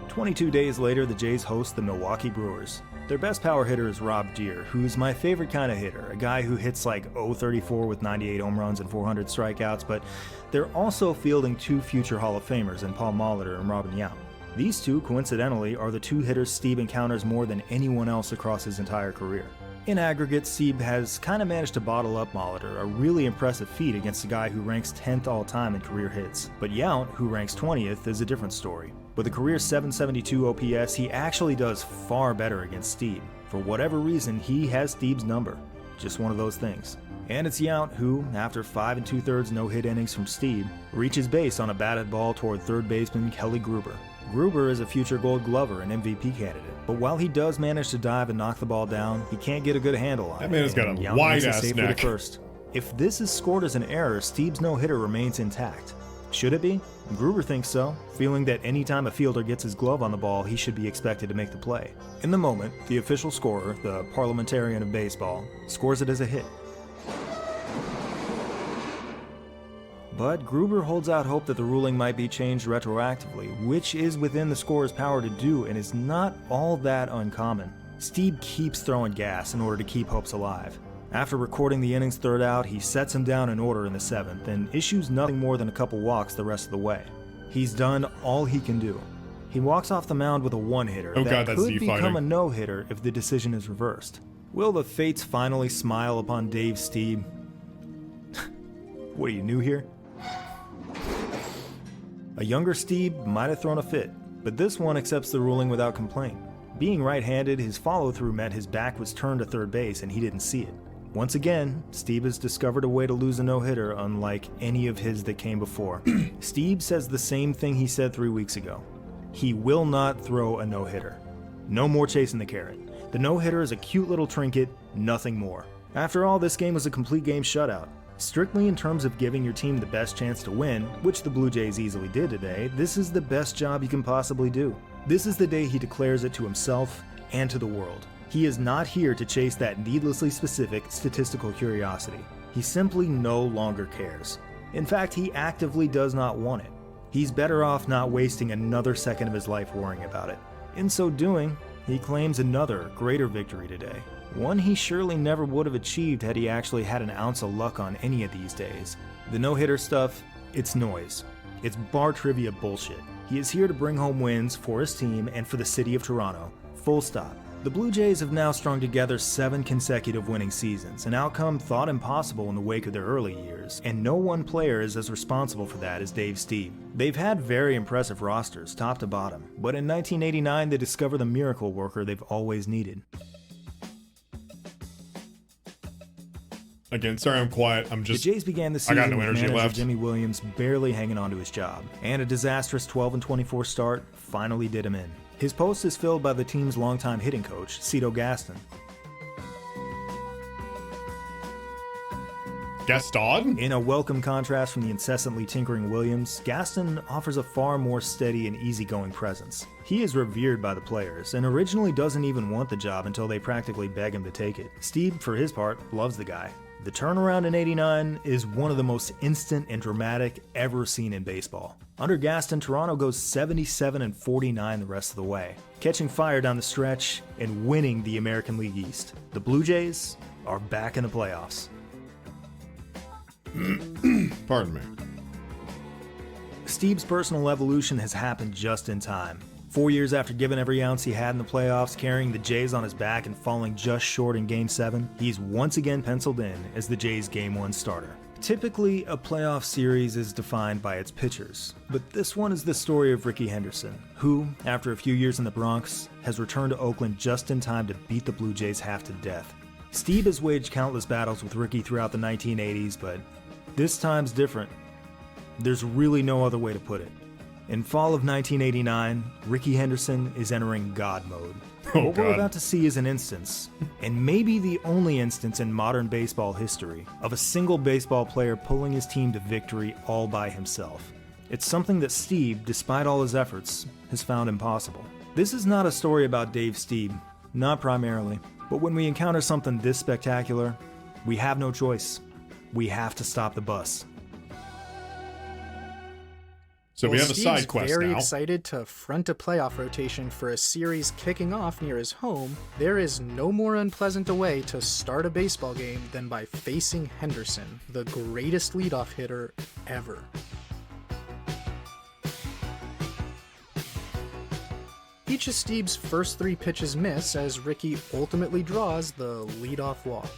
22 days later, the Jays host the Milwaukee Brewers. Their best power hitter is Rob Deere, who's my favorite kind of hitter, a guy who hits like .034 with 98 home runs and 400 strikeouts, but they're also fielding 2 future Hall of Famers in Paul Molitor and Robin Yount. These 2, coincidentally, are the 2 hitters Steve encounters more than anyone else across his entire career. In aggregate, Steve has kind of managed to bottle up Molitor, a really impressive feat against a guy who ranks 10th all-time in career hits. But Yount, who ranks 20th, is a different story. With a career .772 OPS, he actually does far better against Steve. For whatever reason, he has Steve's number. Just one of those things. And it's Yount who, after 5 2/3 no-hit innings from Steve, reaches base on a batted ball toward third baseman Kelly Gruber. Gruber is a future Gold Glover and MVP candidate, but while he does manage to dive and knock the ball down, he can't get a good handle on it. That man has got a Yount wide-ass neck. First. If this is scored as an error, Steve's no-hitter remains intact. Should it be? Gruber thinks so, feeling that any time a fielder gets his glove on the ball, he should be expected to make the play. In the moment, the official scorer, the parliamentarian of baseball, scores it as a hit. But Gruber holds out hope that the ruling might be changed retroactively, which is within the scorer's power to do and is not all that uncommon. Steve keeps throwing gas in order to keep hopes alive. After recording the inning's third out, he sets him down in order in the 7th and issues nothing more than a couple walks the rest of the way. He's done all he can do. He walks off the mound with a one-hitter that could become a no-hitter if the decision is reversed. Will the fates finally smile upon Dave Stieb? What, are you new here? A younger Stieb might have thrown a fit, but this one accepts the ruling without complaint. Being right-handed, his follow-through meant his back was turned to third base and he didn't see it. Once again, Stieb has discovered a way to lose a no-hitter unlike any of his that came before. Stieb says the same thing he said 3 weeks ago. He will not throw a no-hitter. No more chasing the carrot. The no-hitter is a cute little trinket, nothing more. After all, this game was a complete game shutout. Strictly in terms of giving your team the best chance to win, which the Blue Jays easily did today, this is the best job you can possibly do. This is the day he declares it to himself and to the world. He is not here to chase that needlessly specific statistical curiosity. He simply no longer cares. In fact, he actively does not want it. He's better off not wasting another second of his life worrying about it. In so doing, he claims another, greater victory today. One he surely never would have achieved had he actually had an ounce of luck on any of these days. The no-hitter stuff, it's noise. It's bar trivia bullshit. He is here to bring home wins for his team and for the city of Toronto. Full stop. The Blue Jays have now strung together 7 consecutive winning seasons, an outcome thought impossible in the wake of their early years, and no one player is as responsible for that as Dave Stieb. They've had very impressive rosters, top to bottom, but in 1989 they discovered the miracle worker they've always needed. Again, sorry I'm quiet. The Jays began the season no with energy manager left. Jimmy Williams barely hanging on to his job, and a disastrous 12-24 start finally did him in. His post is filled by the team's longtime hitting coach, Cito Gaston. Gaston? In a welcome contrast from the incessantly tinkering Williams, Gaston offers a far more steady and easygoing presence. He is revered by the players, and originally doesn't even want the job until they practically beg him to take it. Stieb, for his part, loves the guy. The turnaround in '89 is one of the most instant and dramatic ever seen in baseball. Under Gaston, Toronto goes 77-49 the rest of the way, catching fire down the stretch and winning the American League East. The Blue Jays are back in the playoffs. Pardon me. Stieb's personal evolution has happened just in time. 4 years after giving every ounce he had in the playoffs, carrying the Jays on his back and falling just short in Game 7, he's once again penciled in as the Jays' Game 1 starter. Typically, a playoff series is defined by its pitchers, but this one is the story of Rickey Henderson, who, after a few years in the Bronx, has returned to Oakland just in time to beat the Blue Jays half to death. Stieb has waged countless battles with Rickey throughout the 1980s, but this time's different. There's really no other way to put it. In fall of 1989, Rickey Henderson is entering God mode. What we're about to see is an instance, and maybe the only instance in modern baseball history, of a single baseball player pulling his team to victory all by himself. It's something that Stieb, despite all his efforts, has found impossible. This is not a story about Dave Stieb, not primarily, but when we encounter something this spectacular, we have no choice. We have to stop the bus. So we have a side quest very now. Excited to front a playoff rotation for a series kicking off near his home. There is no more unpleasant a way to start a baseball game than by facing Henderson, the greatest leadoff hitter ever. Each of Stieb's first 3 pitches miss as Rickey ultimately draws the leadoff walk.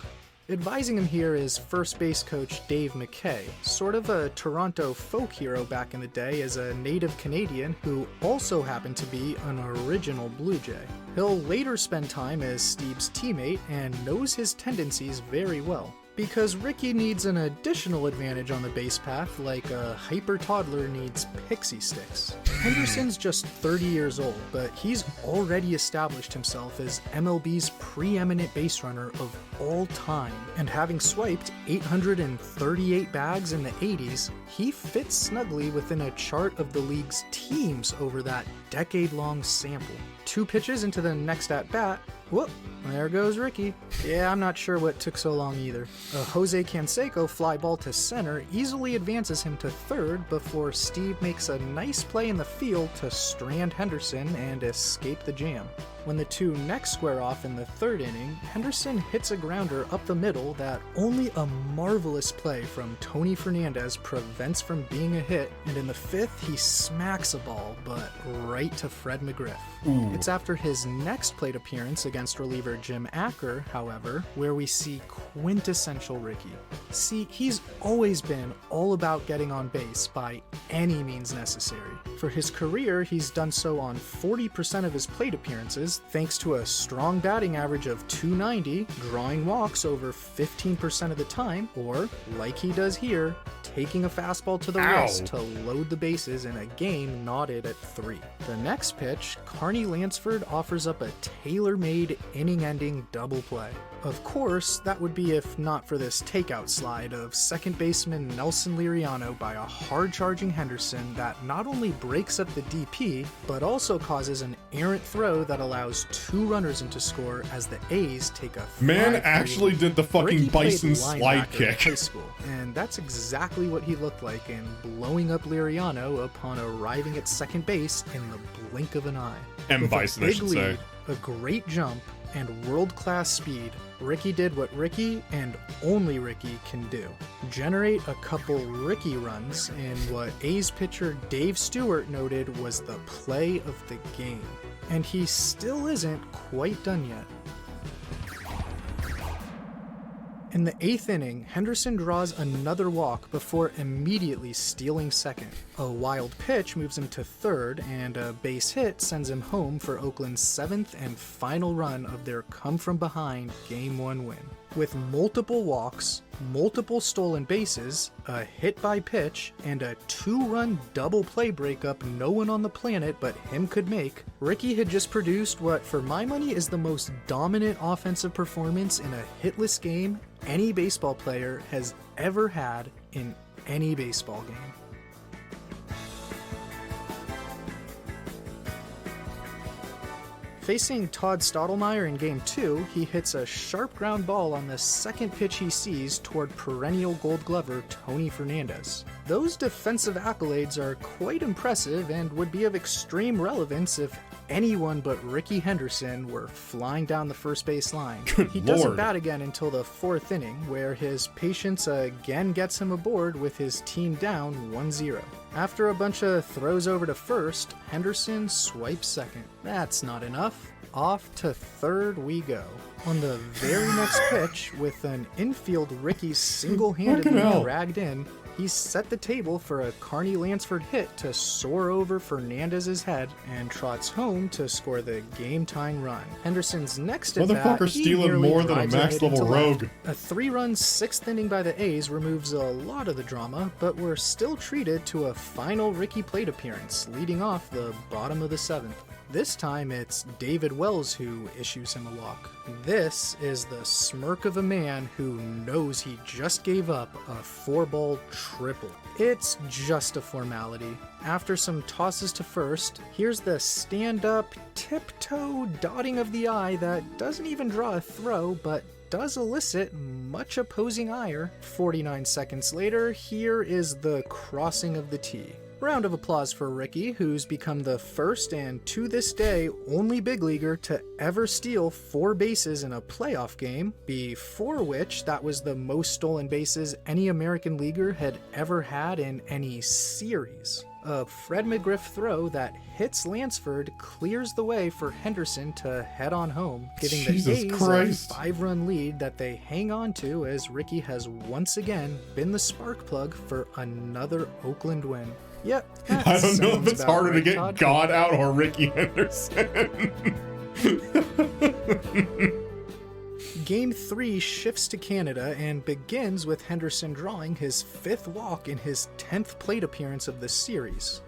Advising him here is first base coach Dave McKay, sort of a Toronto folk hero back in the day as a native Canadian who also happened to be an original Blue Jay. He'll later spend time as Stieb's teammate and knows his tendencies very well. Because Rickey needs an additional advantage on the base path like a hyper toddler needs pixie sticks. Henderson's just 30 years old, but he's already established himself as MLB's preeminent base runner of all time, and having swiped 838 bags in the 80s, he fits snugly within a chart of the league's teams over that decade-long sample. 2 pitches into the next at-bat, whoop, there goes Rickey. Yeah, I'm not sure what took so long either. A Jose Canseco fly ball to center easily advances him to third before Stieb makes a nice play in the field to strand Henderson and escape the jam. When the 2 next square off in the 3rd inning, Henderson hits a grounder up the middle that only a marvelous play from Tony Fernandez prevents from being a hit, and in the 5th he smacks a ball, but right to Fred McGriff. Ooh. It's after his next plate appearance against reliever Jim Acker, however, where we see quintessential Rickey. See, he's always been all about getting on base by any means necessary. For his career, he's done so on 40% of his plate appearances, thanks to a strong batting average of .290, drawing walks over 15% of the time, or, like he does here, taking a fastball to the wrist to load the bases in a game knotted at 3. The next pitch, Carney Lansford offers up a tailor-made inning-ending double play. Of course, that would be if not for this takeout slide of second baseman Nelson Liriano by a hard-charging Henderson that not only breaks up the DP, but also causes an errant throw that allows 2 runners into score as the A's take a 5-3 Man actually did the fucking Ricky played Bison slide linebacker in kick. high school, and that's exactly what he looked like in blowing up Liriano upon arriving at second base in the blink of an eye. M. With Bison, a I big should lead, say. a great jump, and world-class speed, Ricky did what Ricky and only Ricky can do. Generate a couple Ricky runs in what A's pitcher Dave Stewart noted was the play of the game. And he still isn't quite done yet. In the 8th inning, Henderson draws another walk before immediately stealing second. A wild pitch moves him to third, and a base hit sends him home for Oakland's 7th and final run of their come-from-behind Game 1 win. With multiple walks, multiple stolen bases, a hit by pitch, and a 2-run double play breakup no one on the planet but him could make, Ricky had just produced what, for my money, is the most dominant offensive performance in a hitless game any baseball player has ever had in any baseball game. Facing Todd Stottlemyre in Game 2, he hits a sharp ground ball on the second pitch he sees toward perennial Gold Glover Tony Fernandez. Those defensive accolades are quite impressive and would be of extreme relevance if anyone but Ricky Henderson were flying down the first base line. He doesn't bat again until the 4th inning, where his patience again gets him aboard with his team down 1-0. After a bunch of throws over to first, Henderson swipes second. That's not enough. Off to third we go. On the very next pitch, with an infield Ricky single-handedly dragged in, he's set the table for a Carney Lansford hit to soar over Fernandez's head and trots home to score the game-tying run. Henderson's next at bat, Motherfucker stealing more than a max-level rogue. A 3-run 6th inning by the A's removes a lot of the drama, but we're still treated to a final Ricky plate appearance, leading off the bottom of the 7th. This time it's David Wells who issues him a walk. This is the smirk of a man who knows he just gave up a 4-ball triple. It's just a formality. After some tosses to first, here's the stand-up, tiptoe dotting of the eye that doesn't even draw a throw, but does elicit much opposing ire. 49 seconds later, here is the crossing of the T. Round of applause for Ricky, who's become the first and to this day only big leaguer to ever steal 4 bases in a playoff game, before which that was the most stolen bases any American leaguer had ever had in any series. A Fred McGriff throw that hits Lansford clears the way for Henderson to head on home, giving the A's a 5-run lead that they hang on to as Ricky has once again been the spark plug for another Oakland win. Yep. I don't know if it's harder to get God out or Ricky Henderson. Game 3 shifts to Canada and begins with Henderson drawing his 5th walk in his 10th plate appearance of the series.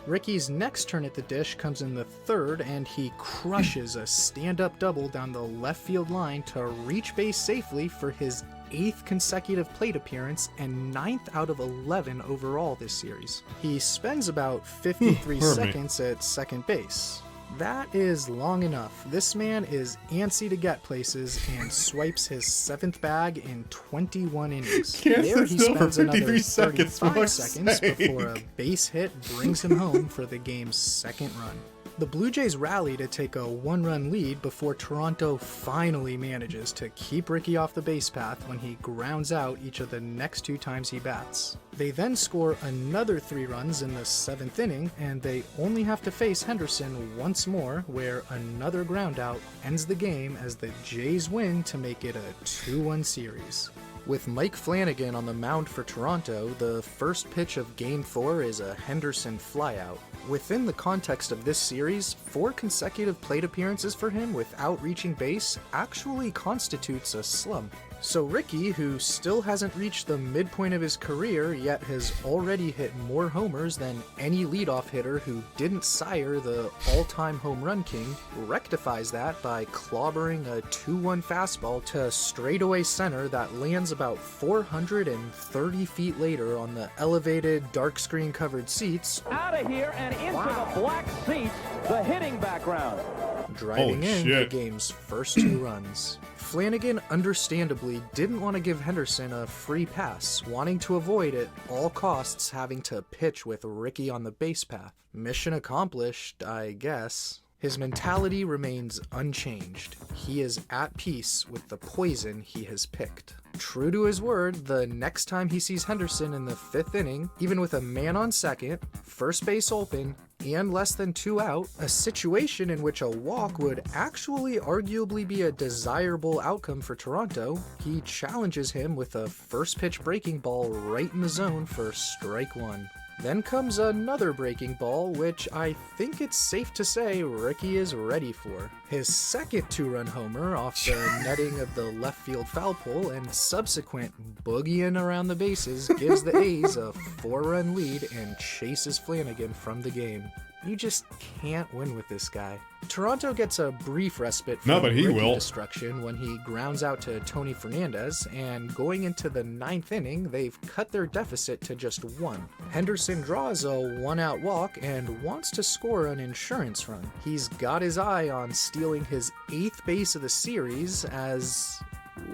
Ricky's next turn at the dish comes in the 3rd, and he crushes a stand-up double down the left field line to reach base safely for his 8th consecutive plate appearance and 9th out of 11 overall this series. He spends about 53 seconds at second base. That is long enough. This man is antsy to get places and swipes his 7th bag in 21 innings. There he spends another 35 seconds before a base hit brings him home for the game's 2nd run. The Blue Jays rally to take a 1-run lead before Toronto finally manages to keep Ricky off the base path when he grounds out each of the next 2 times he bats. They then score another 3 runs in the 7th inning, and they only have to face Henderson once more, where another groundout ends the game as the Jays win to make it a 2-1 series. With Mike Flanagan on the mound for Toronto, the first pitch of Game 4 is a Henderson flyout. Within the context of this series, 4 consecutive plate appearances for him without reaching base actually constitutes a slump. So Ricky, who still hasn't reached the midpoint of his career, yet has already hit more homers than any leadoff hitter who didn't sire the all-time home run king, rectifies that by clobbering a 2-1 fastball to straightaway center that lands about 430 feet later on the elevated, dark screen-covered seats. Out of here and into the black seats, the hitting background. Driving in the game's first 2 runs. Flanagan understandably didn't want to give Henderson a free pass, wanting to avoid at all costs having to pitch with Ricky on the base path. Mission accomplished, I guess. His mentality remains unchanged. He is at peace with the poison he has picked. True to his word, the next time he sees Henderson in the 5th inning, even with a man on second, first base open, and less than 2 out, a situation in which a walk would actually arguably be a desirable outcome for Toronto, he challenges him with a first pitch breaking ball right in the zone for strike 1. Then comes another breaking ball, which I think it's safe to say Ricky is ready for. His second 2-run homer off the netting of the left field foul pole and subsequent boogieing around the bases gives the A's a 4-run lead and chases Flanagan from the game. You just can't win with this guy. Toronto gets a brief respite from Ricky destruction when he grounds out to Tony Fernandez, and going into the 9th inning, they've cut their deficit to just 1. Henderson draws a 1-out walk and wants to score an insurance run. He's got his eye on stealing his 8th base of the series as...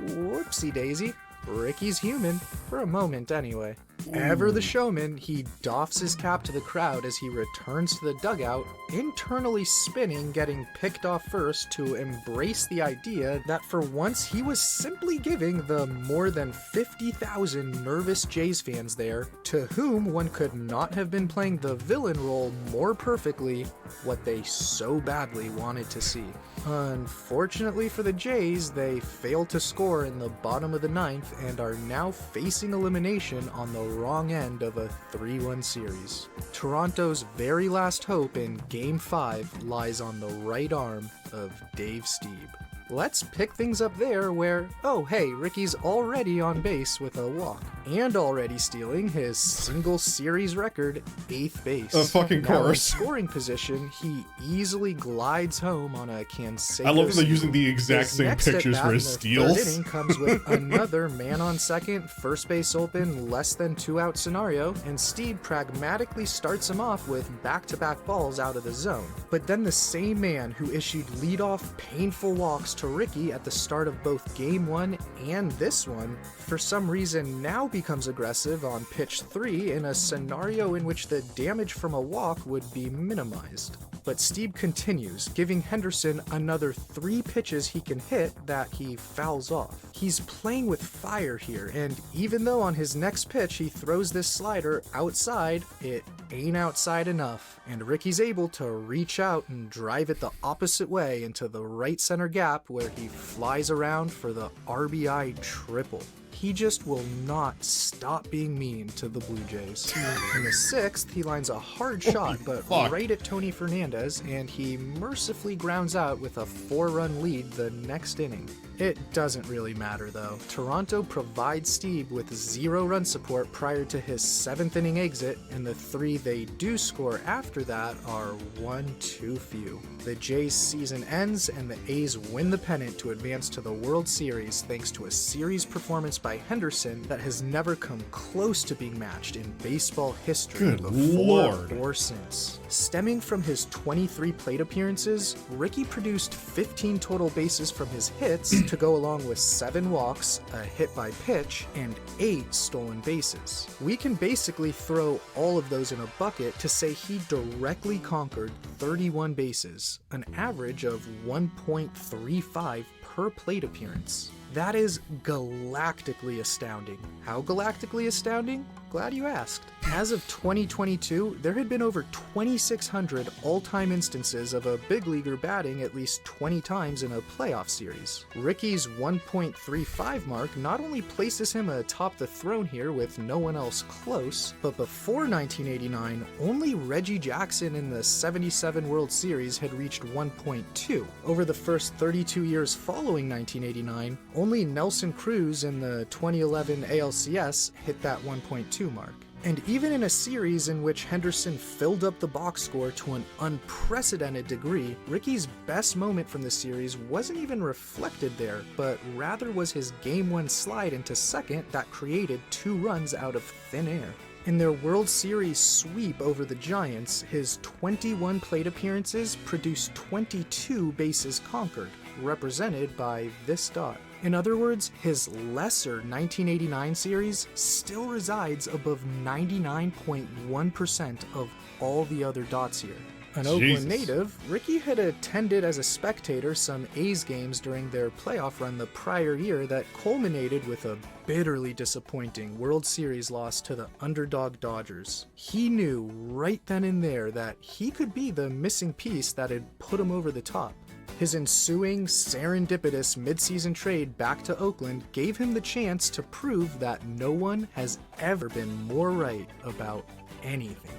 whoopsie daisy. Ricky's human, for a moment anyway. Ever the showman, he doffs his cap to the crowd as he returns to the dugout, internally spinning, getting picked off first to embrace the idea that for once he was simply giving the more than 50,000 nervous Jays fans there, to whom one could not have been playing the villain role more perfectly, what they so badly wanted to see. Unfortunately for the Jays, they failed to score in the bottom of the 9th and are now facing elimination on the wrong end of a 3-1 series. Toronto's very last hope in Game 5 lies on the right arm of Dave Stieb. Let's pick things up there where, oh hey, Ricky's already on base with a walk, and already stealing his single series record 8th base. Of fucking now course. In scoring position, he easily glides home on a Canseco. I love that they're using the exact same pictures for his steals. Third inning comes with another man on second, first base open, less than 2-out scenario, and Stieb pragmatically starts him off with back-to-back balls out of the zone. But then the same man who issued leadoff painful walks to Ricky at the start of both Game 1 and this one, for some reason now becomes aggressive on pitch 3 in a scenario in which the damage from a walk would be minimized. But Stieb continues, giving Henderson another 3 pitches he can hit that he fouls off. He's playing with fire here, and even though on his next pitch he throws this slider outside, it ain't outside enough, and Ricky's able to reach out and drive it the opposite way into the right center gap where he flies around for the RBI triple. He just will not stop being mean to the Blue Jays. In the 6th, he lines a hard shot, but right at Tony Fernandez, and he mercifully grounds out with a 4-run lead the next inning. It doesn't really matter though. Toronto provides Stieb with 0 run support prior to his 7th inning exit, and the 3 they do score after that are 1 too few. The Jays' season ends and the A's win the pennant to advance to the World Series thanks to a series performance by Henderson that has never come close to being matched in baseball history before or since. Stemming from his 23 plate appearances, Ricky produced 15 total bases from his hits to go along with 7 walks, a hit by pitch, and 8 stolen bases. We can basically throw all of those in a bucket to say he directly conquered 31 bases, an average of 1.35 per plate appearance. That is galactically astounding. How galactically astounding? Glad you asked. As of 2022, there had been over 2,600 all-time instances of a big leaguer batting at least 20 times in a playoff series. Ricky's 1.35 mark not only places him atop the throne here with no one else close, but before 1989, only Reggie Jackson in the 77 World Series had reached 1.2. Over the first 32 years following 1989, only Nelson Cruz in the 2011 ALCS hit that 1.2 mark. And even in a series in which Henderson filled up the box score to an unprecedented degree, Ricky's best moment from the series wasn't even reflected there, but rather was his Game 1 slide into second that created 2 runs out of thin air. In their World Series sweep over the Giants, his 21 plate appearances produced 22 bases conquered, represented by this dot. In other words, his lesser 1989 series still resides above 99.1% of all the other dots here. An Oakland native, Ricky had attended as a spectator some A's games during their playoff run the prior year that culminated with a bitterly disappointing World Series loss to the underdog Dodgers. He knew right then and there that he could be the missing piece that had put him over the top. His ensuing serendipitous midseason trade back to Oakland gave him the chance to prove that no one has ever been more right about anything.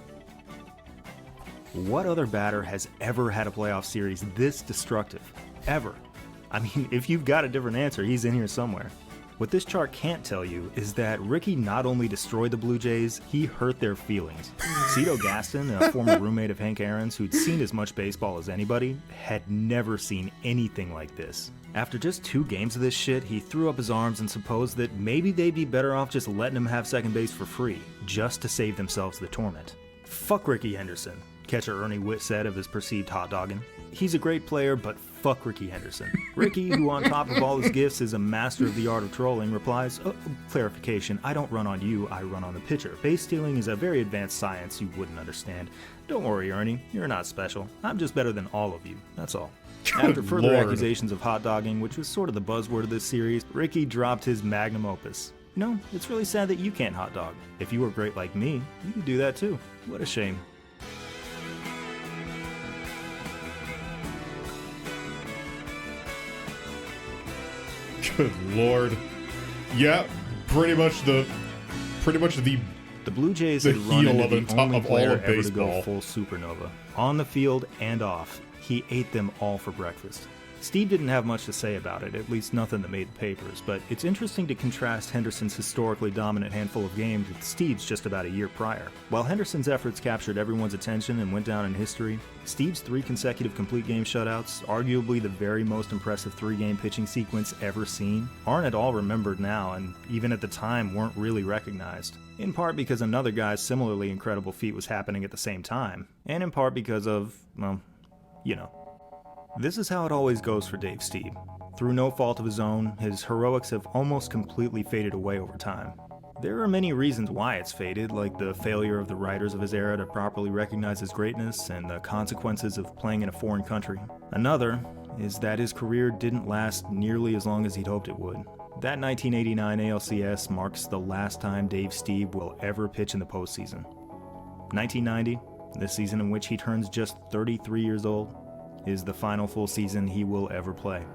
What other batter has ever had a playoff series this destructive? Ever? I mean, if you've got a different answer, he's in here somewhere. What this chart can't tell you is that Ricky not only destroyed the Blue Jays, he hurt their feelings. Cito Gaston, a former roommate of Hank Aaron's who'd seen as much baseball as anybody, had never seen anything like this. After just 2 games of this shit, he threw up his arms and supposed that maybe they'd be better off just letting him have second base for free, just to save themselves the torment. Fuck Ricky Henderson, catcher Ernie Witt said of his perceived hot dogging. He's a great player, but fuck Ricky Henderson. Ricky, who on top of all his gifts is a master of the art of trolling, replies, clarification, I don't run on you, I run on the pitcher. Base stealing is a very advanced science you wouldn't understand. Don't worry, Ernie, you're not special. I'm just better than all of you, that's all. After further accusations of hot dogging, which was sort of the buzzword of this series, Ricky dropped his magnum opus. You know, it's really sad that you can't hot dog. If you were great like me, you could do that too. What a shame. Good lord. Yeah, pretty much the Blue Jays the had run into heel the of only all player of ever to go baseball. full supernova. On the field and off, he ate them all for breakfast. Steve didn't have much to say about it, at least nothing that made the papers, but it's interesting to contrast Henderson's historically dominant handful of games with Steve's just about a year prior. While Henderson's efforts captured everyone's attention and went down in history, Steve's 3 consecutive complete game shutouts, arguably the very most impressive 3-game pitching sequence ever seen, aren't at all remembered now and even at the time weren't really recognized. In part because another guy's similarly incredible feat was happening at the same time, and in part because of, well, you know. This is how it always goes for Dave Stieb. Through no fault of his own, his heroics have almost completely faded away over time. There are many reasons why it's faded, like the failure of the writers of his era to properly recognize his greatness and the consequences of playing in a foreign country. Another is that his career didn't last nearly as long as he'd hoped it would. That 1989 ALCS marks the last time Dave Stieb will ever pitch in the postseason. 1990, the season in which he turns just 33 years old, is the final full season he will ever play.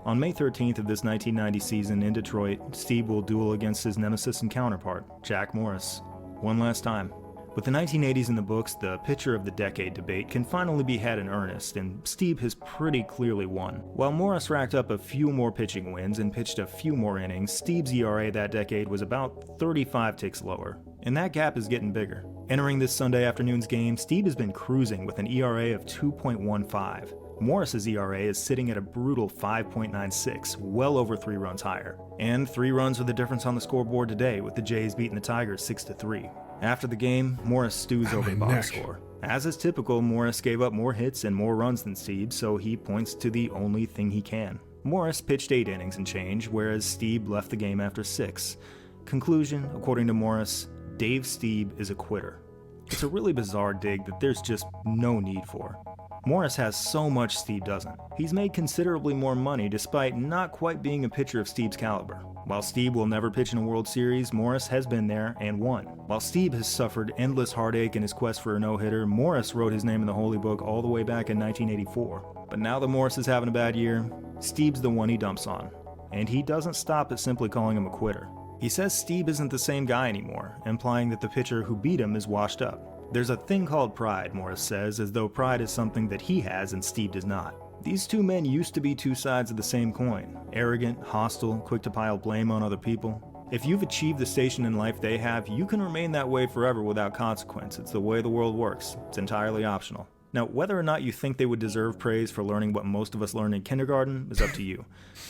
On May 13th of this 1990 season in Detroit, Steve will duel against his nemesis and counterpart, Jack Morris, one last time. With the 1980s in the books, the pitcher of the decade debate can finally be had in earnest, and Steve has pretty clearly won. While Morris racked up a few more pitching wins and pitched a few more innings, Steve's ERA that decade was about 35 ticks lower, and that gap is getting bigger. Entering this Sunday afternoon's game, Steve has been cruising with an ERA of 2.15. Morris's ERA is sitting at a brutal 5.96, well over 3 runs higher. And 3 runs are the difference on the scoreboard today, with the Jays beating the Tigers 6-3. After the game, Morris stews over the box score. As is typical, Morris gave up more hits and more runs than Steve, so he points to the only thing he can. Morris pitched 8 innings and change, whereas Steve left the game after 6. Conclusion, according to Morris, Dave Stieb is a quitter. It's a really bizarre dig that there's just no need for. Morris has so much Steve doesn't. He's made considerably more money despite not quite being a pitcher of Steve's caliber. While Steve will never pitch in a World Series, Morris has been there and won. While Steve has suffered endless heartache in his quest for a no-hitter, Morris wrote his name in the Holy Book all the way back in 1984. But now that Morris is having a bad year, Steve's the one he dumps on. And he doesn't stop at simply calling him a quitter. He says Steve isn't the same guy anymore, implying that the pitcher who beat him is washed up. There's a thing called pride, Morris says, as though pride is something that he has and Steve does not. These two men used to be two sides of the same coin. Arrogant, hostile, quick to pile blame on other people. If you've achieved the station in life they have, you can remain that way forever without consequence. It's the way the world works. It's entirely optional. Now, whether or not you think they would deserve praise for learning what most of us learned in kindergarten is up to you.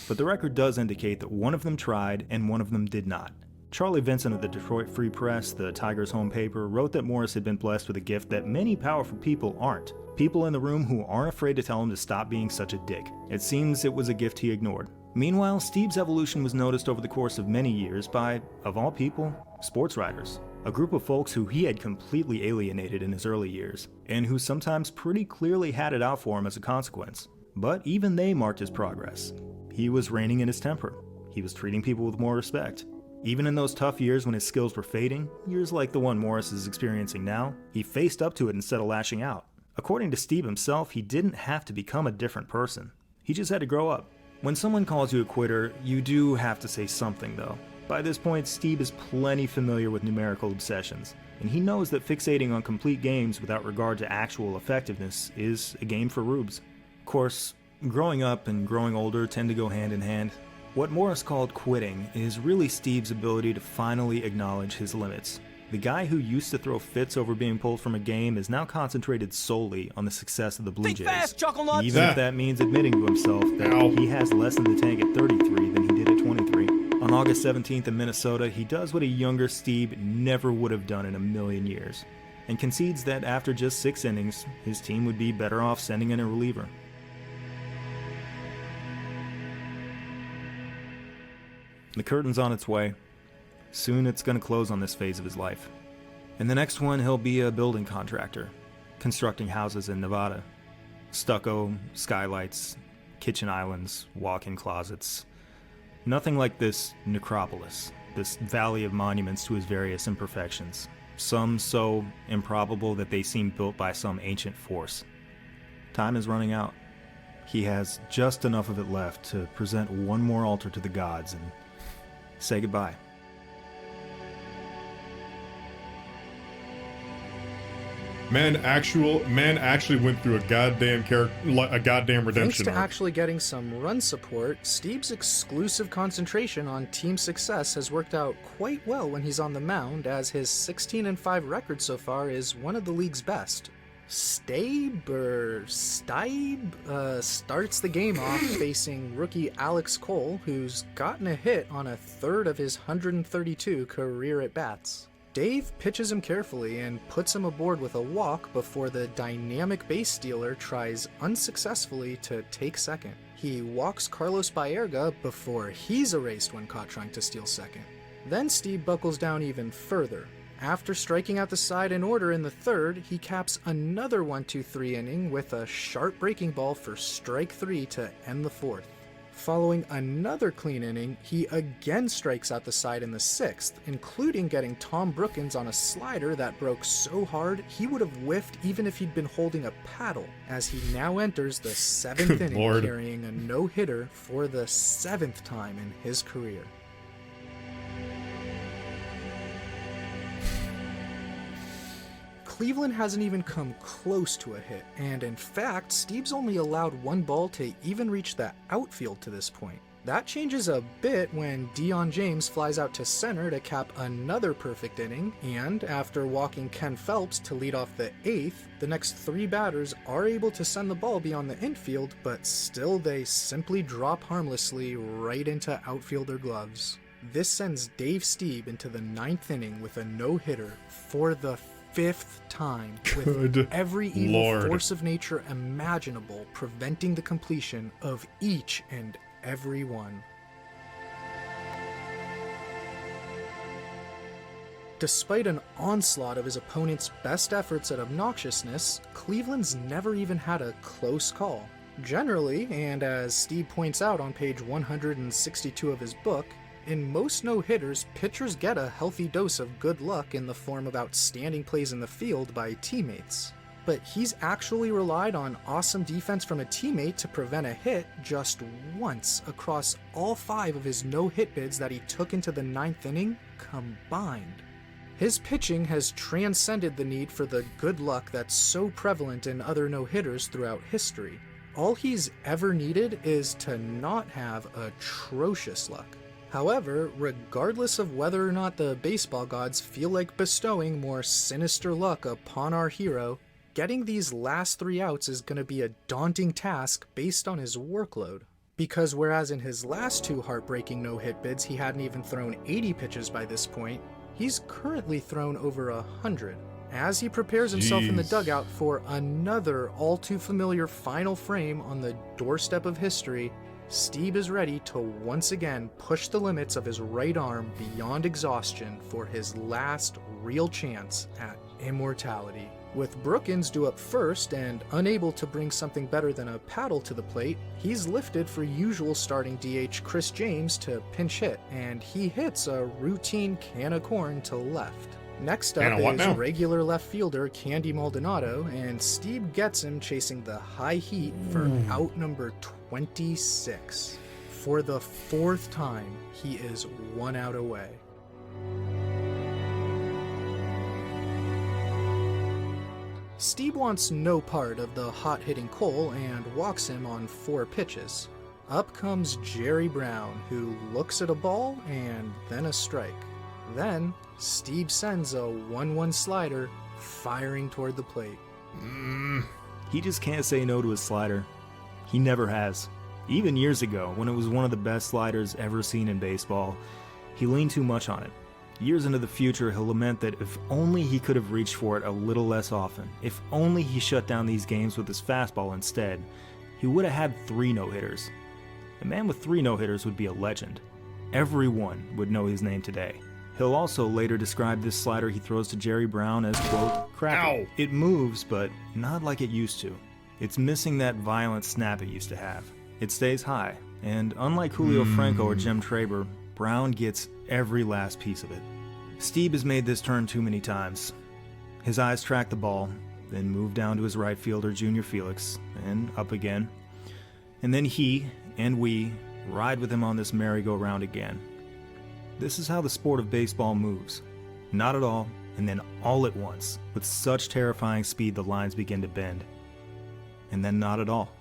But the record does indicate that one of them tried and one of them did not. Charlie Vincent of the Detroit Free Press, the Tigers' home paper, wrote that Morris had been blessed with a gift that many powerful people aren't. People in the room who aren't afraid to tell him to stop being such a dick. It seems it was a gift he ignored. Meanwhile, Steve's evolution was noticed over the course of many years by, of all people, sports writers. A group of folks who he had completely alienated in his early years, and who sometimes pretty clearly had it out for him as a consequence. But even they marked his progress. He was reining in his temper. He was treating people with more respect. Even in those tough years when his skills were fading, years like the one Morris is experiencing now, he faced up to it instead of lashing out. According to Steve himself, he didn't have to become a different person. He just had to grow up. When someone calls you a quitter, you do have to say something though. By this point, Steve is plenty familiar with numerical obsessions, and he knows that fixating on complete games without regard to actual effectiveness is a game for rubes. Of course, growing up and growing older tend to go hand in hand. What Morris called quitting is really Steve's ability to finally acknowledge his limits. The guy who used to throw fits over being pulled from a game is now concentrated solely on the success of the Blue Jays. Fast, Even if that means admitting to himself that he has less in the tank at 33 than he did at 23. On August 17th in Minnesota, he does what a younger Steve never would have done in a million years, and concedes that after just 6 innings, his team would be better off sending in a reliever. The curtain's on its way. Soon it's going to close on this phase of his life. In the next one, he'll be a building contractor, constructing houses in Nevada. Stucco, skylights, kitchen islands, walk-in closets. Nothing like this necropolis, this valley of monuments to his various imperfections. Some so improbable that they seem built by some ancient force. Time is running out. He has just enough of it left to present one more altar to the gods and say goodbye. Man actually went through a goddamn redemption Thanks to arc. actually getting some run support, Steve's exclusive concentration on team success has worked out quite well when he's on the mound, as his 16-5 record so far is one of the league's best. Stieb starts the game off facing rookie Alex Cole, who's gotten a hit on a third of his 132 career at-bats. Dave pitches him carefully and puts him aboard with a walk before the dynamic base stealer tries unsuccessfully to take second. He walks Carlos Baerga before he's erased when caught trying to steal second. Then Steve buckles down even further. After striking out the side in order in the third, he caps another 1-2-3 inning with a sharp breaking ball for strike 3 to end the fourth. Following another clean inning, he again strikes out the side in the sixth, including getting Tom Brookins on a slider that broke so hard he would have whiffed even if he'd been holding a paddle, as he now enters the 7th inning Lord. carrying a no-hitter for the 7th time in his career. Cleveland hasn't even come close to a hit, and in fact, Steve's only allowed one ball to even reach the outfield to this point. That changes a bit when Dion James flies out to center to cap another perfect inning, and after walking Ken Phelps to lead off the 8th, the next 3 batters are able to send the ball beyond the infield, but still they simply drop harmlessly right into outfielder gloves. This sends Dave Stieb into the 9th inning with a no-hitter for the 5th time, with every evil force of nature imaginable preventing the completion of each and every one. Despite an onslaught of his opponent's best efforts at obnoxiousness, Cleveland's never even had a close call. Generally, and as Steve points out on page 162 of his book, In most no-hitters, pitchers get a healthy dose of good luck in the form of outstanding plays in the field by teammates. But he's actually relied on awesome defense from a teammate to prevent a hit just once across all 5 of his no-hit bids that he took into the 9th inning combined. His pitching has transcended the need for the good luck that's so prevalent in other no-hitters throughout history. All he's ever needed is to not have atrocious luck. However, regardless of whether or not the baseball gods feel like bestowing more sinister luck upon our hero, getting these last 3 outs is going to be a daunting task based on his workload. Because whereas in his last 2 heartbreaking no-hit bids he hadn't even thrown 80 pitches by this point, he's currently thrown over 100. As he prepares himself in the dugout for another all-too-familiar final frame on the doorstep of history, Steve is ready to once again push the limits of his right arm beyond exhaustion for his last real chance at immortality. With Brookins due up first and unable to bring something better than a paddle to the plate, he's lifted for usual starting DH Chris James to pinch hit, and he hits a routine can of corn to left. Next up is regular left fielder Candy Maldonado, and Steve gets him chasing the high heat for out number 26. For the 4th time, he is 1 out away. Steve wants no part of the hot-hitting Cole and walks him on 4 pitches. Up comes Jerry Brown, who looks at a ball and then a strike. Then, Steve sends a 1-1 slider firing toward the plate. He just can't say no to his slider. He never has. Even years ago, when it was one of the best sliders ever seen in baseball, he leaned too much on it. Years into the future, he'll lament that if only he could have reached for it a little less often, if only he shut down these games with his fastball instead, he would have had 3 no-hitters. A man with 3 no-hitters would be a legend. Everyone would know his name today. He'll also later describe this slider he throws to Jerry Brown as, quote, crappy. It moves, but not like it used to. It's missing that violent snap it used to have. It stays high, and unlike Julio Franco or Jim Traber, Brown gets every last piece of it. Steve has made this turn too many times. His eyes track the ball, then move down to his right fielder, Junior Felix, and up again. And then he and we ride with him on this merry-go-round again. This is how the sport of baseball moves. Not at all, and then all at once, with such terrifying speed the lines begin to bend. And then not at all.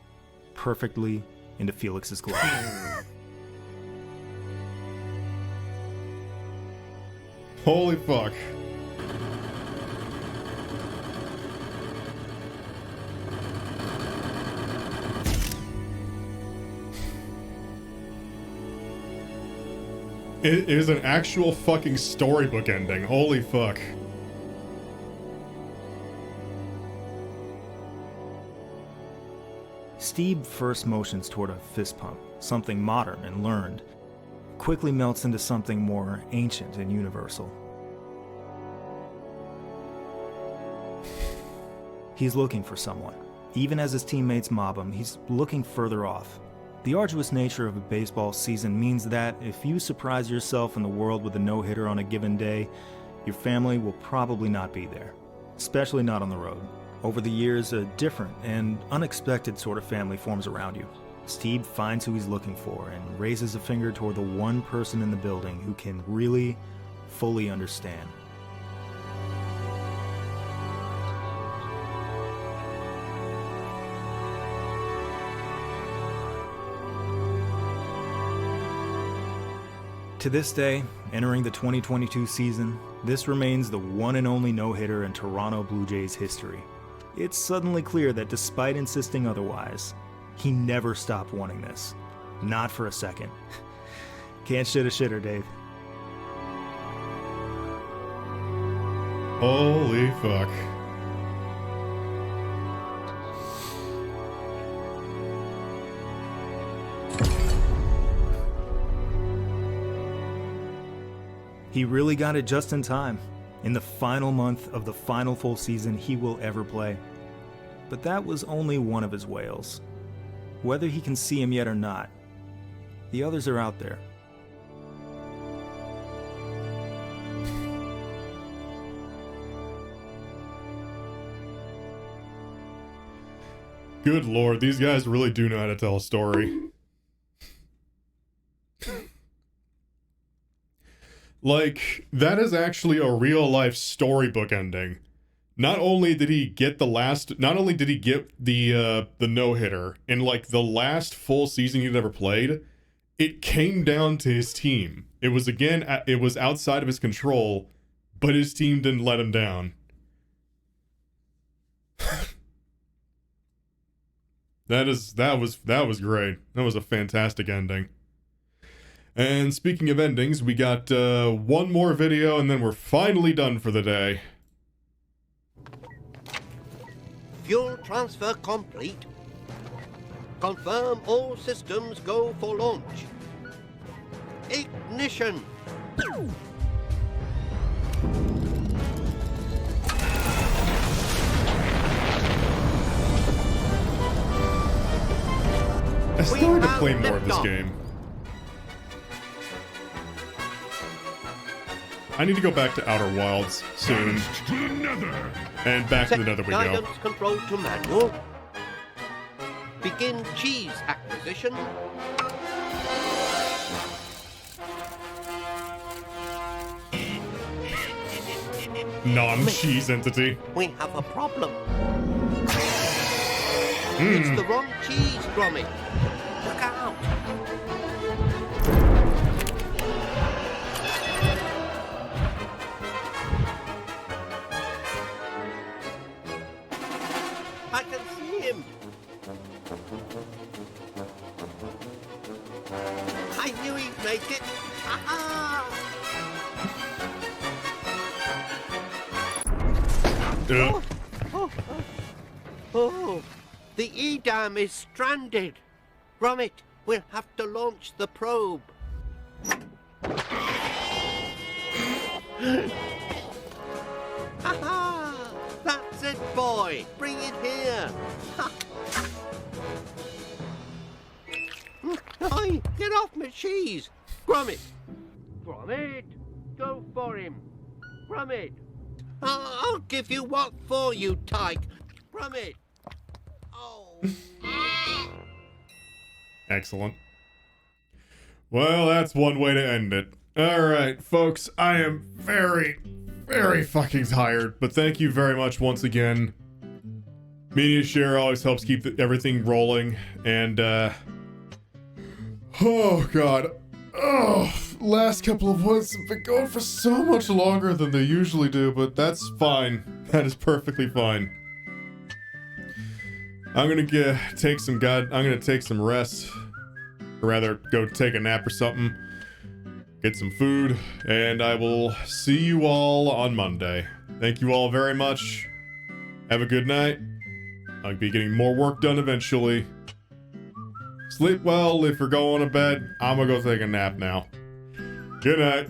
Perfectly into Felix's glove. Holy fuck. It is an actual fucking storybook ending. Holy fuck. Steve first motions toward a fist pump, something modern and learned, quickly melts into something more ancient and universal. He's looking for someone. Even as his teammates mob him, he's looking further off. The arduous nature of a baseball season means that if you surprise yourself in the world with a no-hitter on a given day, your family will probably not be there, especially not on the road. Over the years, a different and unexpected sort of family forms around you. Steve finds who he's looking for and raises a finger toward the one person in the building who can really, fully understand. To this day, entering the 2022 season, this remains the one and only no-hitter in Toronto Blue Jays history. It's suddenly clear that despite insisting otherwise, he never stopped wanting this. Not for a second. Can't shit a shitter, Dave. Holy fuck. He really got it just in time, in the final month of the final full season he will ever play. But that was only one of his whales. Whether he can see him yet or not, the others are out there. Good lord, these guys really do know how to tell a story. Like, that is actually a real life storybook ending. Not only did he get the no-hitter in like the last full season he'd ever played, it came down to his team. It was outside of his control, but his team didn't let him down. That was great. That was a fantastic ending. And speaking of endings, we got one more video and then we're finally done for the day. Fuel transfer complete. Confirm all systems go for launch. Ignition. I still need to play more of this game. I need to go back to Outer Wilds soon. And back to the Nether we go. Guidance control to manual. Begin cheese acquisition. Non-cheese entity. We have a problem. It's the wrong cheese, Gromit. Look out. I can see him. I knew he'd make it. Ah! Oh, the E-Dam is stranded. Gromit, we'll have to launch the probe. Ha-ha! That's it, boy. Bring it here. Oi, get off my cheese. Gromit. Gromit, go for him. Gromit. I'll give you what for, you tyke. Gromit. Oh. Excellent. Well, that's one way to end it. Alright, folks, I am very, very fucking tired, but thank you very much once again. Mediashare always helps keep everything rolling, and, oh god. Oh, last couple of ones have been going for so much longer than they usually do, but that's fine. That is perfectly fine. I'm gonna take some rest, or rather go take a nap or something, get some food, and I will see you all on Monday. Thank you all very much. Have a good night. I'll be getting more work done eventually. Sleep well if you're going to bed. I'm gonna go take a nap now. Good night.